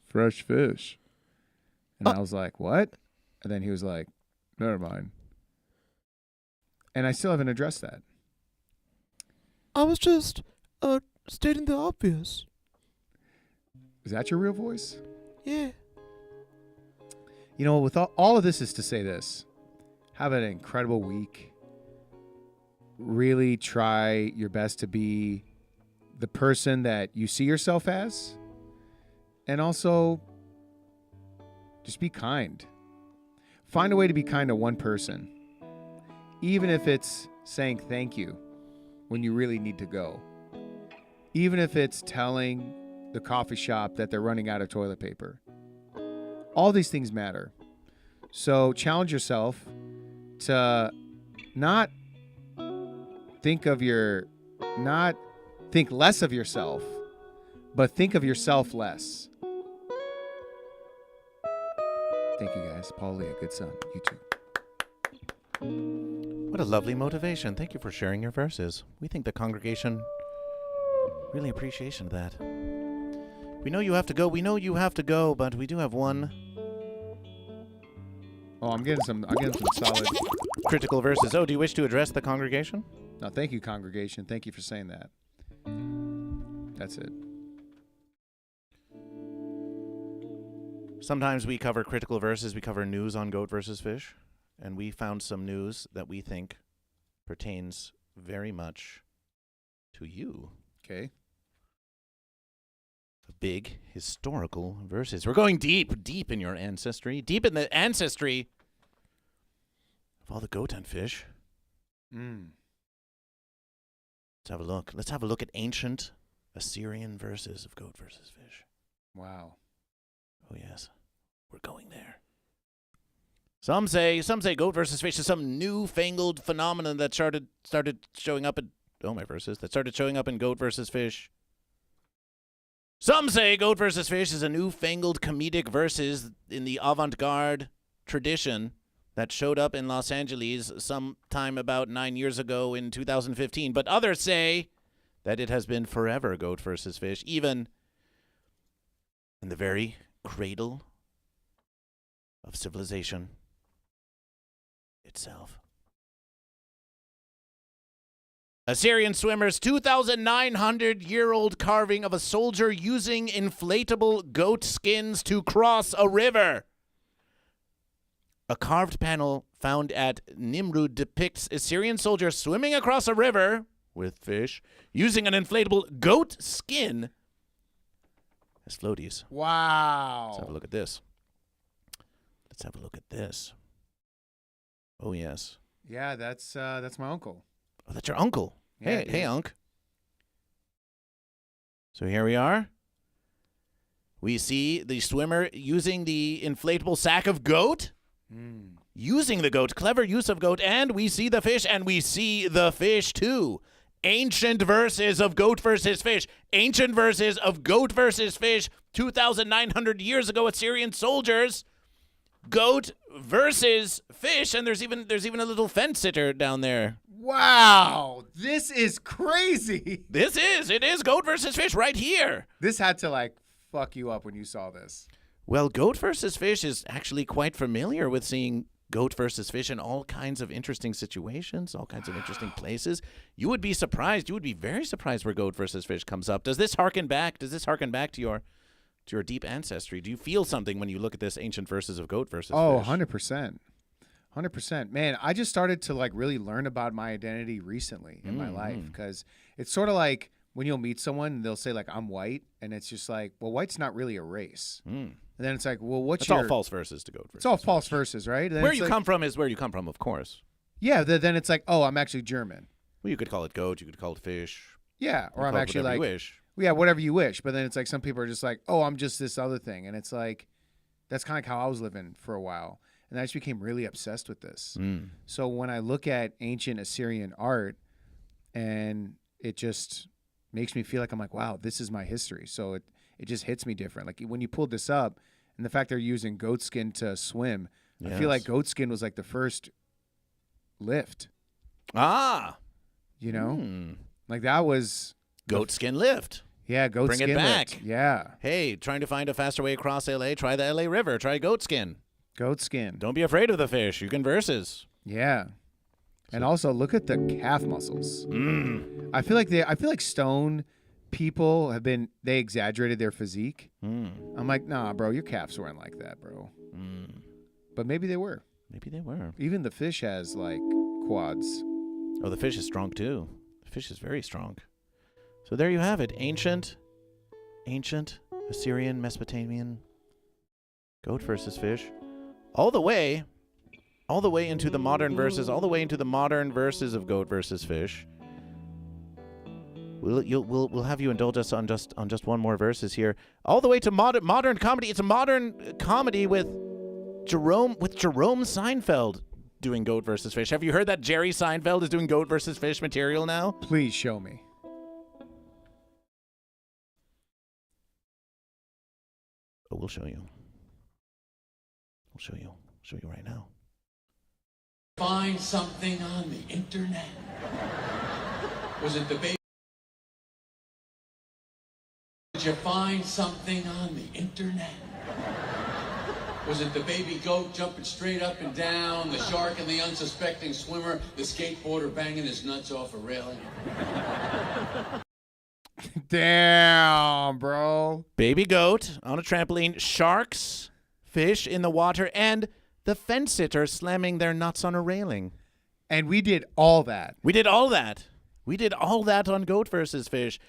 Speaker 2: fresh fish. And I was like, what? And then he was like, never mind. And I still haven't addressed that.
Speaker 3: I was just stating the obvious.
Speaker 2: Is that your real voice?
Speaker 3: Yeah.
Speaker 2: You know, with all of this is to say this. Have an incredible week. Really try your best to be the person that you see yourself as. And also, just be kind. Find a way to be kind to one person. Even if it's saying thank you when you really need to go. Even if it's telling the coffee shop that they're running out of toilet paper. All these things matter. So challenge yourself to not think less of yourself, but think of yourself less. Thank you, guys. Paul Leah, good son. You too.
Speaker 1: What a lovely motivation. Thank you for sharing your verses. We think the congregation really appreciates that. We know you have to go. But we do have one
Speaker 2: Oh, I'm getting some solid.
Speaker 1: critical verses. Oh, do you wish to address the congregation?
Speaker 2: No, thank you, congregation. Thank you for saying that. That's it.
Speaker 1: Sometimes we cover critical verses. We cover news on Goat versus Fish. And we found some news that we think pertains very much to you.
Speaker 2: Okay.
Speaker 1: The big historical verses. We're going deep in your ancestry. Deep in the ancestry of all the goat and fish. Let's have a look. Let's have a look at ancient Assyrian verses of Goat versus Fish.
Speaker 2: Wow.
Speaker 1: Oh, yes. We're going there. Some say Goat versus Fish is some newfangled phenomenon that started showing up in Goat versus Fish. Some say Goat versus Fish is a newfangled comedic verses in the avant-garde tradition that showed up in Los Angeles sometime about 9 years ago in 2015. But others say that it has been forever Goat versus Fish, even in the very cradle of civilization itself. Assyrian swimmers' 2,900-year-old carving of a soldier using inflatable goat skins to cross a river. A carved panel found at Nimrud depicts Assyrian soldiers swimming across a river with fish using an inflatable goat skin as floaties.
Speaker 2: Wow.
Speaker 1: Let's have a look at this. Oh, yes.
Speaker 2: Yeah, that's my uncle.
Speaker 1: Oh, that's your uncle.
Speaker 2: Yeah,
Speaker 1: Hey, Unc. So here we are. We see the swimmer using the inflatable sack of goat. Using the goat. Clever use of goat. And we see the fish, and we see the fish too. Ancient verses of Goat versus Fish. Ancient verses of Goat versus Fish. 2,900 years ago, Assyrian soldiers. Goat versus fish, and there's even a little fence sitter down there.
Speaker 2: Wow, this is crazy.
Speaker 1: It is Goat versus Fish right here.
Speaker 2: This had to fuck you up when you saw this.
Speaker 1: Well, Goat versus Fish is actually quite familiar with seeing Goat versus Fish in all kinds of interesting situations, all kinds of interesting places. You would be surprised. You would be very surprised where Goat versus Fish comes up. Does this harken back to your deep ancestry? Do you feel something when you look at this ancient verses of Goat versus Fish?
Speaker 2: 100%. 100%. Man, I just started to really learn about my identity recently in my life, because it's sort of like when you'll meet someone and they'll say I'm white, and it's just well, white's not really a race. And then it's well,
Speaker 1: It's all false verses to Goat versus
Speaker 2: It's all
Speaker 1: Fish.
Speaker 2: false verses, right? Then
Speaker 1: Where you come from is where you come from, of course.
Speaker 2: Yeah, then it's oh, I'm actually German.
Speaker 1: Well, you could call it goat, you could call it fish.
Speaker 2: Yeah, or I'm
Speaker 1: call it
Speaker 2: actually
Speaker 1: whatever you wish.
Speaker 2: yeah, whatever you wish. But then it's some people are just oh, I'm just this other thing. And it's that's kind of how I was living for a while. And I just became really obsessed with this.
Speaker 1: Mm.
Speaker 2: So when I look at ancient Assyrian art, and it just makes me feel like I'm like, wow, this is my history. So it just hits me different. Like when you pulled this up, and the fact they're using goat skin to swim, I feel like goat skin was like the first lift.
Speaker 1: Ah.
Speaker 2: You know? Like that was...
Speaker 1: Goat skin lift.
Speaker 2: Yeah, goat
Speaker 1: Bring
Speaker 2: skin
Speaker 1: it back.
Speaker 2: lift. Yeah.
Speaker 1: Hey, trying to find a faster way across LA? Try the LA River. Try goat skin.
Speaker 2: Goat skin.
Speaker 1: Don't be afraid of the fish. You can versus.
Speaker 2: Yeah. And also look at the calf muscles. I feel like stone people they exaggerated their physique. I'm like, nah, bro, your calves weren't like that, bro. But maybe they were.
Speaker 1: Maybe they were.
Speaker 2: Even the fish has like quads.
Speaker 1: Oh, the fish is strong too. The fish is very strong. So there you have it. Ancient Assyrian, Mesopotamian goat versus fish. All the way into the modern verses, all the way into the modern verses of goat versus fish. We'll have you indulge us on just one more verses here. All the way to modern comedy. It's a modern comedy with Jerome Seinfeld doing goat versus fish. Have you heard that Jerry Seinfeld is doing goat versus fish material now?
Speaker 2: Please show me.
Speaker 1: Oh, we'll show you. We'll show you. Show you right now.
Speaker 6: Find something on the internet. Was it the baby? Did you find something on the internet? Was it the baby goat jumping straight up and down, the shark and the unsuspecting swimmer, the skateboarder banging his nuts off a railing?
Speaker 2: Damn, bro.
Speaker 1: Baby goat on a trampoline, sharks, fish in the water, and the fence sitter slamming their nuts on a railing.
Speaker 2: And we did all that.
Speaker 1: We did all that. We did all that on Goat versus Fish.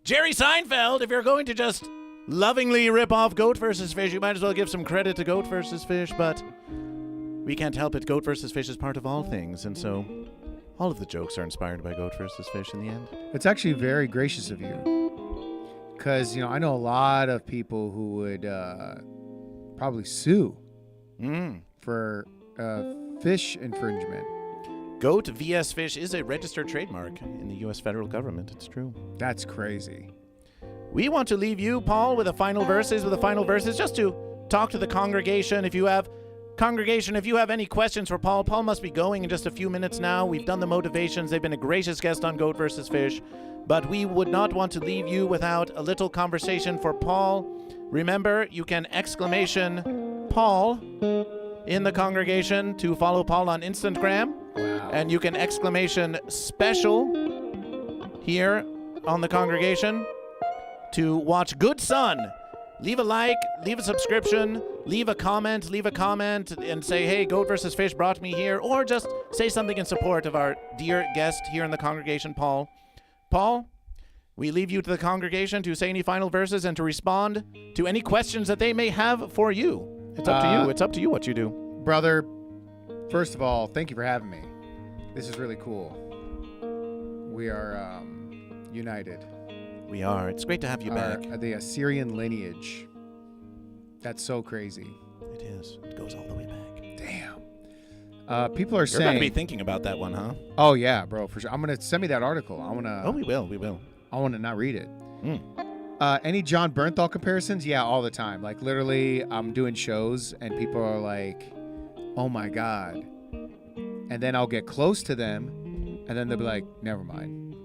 Speaker 1: Jerry Seinfeld, if you're going to just lovingly rip off Goat versus Fish, you might as well give some credit to Goat versus Fish, but we can't help it. Goat versus Fish is part of all things, and so all of the jokes are inspired by Goat versus Fish in the end.
Speaker 2: It's actually very gracious of you. Because, I know a lot of people who would probably sue for fish infringement.
Speaker 1: GoatVsFish is a registered trademark in the U.S. federal government. It's true.
Speaker 2: That's crazy.
Speaker 1: We want to leave you, Paul, with the final verses, just to talk to the congregation. If you have any questions for Paul must be going in just a few minutes now. We've done the motivations. They've been a gracious guest on Goat versus Fish, but we would not want to leave you without a little conversation for Paul. Remember, you can exclamation Paul in the congregation to follow Paul on Instagram.
Speaker 2: Wow.
Speaker 1: And you can exclamation special here on the congregation to watch Good Son. Leave a like, leave a subscription, leave a comment and say, hey, Goat versus Fish brought me here, or just say something in support of our dear guest here in the congregation, Paul. Paul, we leave you to the congregation to say any final verses and to respond to any questions that they may have for you. It's up to you. It's up to you what you do.
Speaker 2: Brother, first of all, thank you for having me. This is really cool. We are united.
Speaker 1: We are. It's great to have you back.
Speaker 2: The Assyrian lineage. That's so crazy.
Speaker 1: It is. It goes all the way back.
Speaker 2: Damn. People are
Speaker 1: You're
Speaker 2: saying...
Speaker 1: going to be thinking about that one, huh?
Speaker 2: Oh, yeah, bro, for sure. I'm going to send me that article.
Speaker 1: Oh, we will.
Speaker 2: I want to not read it. Any John Bernthal comparisons? Yeah, all the time. Like, literally, I'm doing shows, and people are like, oh, my God. And then I'll get close to them, and then they'll be like, never mind.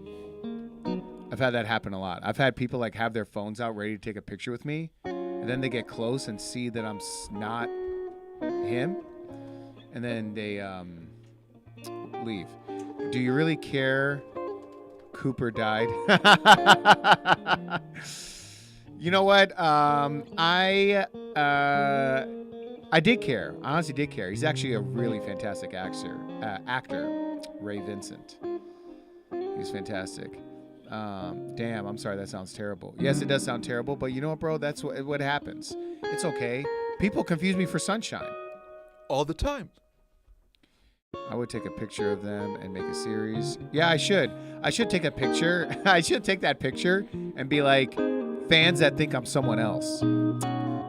Speaker 2: I've had that happen a lot. I've had people like have their phones out ready to take a picture with me, and then they get close and see that I'm not him, and then they leave. Do you really care? Cooper died. You know what? I did care. I honestly did care. He's actually a really fantastic actor, Ray Vincent. He's fantastic. Damn, I'm sorry, that sounds terrible. Yes, it does sound terrible, but you know what, bro? That's what happens. It's okay. People confuse me for Sunshine.
Speaker 3: All the time.
Speaker 2: I would take a picture of them and make a series. Yeah, I should. I should take a picture. I should take that picture and be like, fans that think I'm someone else.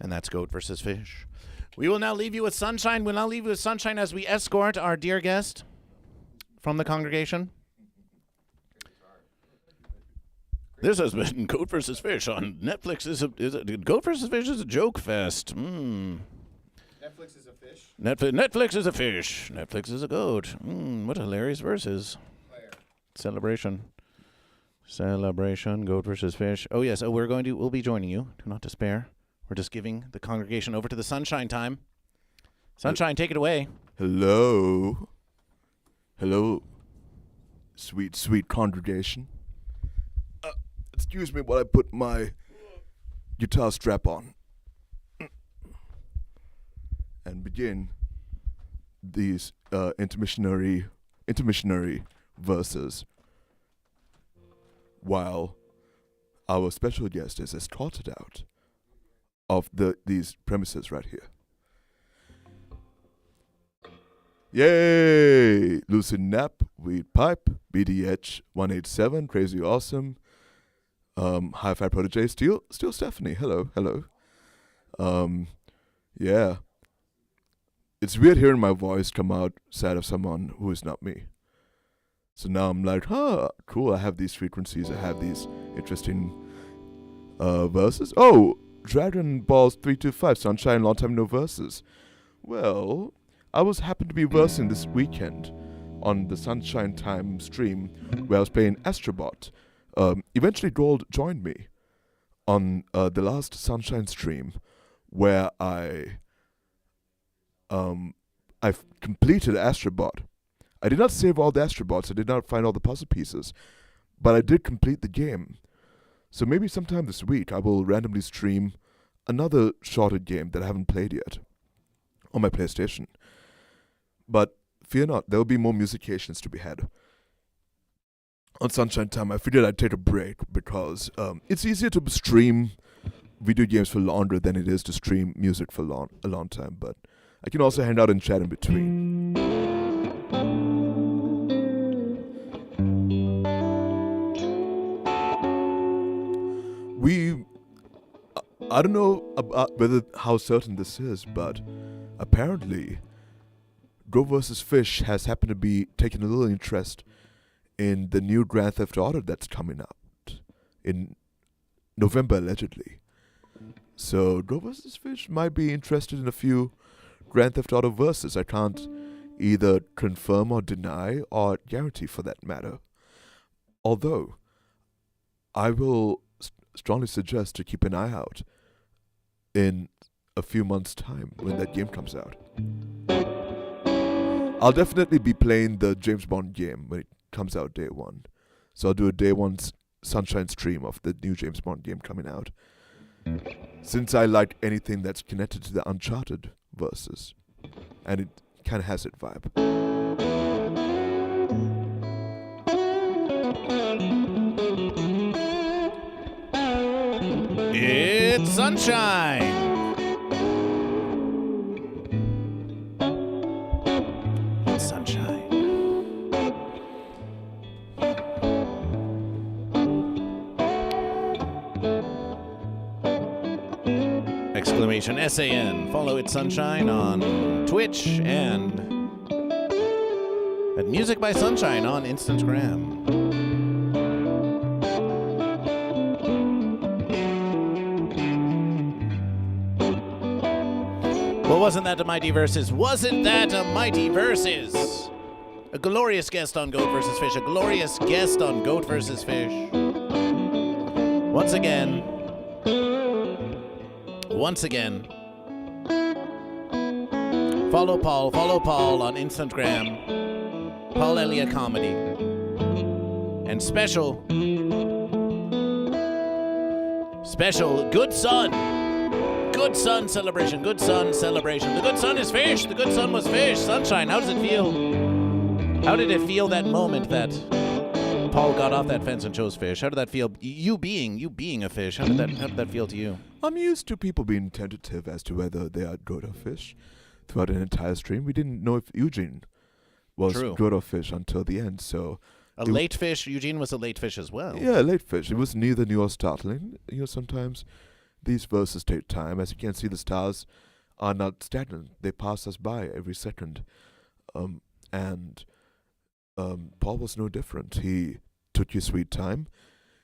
Speaker 1: And that's Goat versus Fish. We will now leave you with Sunshine. We'll now leave you with Sunshine as we escort our dear guest from the congregation. This has been Goat versus Fish on Netflix. Goat versus Fish is a joke fest.
Speaker 2: Netflix is a fish.
Speaker 1: Netflix is a fish. Netflix is a goat. What hilarious verses. Celebration. Goat versus Fish. Oh yes. We'll be joining you. Do not despair. We're just giving the congregation over to the Sunshine time. Sunshine, take it away.
Speaker 3: Hello. Hello. Sweet, sweet congregation. Excuse me while I put my guitar strap on and begin these intermissionary verses while our special guest is escorted out of these premises right here. Yay! Lucid Nap, Weed Pipe, BDH 187, Crazy Awesome, Hi-Fi Protege, Still Stephanie. Hello. Yeah. It's weird hearing my voice come out sad of someone who is not me. So now I'm like, cool, I have these frequencies, I have these interesting verses. Oh, Dragon Balls 325, Sunshine, long time no verses. Well, I happened to be versing this weekend on the Sunshine Time stream where I was playing Astrobot. Eventually Gold joined me on the last Sunshine stream where I've completed Astrobot. I did not save all the Astrobots, I did not find all the puzzle pieces, but I did complete the game. So maybe sometime this week I will randomly stream another shorter game that I haven't played yet on my PlayStation. But fear not, there will be more musications to be had. On Sunshine Time, I figured I'd take a break because it's easier to stream video games for longer than it is to stream music for a long time. But I can also hang out and chat in between. I don't know about how certain this is, but apparently Goat vs. Fish has happened to be taking a little interest in the new Grand Theft Auto that's coming out in November, allegedly. So Goat vs. Fish might be interested in a few Grand Theft Auto verses. I can't either confirm or deny or guarantee for that matter. Although, I will strongly suggest to keep an eye out in a few months' time when that game comes out. I'll definitely be playing the James Bond game when it comes out day one. So I'll do a day one Sunshine stream of the new James Bond game coming out. Since I like anything that's connected to the Uncharted verses. And it kind of has that vibe.
Speaker 1: It's Sunshine. It's Sunshine. Exclamation SAN. Follow It's Sunshine on Twitch and at Music by Sunshine on Instagram. Well, wasn't that a mighty verses? Wasn't that a mighty verses? A glorious guest on Goat vs. Fish. A glorious guest on Goat vs. Fish. Once again. Follow Paul on Instagram. Paul Elia Comedy. And special Good Sun celebration. Good Sun celebration. The good sun is fish. The good sun was fish. Sunshine. How does it feel? How did it feel that moment that Paul got off that fence and chose fish? How did that feel? You being a fish. How did that feel to you?
Speaker 3: I'm used to people being tentative as to whether they are goat or fish. throughout an entire stream. We didn't know if Eugene was
Speaker 1: True.
Speaker 3: goat or fish until the end. So
Speaker 1: A late fish. Eugene was a late fish as well.
Speaker 3: yeah, late fish. It was neither new or startling. Sometimes these verses take time. As you can see, the stars are not stagnant. They pass us by every second. And Paul was no different. He took his sweet time.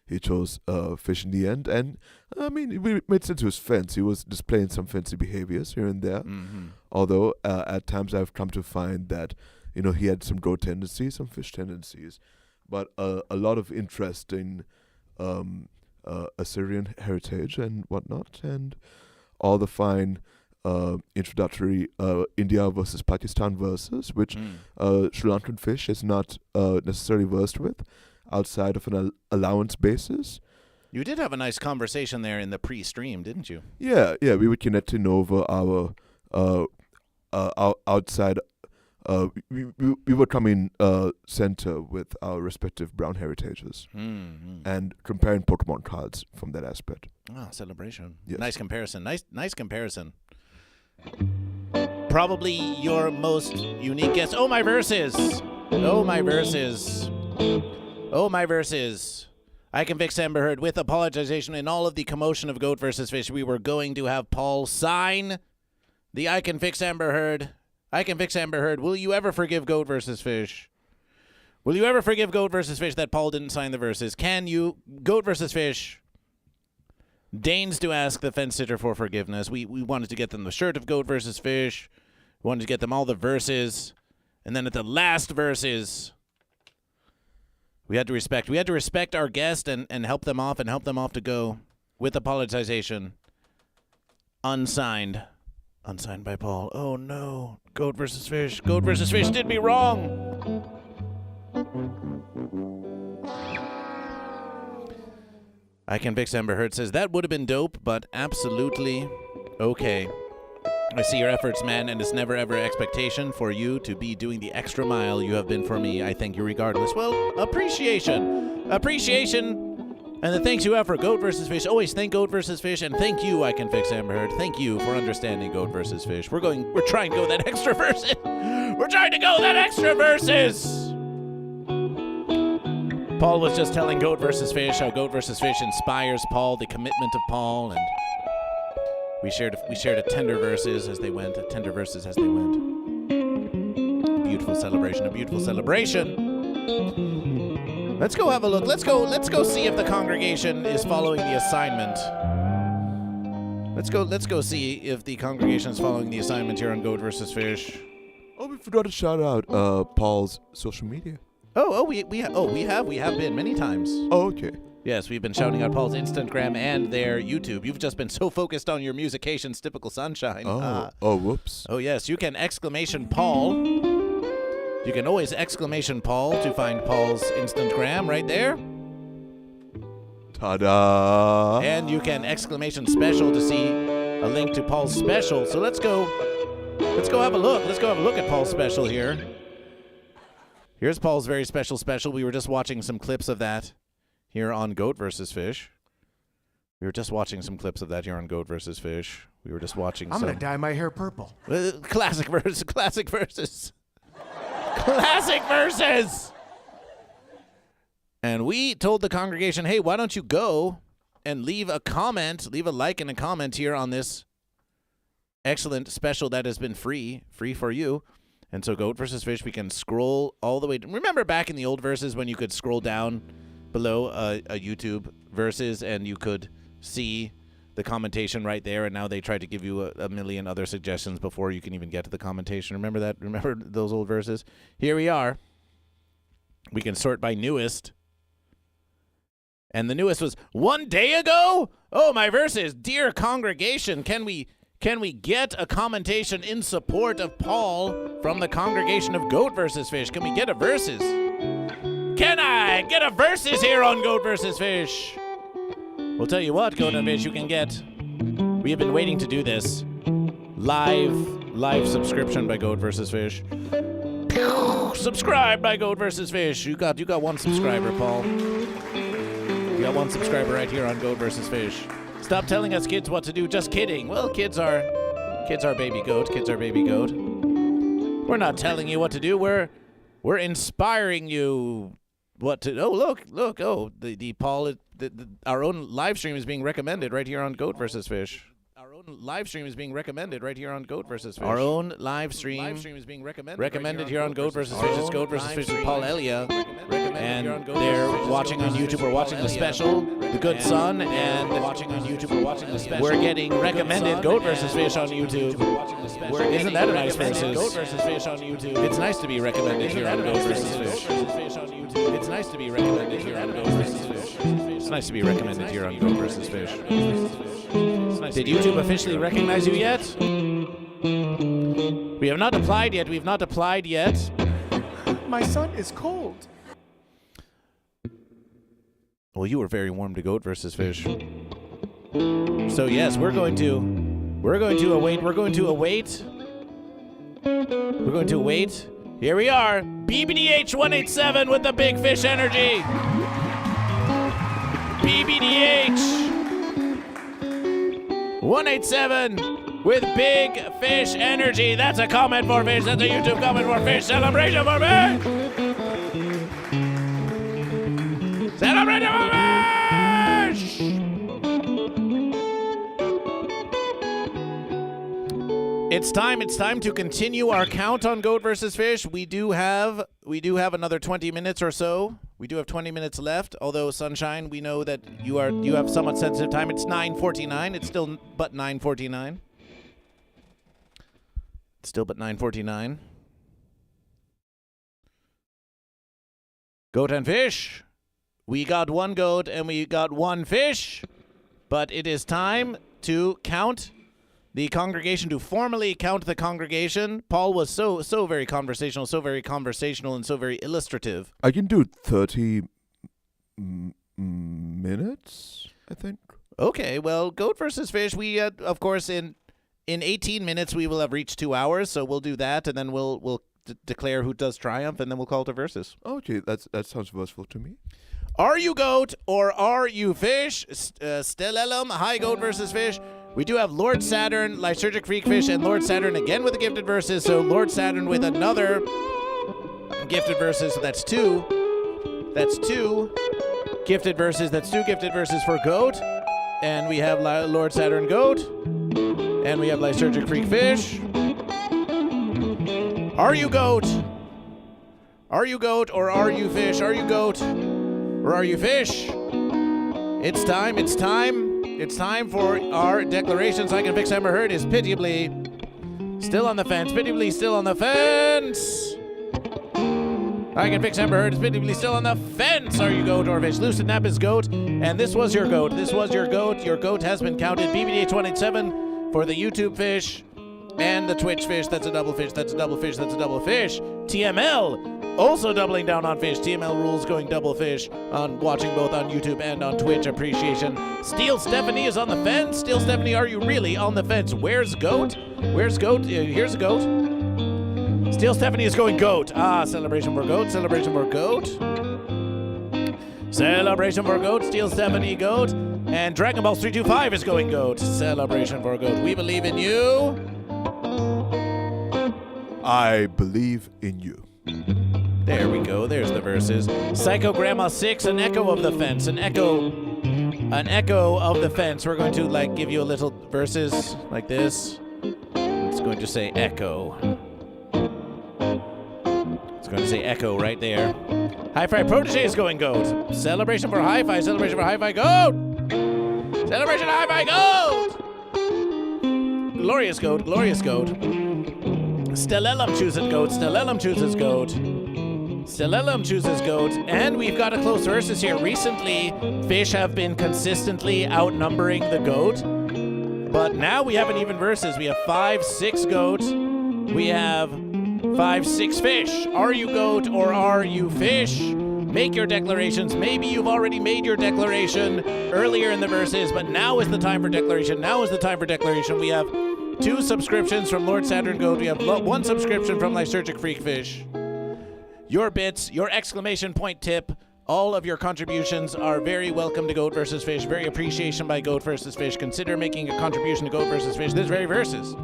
Speaker 3: He chose fish in the end. And, I mean, it made sense to his fence. He was displaying some fancy behaviors here and there.
Speaker 1: Mm-hmm.
Speaker 3: Although, at times I've come to find that, he had some goat tendencies, some fish tendencies. But a lot of interest in Assyrian heritage and whatnot, and all the fine introductory India versus Pakistan verses, which Sri Lankan fish is not necessarily versed with outside of an allowance basis.
Speaker 1: You did have a nice conversation there in the pre-stream, didn't you?
Speaker 3: Yeah, we were connecting over our outside. We were coming center with our respective brown heritages and comparing Pokemon cards from that aspect.
Speaker 1: Oh, celebration.
Speaker 3: Yes.
Speaker 1: Nice comparison. Nice comparison. Probably your most unique guess. Oh, my verses. Oh, my verses. Oh, my verses. I Can Fix Amber Heard. With apologization in all of the commotion of Goat versus Fish, we were going to have Paul sign the I Can Fix Amber Heard. I Can Fix Amber Heard. Will you ever forgive Goat versus Fish? Will you ever forgive Goat versus Fish that Paul didn't sign the verses? Can you? Goat versus Fish deigns to ask the fence sitter for forgiveness. We wanted to get them the shirt of Goat versus Fish. We wanted to get them all the verses. And then at the last verses, we had to respect our guest and help them off to go with apologization. Unsigned by Paul. Oh no. Goat versus Fish. Goat versus Fish did me wrong. I Can Fix Amber Heard says, that would have been dope, but absolutely okay. I see your efforts, man, and it's never ever expectation for you to be doing the extra mile you have been for me. I thank you regardless. Well, appreciation, and the thanks you have for Goat versus Fish. Always thank Goat versus Fish, and thank you, I Can Fix Amber Heard. Thank you for understanding Goat versus Fish. We're trying to go that extra verses. We're trying to go that extra verses. Paul was just telling Goat versus Fish how Goat versus Fish inspires Paul, the commitment of Paul, and we shared a tender verses as they went. Beautiful celebration. Let's go have a look. Let's go see if the congregation is following the assignment. Let's go see if the congregation is following the assignment here on Goat versus Fish.
Speaker 3: Oh, we forgot to shout out Paul's social media.
Speaker 1: We have been many times.
Speaker 3: Oh, okay.
Speaker 1: Yes, we've been shouting out Paul's Instagram and their YouTube. You've just been so focused on your musication's typical sunshine.
Speaker 3: Whoops.
Speaker 1: Oh, yes, you can exclamation Paul. You can always exclamation Paul to find Paul's Instagram right there.
Speaker 3: Ta-da!
Speaker 1: And you can exclamation special to see a link to Paul's special. So let's go have a look. Let's go have a look at Paul's special here. Here's Paul's very special. We were just watching some clips of that here on Goat versus Fish. We were just watching some clips of that here on Goat versus Fish. We were just watching
Speaker 5: I'm going to dye my hair purple.
Speaker 1: Classic verses. Classic verses. And we told the congregation, hey, why don't you go and leave a comment, leave a like and a comment here on this excellent special that has been free for you. And so Goat versus Fish, we can scroll all the way. Remember back in the old verses when you could scroll down below a YouTube verses and you could see the commentation right there, and now they try to give you a million other suggestions before you can even get to the commentation. Remember that? Remember those old verses? Here we are. We can sort by newest. And the newest was 1 day ago? Oh, my verses. Dear congregation, can we get a commentation in support of Paul from the congregation of Goat versus Fish? Can we get a verses? Can I get a verses here on Goat versus Fish? We'll tell you what, Goat and Fish, you can get. We have been waiting to do this. Live subscription by Goat versus Fish. Subscribe by Goat versus Fish. You got one subscriber, Paul. You got one subscriber right here on Goat versus Fish. Stop telling us kids what to do. Just kidding. Well, kids are Kids are baby goat. Kids are baby goat. We're not telling you what to do. We're inspiring you what to. Oh, look. Oh, the Paul. Our own live stream is being recommended right here on GoatVsFish. Our own live stream is being recommended right here on GoatVsFish. Our own live stream is being recommended here on GoatVsFish. It's GoatVsFish with Paul Elia. And they're watching on YouTube. We're watching the special, The Good Son, and watching on YouTube. We're watching the special. We're getting recommended GoatVsFish on YouTube. Isn't that a nice versus? GoatVsFish on YouTube. It's nice to be recommended here on GoatVsFish. It's nice to be recommended here on GoatVsFish. It's nice to be recommended here on GoatVsFish. Did YouTube officially recognize you yet? We have not applied yet. We've not applied yet.
Speaker 5: My son is cold.
Speaker 1: Well, you were very warm to GoatVsFish. So yes, we're going to await. We're going to await. Here we are, BBDH 187 with the big fish energy. BBDH 187 with big fish energy. That's a comment for fish. That's a YouTube comment for fish. Celebration for fish. Celebration for fish. It's time to continue our count on GoatVsFish. We do have another 20 minutes or so. We do have 20 minutes left. Although Sunshine, we know that you have somewhat sensitive time. It's 9:49. It's still but 9:49. It's still but 9:49. Goat and fish. We got one goat and we got one fish, but it is time to count the congregation, to formally count the congregation. Paul was so very conversational, and so very illustrative.
Speaker 3: I can do 30 minutes, I think.
Speaker 1: Okay, well, GoatVsFish, we, of course, in 18 minutes, we will have reached 2 hours, so we'll do that, and then we'll declare who does triumph, and then we'll call it a versus.
Speaker 3: Okay, that sounds verse-full to me.
Speaker 1: Are you goat or are you fish? Stellellum, hi GoatVsFish. We do have Lord Saturn, Lysergic Freakfish, and Lord Saturn again with the gifted verses. So Lord Saturn with another gifted verses. So that's two. That's two gifted verses. That's two gifted verses for goat. And we have Lord Saturn goat. And we have Lysergic Freakfish. Are you goat? Are you goat or are you fish? Are you goat or are you fish? It's time. It's time for our declarations. I Can Fix Amber Heard is pitiably still on the fence. Pitiably still on the fence. I Can Fix Amber Heard is pitiably still on the fence. Are you goat or fish? Lucid Nap is goat. And this was your goat. This was your goat. Your goat has been counted. BBDH 187 for the YouTube fish and the Twitch fish. That's a double fish. That's a double fish. That's a double fish. TML also doubling down on fish. TML rules going double fish on watching both on YouTube and on Twitch. Appreciation. Steel Stephanie is on the fence. Steel Stephanie, are you really on the fence? Where's goat? Where's goat? Here's a goat. Steel Stephanie is going goat. Celebration for goat. Celebration for goat. Celebration for goat. Steel Stephanie goat. And Dragon Ball 325 is going goat. Celebration for goat. We believe in you.
Speaker 3: I believe in you.
Speaker 1: There we go. There's the verses. Psycho Grandma 6, an echo of the fence. An echo of the fence. We're going to give you a little verses like this. It's going to say echo. It's going to say echo right there. Hi-Fi Protege is going goat. Celebration for Hi-Fi. Celebration for Hi-Fi goat. Celebration for Hi-Fi goat. Glorious goat. Glorious goat. Stellellum chooses goat. Stellellum chooses goat. Stellellum chooses goat. And we've got a close versus here. Recently, fish have been consistently outnumbering the goat. But now we have an even versus. We have 5-6 goat. We have 5-6 fish. Are you goat or are you fish? Make your declarations. Maybe you've already made your declaration earlier in the verses, but now is the time for declaration. Now is the time for declaration. We have 2 subscriptions from Lord Saturn Goat. We have 1 subscription from Lysergic Freakfish. Your bits, your exclamation point tip All of your contributions are very welcome to Goat vs. Fish. Very appreciation by Goat vs. Fish. Consider making a contribution to Goat vs. Fish this very versus.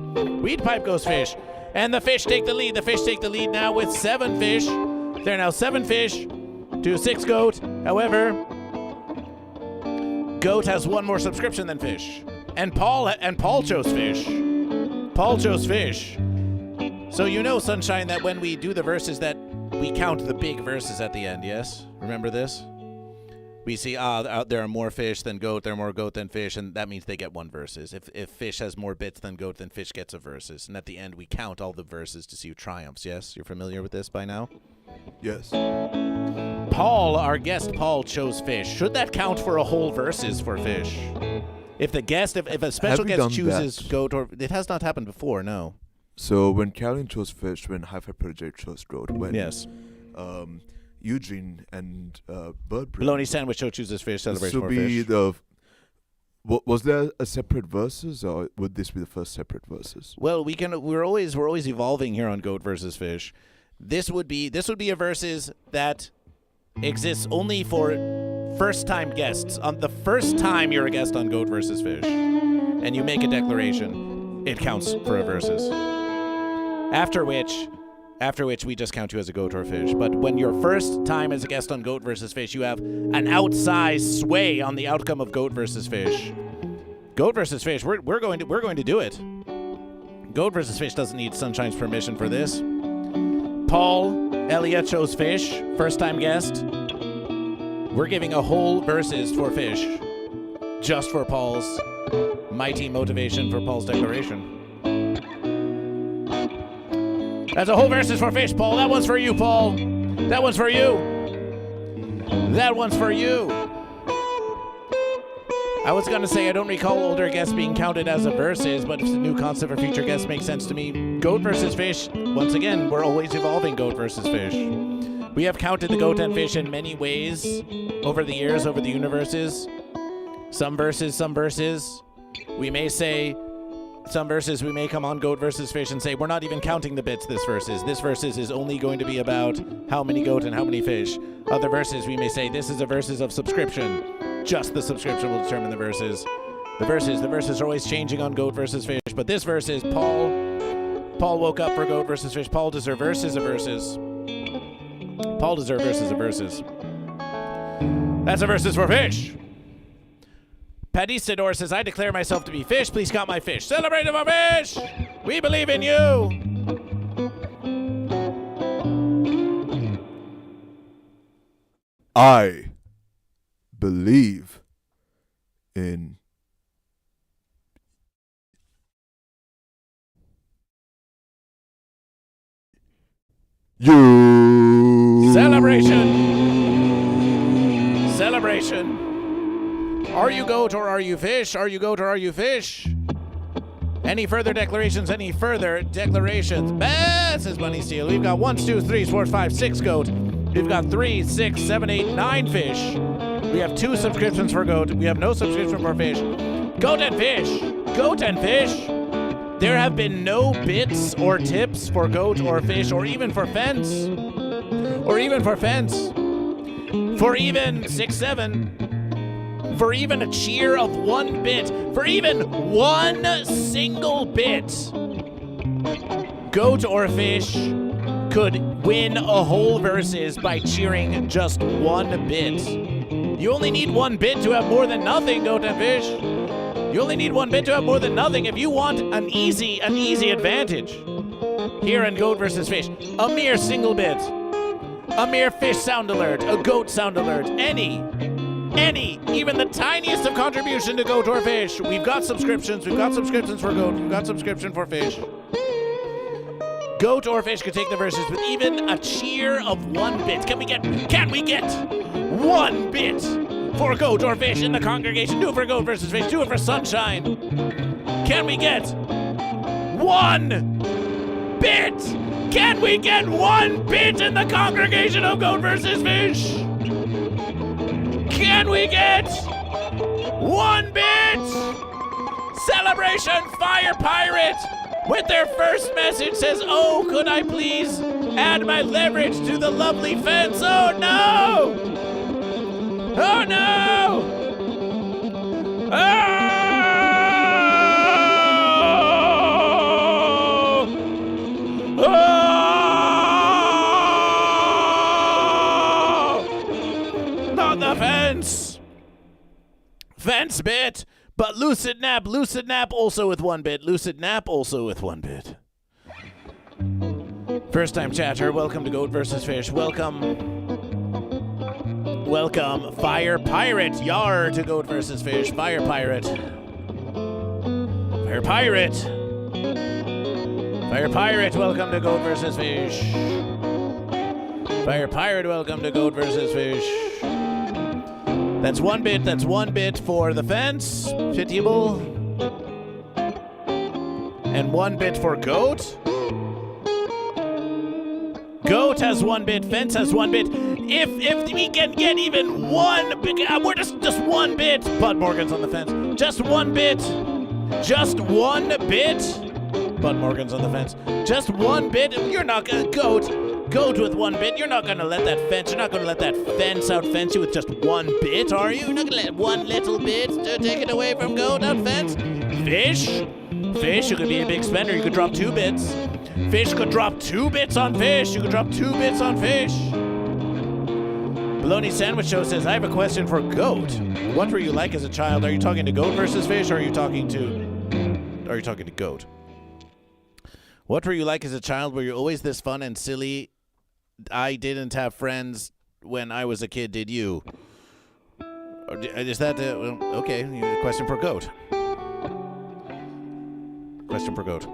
Speaker 1: Weed pipe goes fish. And the fish take the lead. The fish take the lead now with 7 fish. There are now 7 fish to 6 goat. However, Goat has 1 more subscription than fish. And Paul chose fish. Paul chose fish. So you know, Sunshine, that when we do the verses that we count the big verses at the end, yes? Remember this? We see, there are more fish than goat, there are more goat than fish, and that means they get 1 verses. If fish has more bits than goat, then fish gets a verses. And at the end, we count all the verses to see who triumphs, yes? You're familiar with this by now?
Speaker 3: Yes.
Speaker 1: Paul, our guest Paul, chose fish. Should that count for a whole verses for fish? If the guest, if a special guest chooses goat, or it has not happened before, no.
Speaker 3: So when Calvin chose fish, when Hi-Fi Project chose goat, when
Speaker 1: Yes.
Speaker 3: Eugene and Bird
Speaker 1: Bologna Sandwich Show chooses fish, celebration for fish.
Speaker 3: Was there a separate versus, or would this be the first separate versus?
Speaker 1: Well, we're always evolving here on Goat versus Fish. This would be a versus that exists only for first-time guests. On the first time you're a guest on Goat versus Fish, and you make a declaration, it counts for a versus. After which we just count you as a goat or a fish. But when your first time as a guest on Goat versus Fish, you have an outsized sway on the outcome of Goat versus Fish. Goat versus Fish, we're going to do it. Goat versus Fish doesn't need Sunshine's permission for this. Paul, Elia chose fish, first time guest. We're giving a whole versus for fish, just for Paul's mighty motivation for Paul's declaration. That's a whole versus for fish, Paul. That one's for you, Paul. That one's for you. That one's for you. I was going to say I don't recall older guests being counted as a versus, but if it's a new concept for future guests makes sense to me. Goat versus fish. Once again, we're always evolving Goat versus Fish. We have counted the goat and fish in many ways over the years, over the universes. Some verses. We may say some verses, we may come on Goat versus Fish and say, we're not even counting the bits this verses. This verses is only going to be about how many goat and how many fish. Other verses, we may say, this is a verses of subscription. Just the subscription will determine the verses. The verses are always changing on Goat versus Fish. But this verses, Paul woke up for Goat versus Fish. Paul deserves verses of verses. Paul deserves verses of verses. That's a verses for fish. Padistador says, I declare myself to be fish. Please count my fish. Celebrate for fish. We believe in you.
Speaker 3: I believe in you.
Speaker 1: Celebration. Are you goat or are you fish? Are you goat or are you fish? Any further declarations? Says Bunny Steel. We've got 1, 2, 3, 4, 5, 6 goat. We've got 3, 6, 7, 8, 9 fish. We have 2 subscriptions for goat. We have no subscription for fish. Goat and fish. Goat and fish. There have been no bits or tips for goat or fish or even for fence. For even 6, 7. For even a cheer of 1 bit. For even 1 single bit. Goat or fish could win a whole versus by cheering just 1 bit. You only need 1 bit to have more than nothing, goat and fish. You only need 1 bit to have more than nothing if you want an easy advantage. Here in Goat versus Fish, a mere single bit. A mere fish sound alert, a goat sound alert, any, even the tiniest of contribution to goat or fish. We've got subscriptions for goat, we've got subscription for fish. Goat or fish could take the verses with even a cheer of 1 bit. Can we get 1 bit for goat or fish in the congregation? Do it for Goat versus Fish, do it for Sunshine. Can we get 1 bit? Can we get 1 bit in the congregation of Goat versus Fish? Can we get 1 bit? Celebration Fire Pirate with their first message says, oh, could I please add my leverage to the lovely fence? Oh no! Oh no! Oh! Oh! Not the fence! Fence bit! But Lucid Nap also with 1 bit. Lucid Nap also with 1 bit. First time chatter, welcome to Goat vs. Fish. Welcome. Welcome, Fire Pirate. Yar to Goat vs. Fish. Fire Pirate. Fire Pirate. Fire Pirate, welcome to Goat vs. Fish. Fire Pirate, welcome to Goat vs. Fish. That's 1 bit. That's 1 bit for the fence. Pitiable. And 1 bit for Goat. Goat has 1 bit. Fence has 1 bit. If we can get even 1 bit, we're just 1 bit. Bud Morgan's on the fence. Just 1 bit. Just 1 bit. Bud Morgan's on the fence. Just 1 bit. You're not gonna Goat with 1 bit. You're not gonna let that fence. You're not gonna let that fence outfence you with just 1 bit, are you? You're not gonna let 1 little bit to take it away from Goat outfence. Fish. Fish. You could be a big spender. You could drop 2 bits. Fish could drop 2 bits on Fish. You could drop 2 bits on Fish. Bologna Sandwich Show says, I have a question for Goat. What were you like as a child? Are you talking to Goat versus Fish, or are you talking to Goat? What were you like as a child? Were you always this fun and silly? I didn't have friends when I was a kid, did you? Is that, okay, question for Goat. Question for Goat.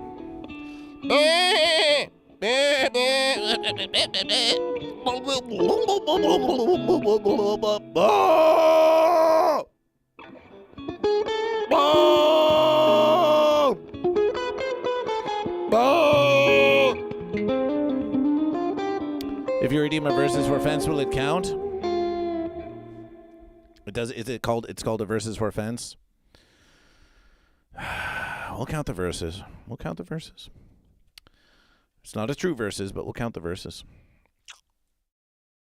Speaker 1: If you redeem a versus for fence, will it count? It does. It's called a versus for fence. We'll count the verses. We'll count the verses. It's not a true verses, but we'll count the verses.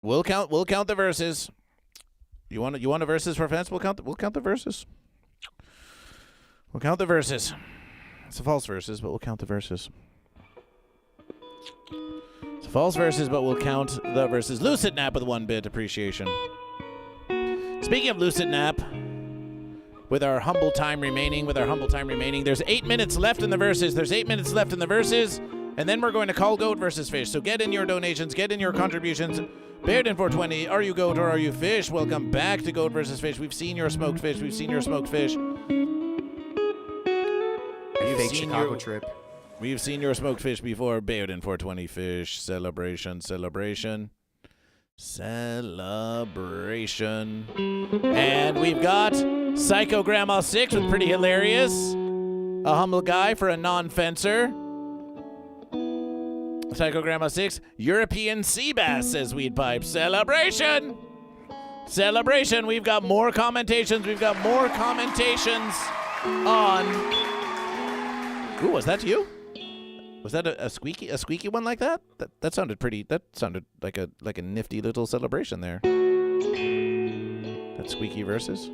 Speaker 1: We'll count the verses. You want a verses for fence? We'll count the verses. We'll count the verses. It's a false verses, but we'll count the verses. It's a false verses, but we'll count the verses. Lucid Nap with 1 bit appreciation. Speaking of Lucid Nap, with our humble time remaining, there's 8 minutes left in the verses. And then we're going to call Goat versus Fish. So get in your donations, get in your contributions. Bared in 420, are you Goat or are you Fish? Welcome back to Goat versus Fish. We've seen your smoked fish.
Speaker 5: Fake Chicago trip.
Speaker 1: We've seen your smoked fish before. Bared in 420 Fish. Celebration. And we've got Psycho Grandma 6 with Pretty Hilarious. A humble guy for a non-fencer. Psycho Grandma 6, European Sea Bass, says Weed Pipe. Celebration! We've got more commentations. On... Ooh, was that you? Was that a squeaky one like that? That sounded pretty, that sounded like a nifty little celebration there. That squeaky verses.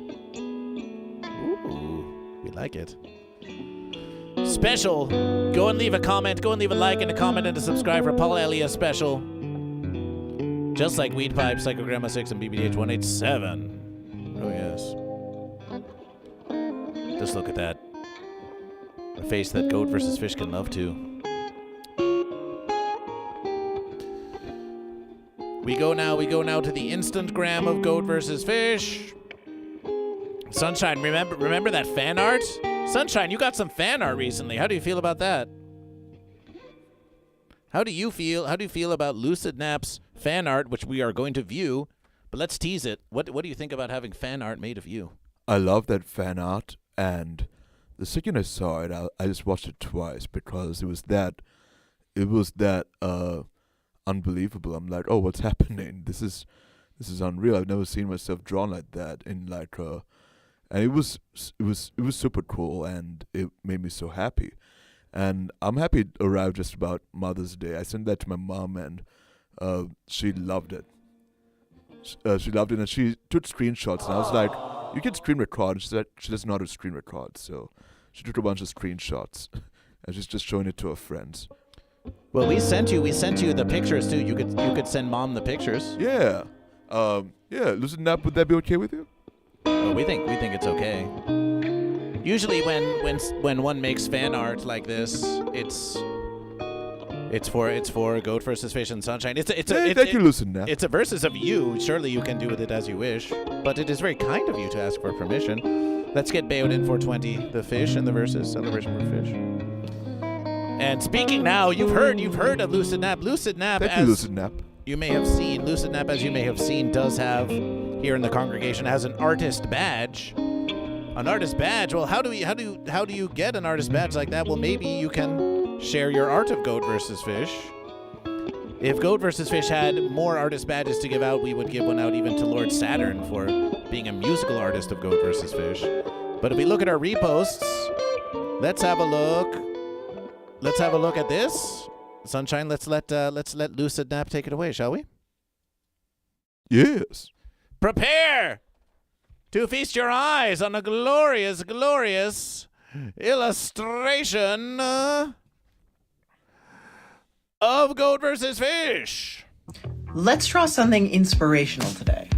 Speaker 1: Ooh, we like it. Special. Go and leave a comment. Go and leave a like and a comment and a subscribe for Paul Elia special. Just like Weed Pipe, Psycho Grandma 6, and BBDH 187. Oh, yes. Just look at that. A face that Goat versus Fish can love to. We go now to the Instantgram of Goat versus Fish. Sunshine, remember that fan art? Sunshine, you got some fan art recently. How do you feel about that? How do you feel about Lucid Nap's fan art, which we are going to view? But let's tease it. What do you think about having fan art made of you?
Speaker 3: I love that fan art, and the second I saw it, I just watched it twice because it was that unbelievable. I'm like, oh, what's happening? This is unreal. I've never seen myself drawn like that in like and it was super cool, and it made me so happy. And I'm happy it arrived just about Mother's Day. I sent that to my mom, and she loved it. She loved it, and she took screenshots. And I was like, "You can screen record." She said she doesn't know how to screen record, so she took a bunch of screenshots, and she's just showing it to her friends.
Speaker 1: Well, we sent you the pictures too. You could send mom the pictures.
Speaker 3: Yeah. Lucid nap. Would that be okay with you?
Speaker 1: Well, we think it's okay. Usually, when one makes fan art like this, it's for Goat versus Fish and Sunshine.
Speaker 3: Thank you, Lucid nap.
Speaker 1: It's a versus of you. Surely you can do with it as you wish. But it is very kind of you to ask for permission. Let's get Bayonet 420, the fish, and the versus celebration for fish. And speaking now, you've heard of Lucid Nap. Lucid Nap,
Speaker 3: Thank you, Lucid nap.
Speaker 1: you may have seen, Lucid Nap, as you may have seen, does have here in the congregation has an artist badge. An artist badge. Well, how do you get an artist badge like that? Well, maybe you can share your art of Goat versus Fish. If Goat versus Fish had more artist badges to give out, we would give one out even to Lord Saturn for being a musical artist of Goat versus Fish. But if we look at our reposts, let's have a look. Let's have a look at this. Sunshine, let's let Lucid Nap take it away, shall we?
Speaker 3: Yes.
Speaker 1: Prepare to feast your eyes on a glorious, glorious illustration of Goat versus Fish.
Speaker 7: Let's draw something inspirational today.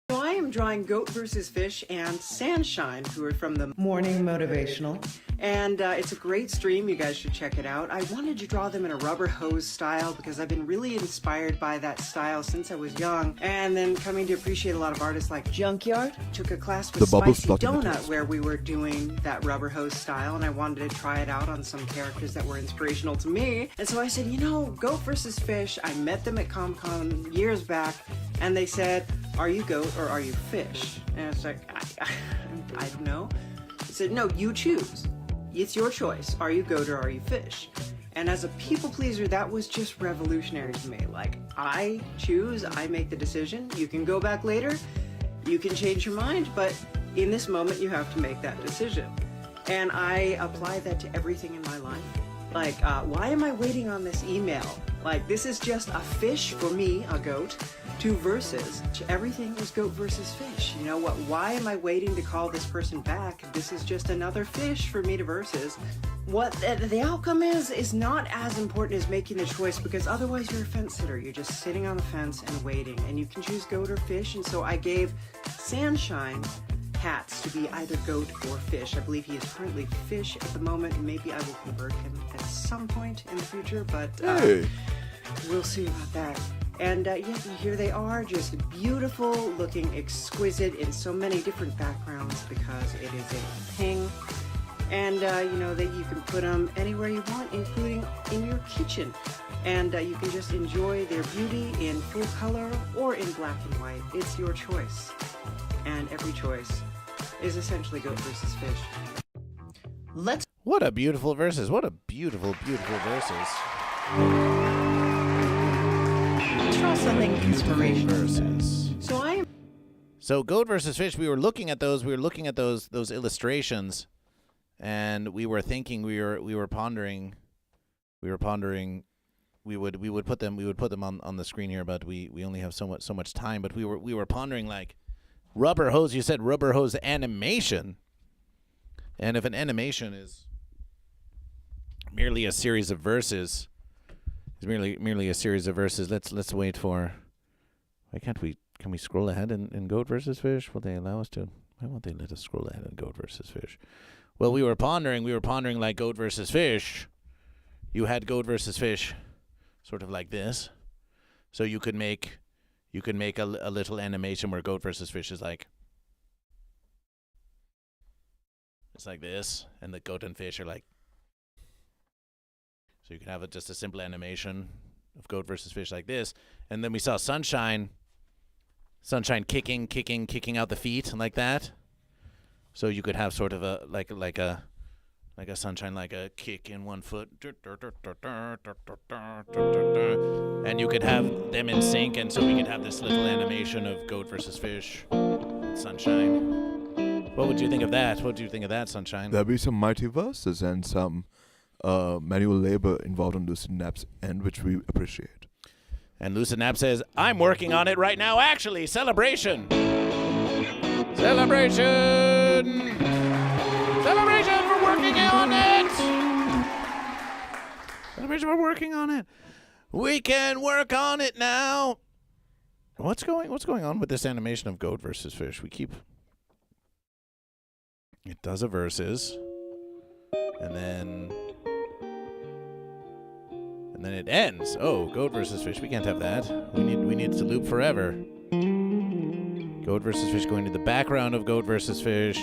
Speaker 8: So I am drawing Goat versus Fish and Sunshine, who are from the Morning Motivational. And it's a great stream. You guys should check it out. I wanted to draw them in a rubber hose style because I've been really inspired by that style since I was young. And then coming to appreciate a lot of artists like Junkyard. Took a class with Spicy Donut where we were doing that rubber hose style. And I wanted to try it out on some characters that were inspirational to me. And so I said, Goat versus Fish. I met them at Comic-Con years back. And they said, are you goat or are you fish? And I was like, I don't know. I said, no, you choose. It's your choice. Are you goat or are you fish? And as a people pleaser, that was just revolutionary to me. Like, I choose, I make the decision. You can go back later, you can change your mind, but in this moment, you have to make that decision. And I apply that to everything in my life. Like, why am I waiting on this email? Like, this is just a fish for me, a goat, to versus. Everything is Goat versus Fish. You know what? Why am I waiting to call this person back? This is just another fish for me to versus. What the outcome is not as important as making the choice, because otherwise you're a fence sitter. You're just sitting on the fence and waiting, and you can choose goat or fish. And so I gave Sunshine hats to be either goat or fish. I believe he is currently fish at the moment. Maybe I will convert him at some point in the future, but we'll see about that. And here they are, just beautiful, looking exquisite in so many different backgrounds because it is a thing. And that you can put them anywhere you want, including in your kitchen. And you can just enjoy their beauty in full color or in black and white. It's your choice. And every choice is essentially Goat versus Fish.
Speaker 1: What a beautiful versus. What a beautiful, beautiful versus.
Speaker 7: Draw something inspirational.
Speaker 1: Versus.
Speaker 8: So
Speaker 1: Goat versus Fish, we were looking at those illustrations, and we were thinking, we were pondering we would put them on the screen here, but we only have so much time. But we were pondering, like, rubber hose. You said rubber hose animation, and if an animation is merely a series of verses, let's wait for. Why can't we? Can we scroll ahead in Goat versus Fish? Will they allow us to? Why won't they let us scroll ahead in Goat versus Fish? Well, we were pondering like Goat versus Fish. You had Goat versus Fish, sort of like this. So you could make a little animation where Goat versus Fish is like, it's like this, and the goat and fish are like. So you can have just a simple animation of Goat versus Fish like this, and then we saw Sunshine kicking out the feet like that. So you could have sort of a like a Sunshine, like a kick in one foot, and you could have them in sync, and so we could have this little animation of Goat versus Fish, and Sunshine. What would you think of that? What do you think of that, Sunshine?
Speaker 3: There'll be some mighty verses and some manual labor involved on Lucid Nap's end, which we appreciate.
Speaker 1: And Lucid Nap says, I'm working on it right now, actually. Celebration. Celebration. Celebration for working on it. Celebration for working on it. We can work on it now. What's going on with this animation of goat versus fish? It does a versus, and then it ends. Oh, goat versus fish. We can't have that. We need to loop forever. Goat versus fish going to the background of goat versus fish.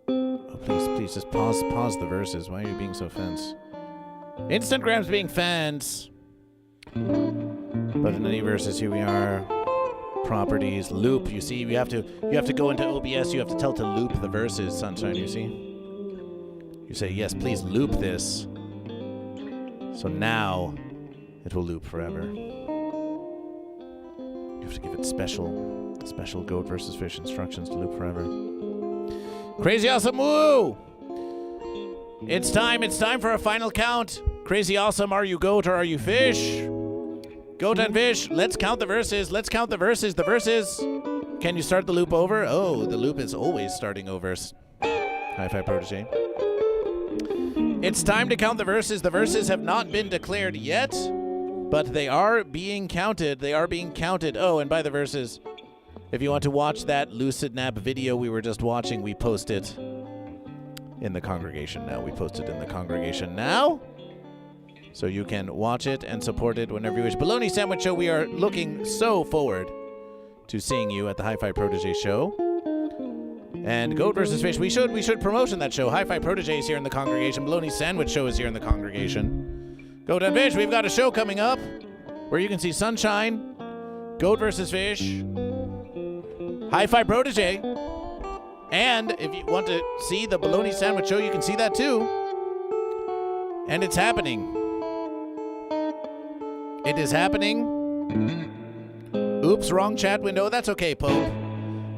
Speaker 1: Oh, please just pause the verses. Why are you being so fence? Instagram's being fans. But in any verses, here we are. Properties, loop. You see, you have to go into OBS. You have to tell to loop the verses, Sunshine. You see. You say yes, please loop this. So now it will loop forever. You have to give it special goat versus fish instructions to loop forever. Crazy Awesome Woo! It's time for a final count. Crazy Awesome, are you goat or are you fish? Goat and fish, let's count the verses. The verses. Can you start the loop over? Oh, the loop is always starting over. Hi-Fi Protege. It's time to count the verses. The verses have not been declared yet, but they are being counted. Oh, and by the verses, if you want to watch that Lucid Nap video we were just watching, we post it in the congregation now. So you can watch it and support it whenever you wish. Bologna Sandwich Show, we are looking so forward to seeing you at the Hi-Fi Protege show. And Goat vs. Fish, we should promotion that show. Hi-Fi Protege is here in the congregation. Bologna Sandwich Show is here in the congregation. Goat and Fish, we've got a show coming up where you can see Sunshine, Goat vs. Fish, Hi-Fi Protege, and if you want to see the Bologna Sandwich Show, you can see that too. And it's happening. It is happening. Oops, wrong chat window. That's okay, Pope.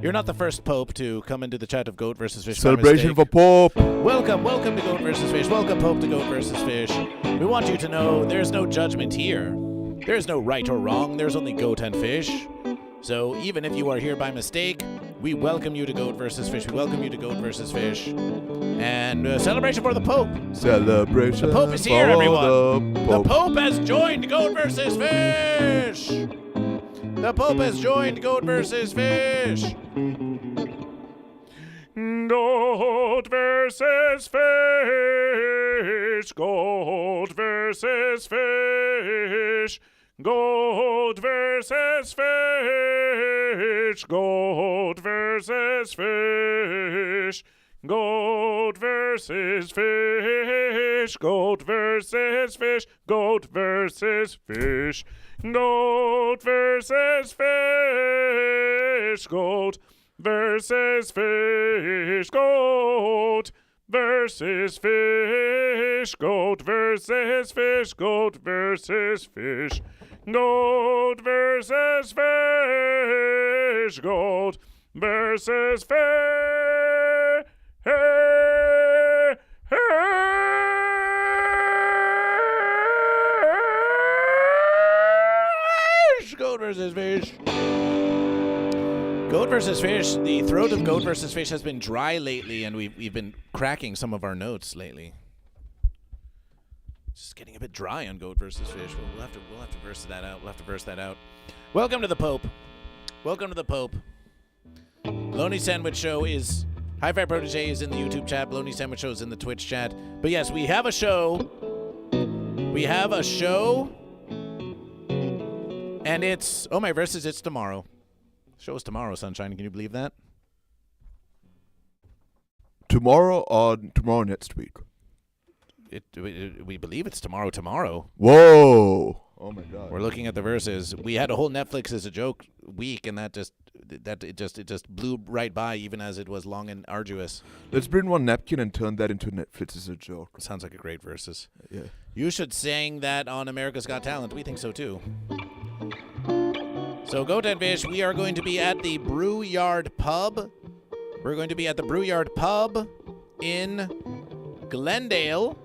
Speaker 1: You're not the first Pope to come into the chat of Goat versus Fish.
Speaker 3: Celebration for Pope.
Speaker 1: Welcome to Goat versus Fish. Welcome, Pope, to Goat versus Fish. We want you to know there's no judgment here. There's no right or wrong. There's only Goat and Fish. So even if you are here by mistake, we welcome you to Goat versus Fish. And celebration for the Pope.
Speaker 3: Celebration.
Speaker 1: The Pope is here, everyone.
Speaker 3: The
Speaker 1: Pope has joined Goat versus Fish. The Pope has joined Goat versus Fish. Goat versus Fish. Goat versus Fish. Goat versus Fish. Goat versus Fish. Goat versus Fish. Goat versus Fish. Goat versus Fish. Goat versus Fish. Goat versus Fish. Goat versus Fish. Goat versus Fish. Goat versus Fish. Goat versus Fish. Goat versus Fish. Goat versus Fish. Goat versus Fish. The throat of Goat versus Fish has been dry lately, and we've been cracking some of our notes lately. Just getting a bit dry on Goat versus Fish. We'll have to verse that out. Welcome to the Pope. Bologna Sandwich Show is Hi-Fi Protege is in the YouTube chat. Bologna Sandwich Show is in the Twitch chat. But yes, we have a show. And it's my verses. It's tomorrow. Show is tomorrow, Sunshine. Can you believe that?
Speaker 3: Tomorrow or tomorrow next week?
Speaker 1: We believe it's tomorrow.
Speaker 3: Whoa! Oh my God!
Speaker 1: We're looking at the verses. We had a whole Netflix as a joke week, and it just blew right by, even as it was long and arduous.
Speaker 3: Let's bring one napkin and turn that into Netflix as a joke.
Speaker 1: Sounds like a great verses.
Speaker 3: Yeah.
Speaker 1: You should sing that on America's Got Talent. We think so too. So, Goat and Fish, we are going to be at the Brewyard Pub. We're going to be at the Brewyard Pub in Glendale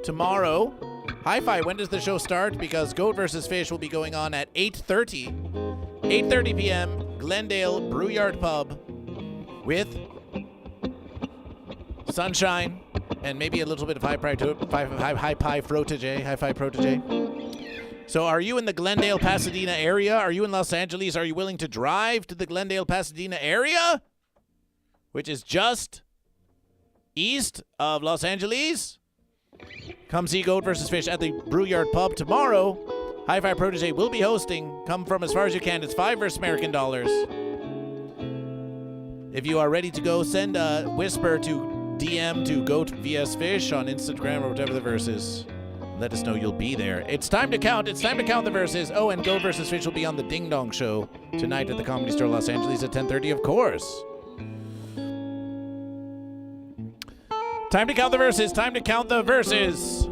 Speaker 1: tomorrow. Hi-Fi, when does the show start? Because Goat vs. Fish will be going on at 8:30 p.m. Glendale Brewyard Pub with Sunshine and maybe a little bit of hi-fi protege. So are you in the Glendale, Pasadena area? Are you in Los Angeles? Are you willing to drive to the Glendale, Pasadena area? Which is just east of Los Angeles? Come see Goat vs. Fish at the Brewyard Pub tomorrow. Hi-Fi Protege will be hosting. Come from as far as you can. It's $5 versus American dollars. If you are ready to go, send a whisper to DM to GoatVsFish on Instagram or whatever the verse is. Let us know you'll be there. It's time to count. It's time to count the verses. Oh, and Goat vs. Fish will be on the Ding Dong Show tonight at the Comedy Store Los Angeles at 10:30, of course. Time to count the verses. Time to count the verses.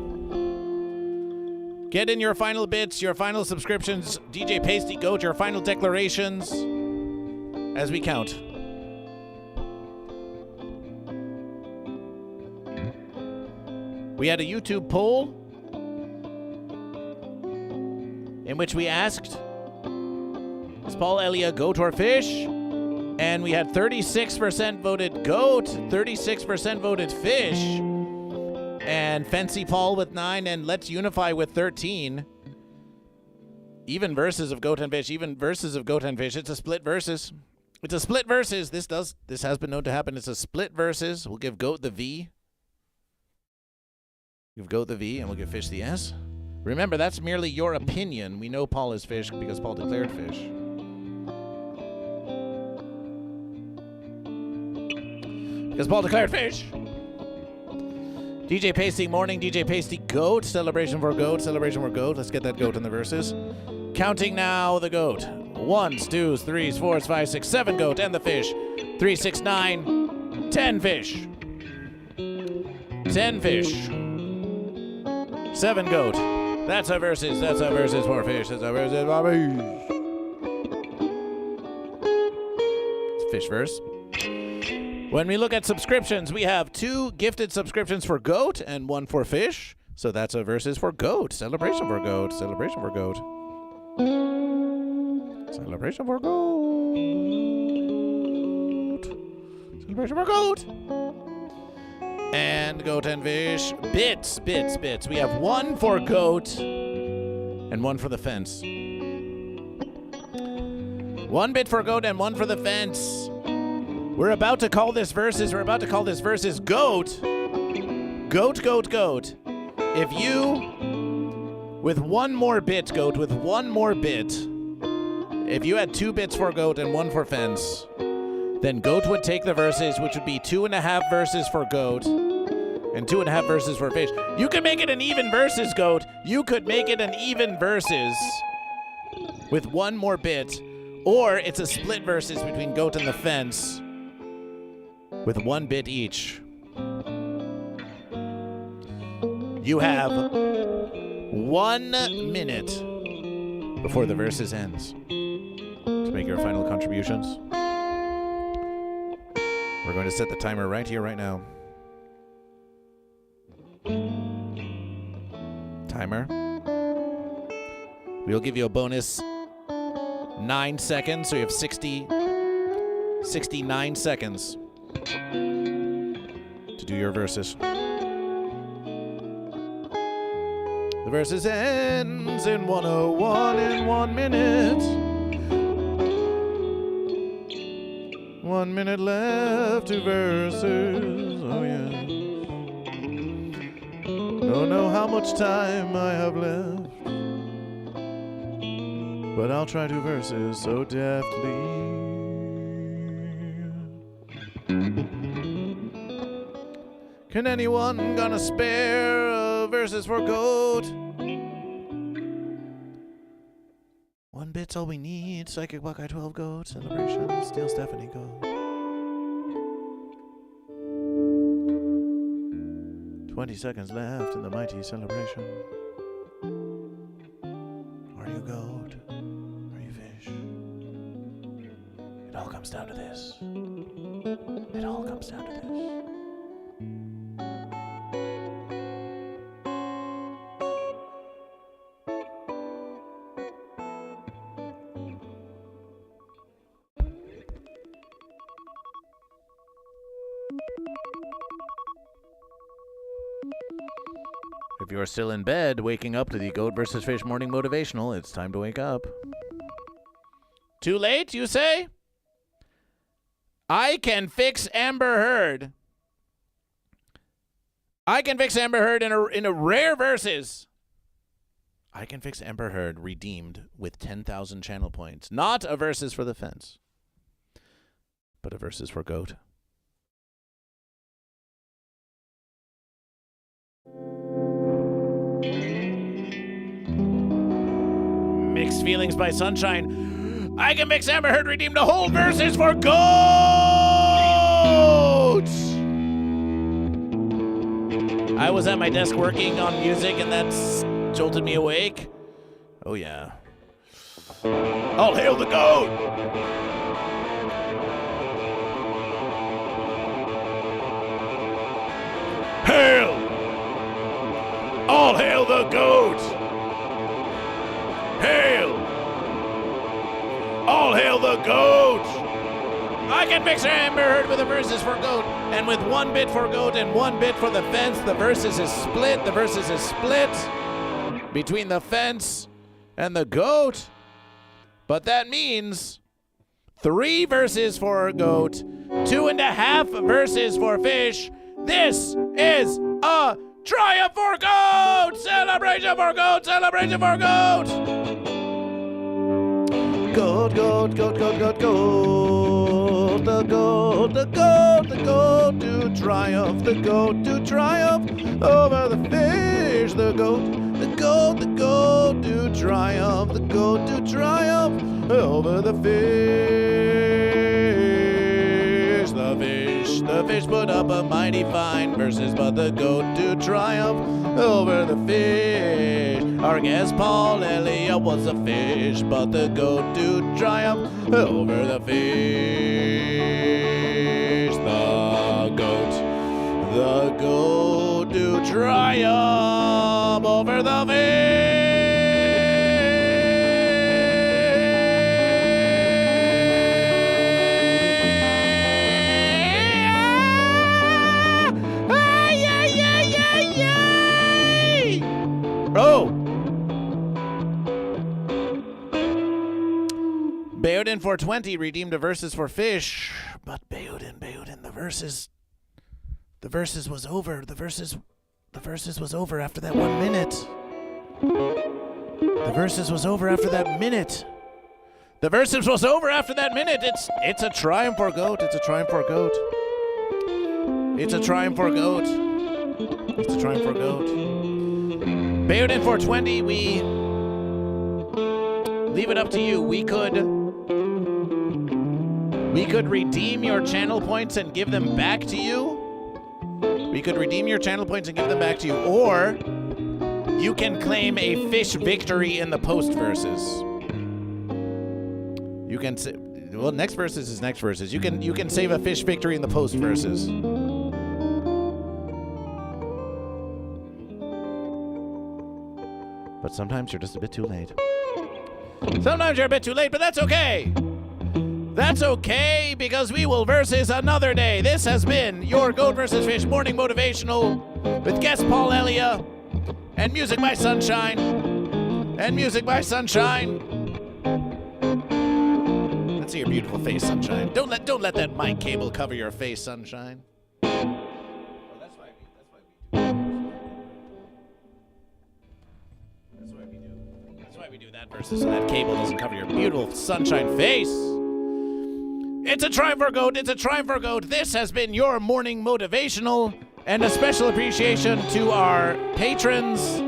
Speaker 1: Get in your final bits, your final subscriptions. DJ Pasty Goat, your final declarations as we count. We had a YouTube poll in which we asked, is Paul Elia goat or fish? And we had 36% voted goat, 36% voted fish. And Fancy Paul with 9 and Let's Unify with 13. Even verses of goat and fish, even verses of goat and fish. It's a split verses. It's a split verses. This has been known to happen. It's a split verses. We'll give goat the V. Give goat the V and we'll give fish the S. Remember, that's merely your opinion. We know Paul is fish because Paul declared fish. Because Paul declared fish. DJ Pasty morning, DJ Pasty goat, celebration for goat, celebration for goat. Let's get that goat in the verses. Counting now the goat. 1s, 2s, 3s, 4s, 5s, 6, 7 goat and the fish. 3, 6, 9, 10 fish. 10 fish. 7 goat. That's our verses. That's our verses for fish. That's our verses for fish. It's fish verse. When we look at subscriptions, we have 2 gifted subscriptions for goat and 1 for fish. So that's a verses for goat. Celebration for goat. Celebration for goat. Celebration for goat. Celebration for goat. And goat and fish. Bits. We have 1 for goat and 1 for the fence. 1 bit for goat and 1 for the fence. We're about to call this verses. We're about to call this verses goat. Goat, goat, goat. If you, with 1 more bit, goat, with 1 more bit, if you had 2 bits for goat and 1 for fence, then goat would take the verses, which would be 2.5 verses for goat and 2.5 verses for fish. You could make it an even verses, goat. You could make it an even verses with 1 more bit, or it's a split verses between goat and the fence with 1 bit each. You have 1 minute before the verses ends to make your final contributions. We're going to set the timer right here, right now. Timer. We'll give you a bonus 9 seconds, so you have 69 seconds to do your verses. The verses ends in 1:01 in 1 minute. 1 minute left to verses. Oh yeah. Don't know how much time I have left, but I'll try to verses so deftly. Can anyone gonna spare verses for goat? 1 bit's all we need. Psychic Buckeye 12 goat. Celebration. Steel Stephanie goat. 20 seconds left in the mighty celebration. Are you goat? Are you fish? It all comes down to this. It all comes down to this. If you're still in bed, waking up to the Goat vs. Fish Morning Motivational, it's time to wake up. Too late, you say? I can fix Amber Heard. I can fix Amber Heard in a rare versus. I can fix Amber Heard redeemed with 10,000 channel points. Not a versus for the fence, but a versus for Goat. Mixed Feelings by Sunshine. I can mix Amber Heard redeemed a whole versus for Goat. I was at my desk working on music and that jolted me awake. Oh yeah. All hail the Goat. Hail. All hail the Goat. Hail! All hail the Goat! I can mix Amber Heard with a versus for Goat, and with 1 bit for Goat and 1 bit for the fence, the versus is split. The versus is split between the fence and the Goat. But that means 3 verses for Goat, 2.5 verses for Fish. This is a triumph for Goat! Celebration for Goat! Celebration for Goat! Goat, Goat, Goat, Goat, Goat, Goat. The Goat, the Goat, the Goat to triumph. The Goat to triumph over the Fish. The Goat, the Goat, the Goat to triumph. The Goat to triumph over the Fish. The Fish put up a mighty fine versus, but the Goat to triumph over the Fish. Our guest Paul Elia was a fish, but the Goat to triumph over the Fish. The Goat to triumph over the Fish. Oh! Bayoudin 420 redeemed a versus for Fish, but Bayoudin, the versus was over. The versus was over after that 1 minute. The versus was over after that minute. The versus was over after that minute. It's a triumph for Goat. It's a triumph for Goat. It's a triumph for Goat. It's a triumph for Goat. Bayoudin 420, we leave it up to you. We could redeem your channel points and give them back to you. We could redeem your channel points and give them back to you, or you can claim a Fish victory in the post verses. You can say, well, next verses is next verses. You can save a Fish victory in the post verses. But sometimes you're just a bit too late. Sometimes you're a bit too late, but that's okay. That's okay, because we will versus another day. This has been your Goat vs. Fish Morning Motivational with guest Paul Elia and music by Sunshine. And music by Sunshine. Let's see your beautiful face, Sunshine. Don't let that mic cable cover your face, Sunshine. We do that versus so that cable doesn't cover your beautiful sunshine face. It's a triumph for Goat. It's a triumph for Goat. This has been your morning motivational, and a special appreciation to our patrons,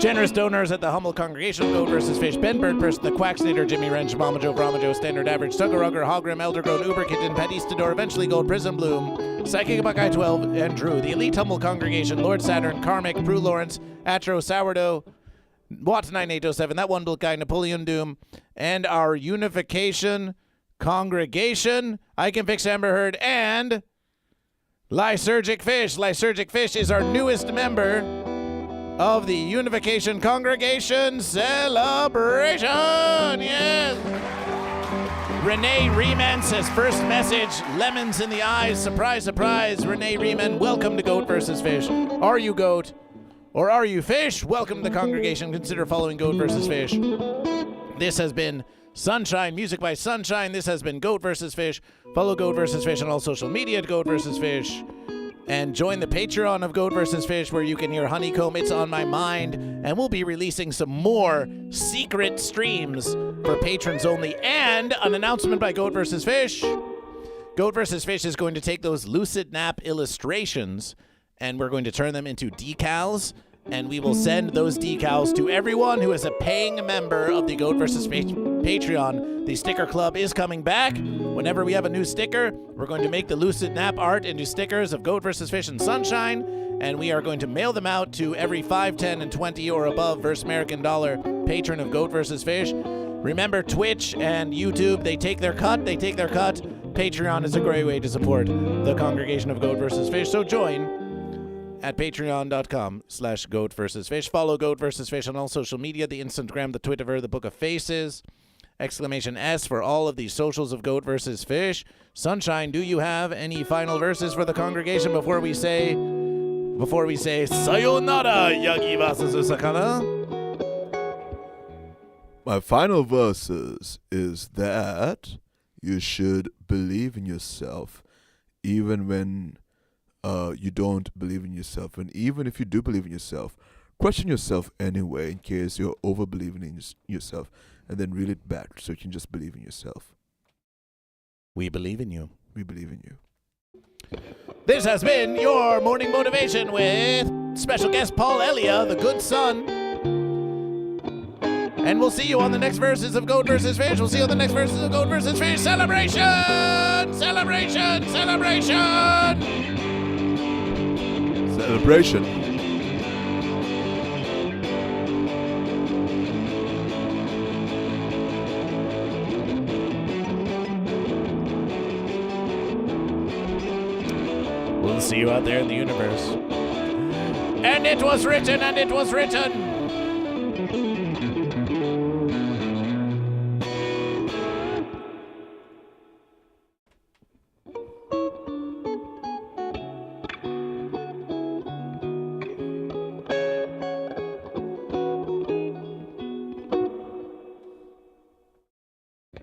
Speaker 1: generous donors at the humble congregation of Goat vs. Fish: Ben Birdperson, the Quacksnader, Jimmy Wrench, Mama Joe, Brahma Joe, Standard Average, Tuggerugger, Hogrim, Eldergrown, Uber Kitten, Patistador, Eventually Gold, Prism Bloom, Psychic Buckeye 12, and Drew, the Elite Humble Congregation, Lord Saturn, Karmic, Prue Lawrence, Atro, Sourdough, Watts 9807, that one built guy, Napoleon Doom, and our Unification Congregation, I Can Fix Amber Heard, and Lysergic Fish. Lysergic Fish is our newest member of the Unification Congregation Celebration. Yes. Renee Riemann says, first message, lemons in the eyes. Surprise, surprise. Renee Riemann, welcome to Goat vs. Fish. Are you Goat? Or are you fish? Welcome to the congregation. Consider following Goat vs. Fish. This has been Sunshine, music by Sunshine. This has been Goat vs. Fish. Follow Goat vs. Fish on all social media at Goat vs. Fish. And join the Patreon of Goat vs. Fish, where you can hear Honeycomb, It's on My Mind. And we'll be releasing some more secret streams for patrons only. And an announcement by Goat vs. Fish. Goat vs. Fish is going to take those Lucid Nap illustrations and we're going to turn them into decals, and we will send those decals to everyone who is a paying member of the Goat vs. Fish Patreon. The sticker club is coming back. Whenever we have a new sticker, we're going to make the Lucid Nap art into stickers of Goat vs. Fish and Sunshine, and we are going to mail them out to every 5, 10, and 20 or above versus American dollar patron of Goat vs. Fish. Remember, Twitch and YouTube, they take their cut. Patreon is a great way to support the congregation of Goat vs. Fish, so join at patreon.com/GoatVsFish. Follow Goat vs. Fish on all social media, the Instagram, the Twitter, the Book of Faces, *S for all of the socials of Goat vs. Fish. Sunshine, do you have any final verses for the congregation before we say sayonara, Yagi Vasasu Sakana?
Speaker 3: My final verses is that you should believe in yourself even when you don't believe in yourself. And even if you do believe in yourself, question yourself anyway in case you're over-believing in yourself, and then reel it back so you can just believe in yourself.
Speaker 1: We believe in you.
Speaker 3: We believe in you.
Speaker 1: This has been your Morning Motivation with special guest Paul Elia, the good son. And we'll see you on the next verses of Goat vs. Fish. We'll see you on the next verses of Goat vs. Fish. Celebration! Celebration! Celebration!
Speaker 3: Celebration.
Speaker 1: We'll see you out there in the universe. And it was written,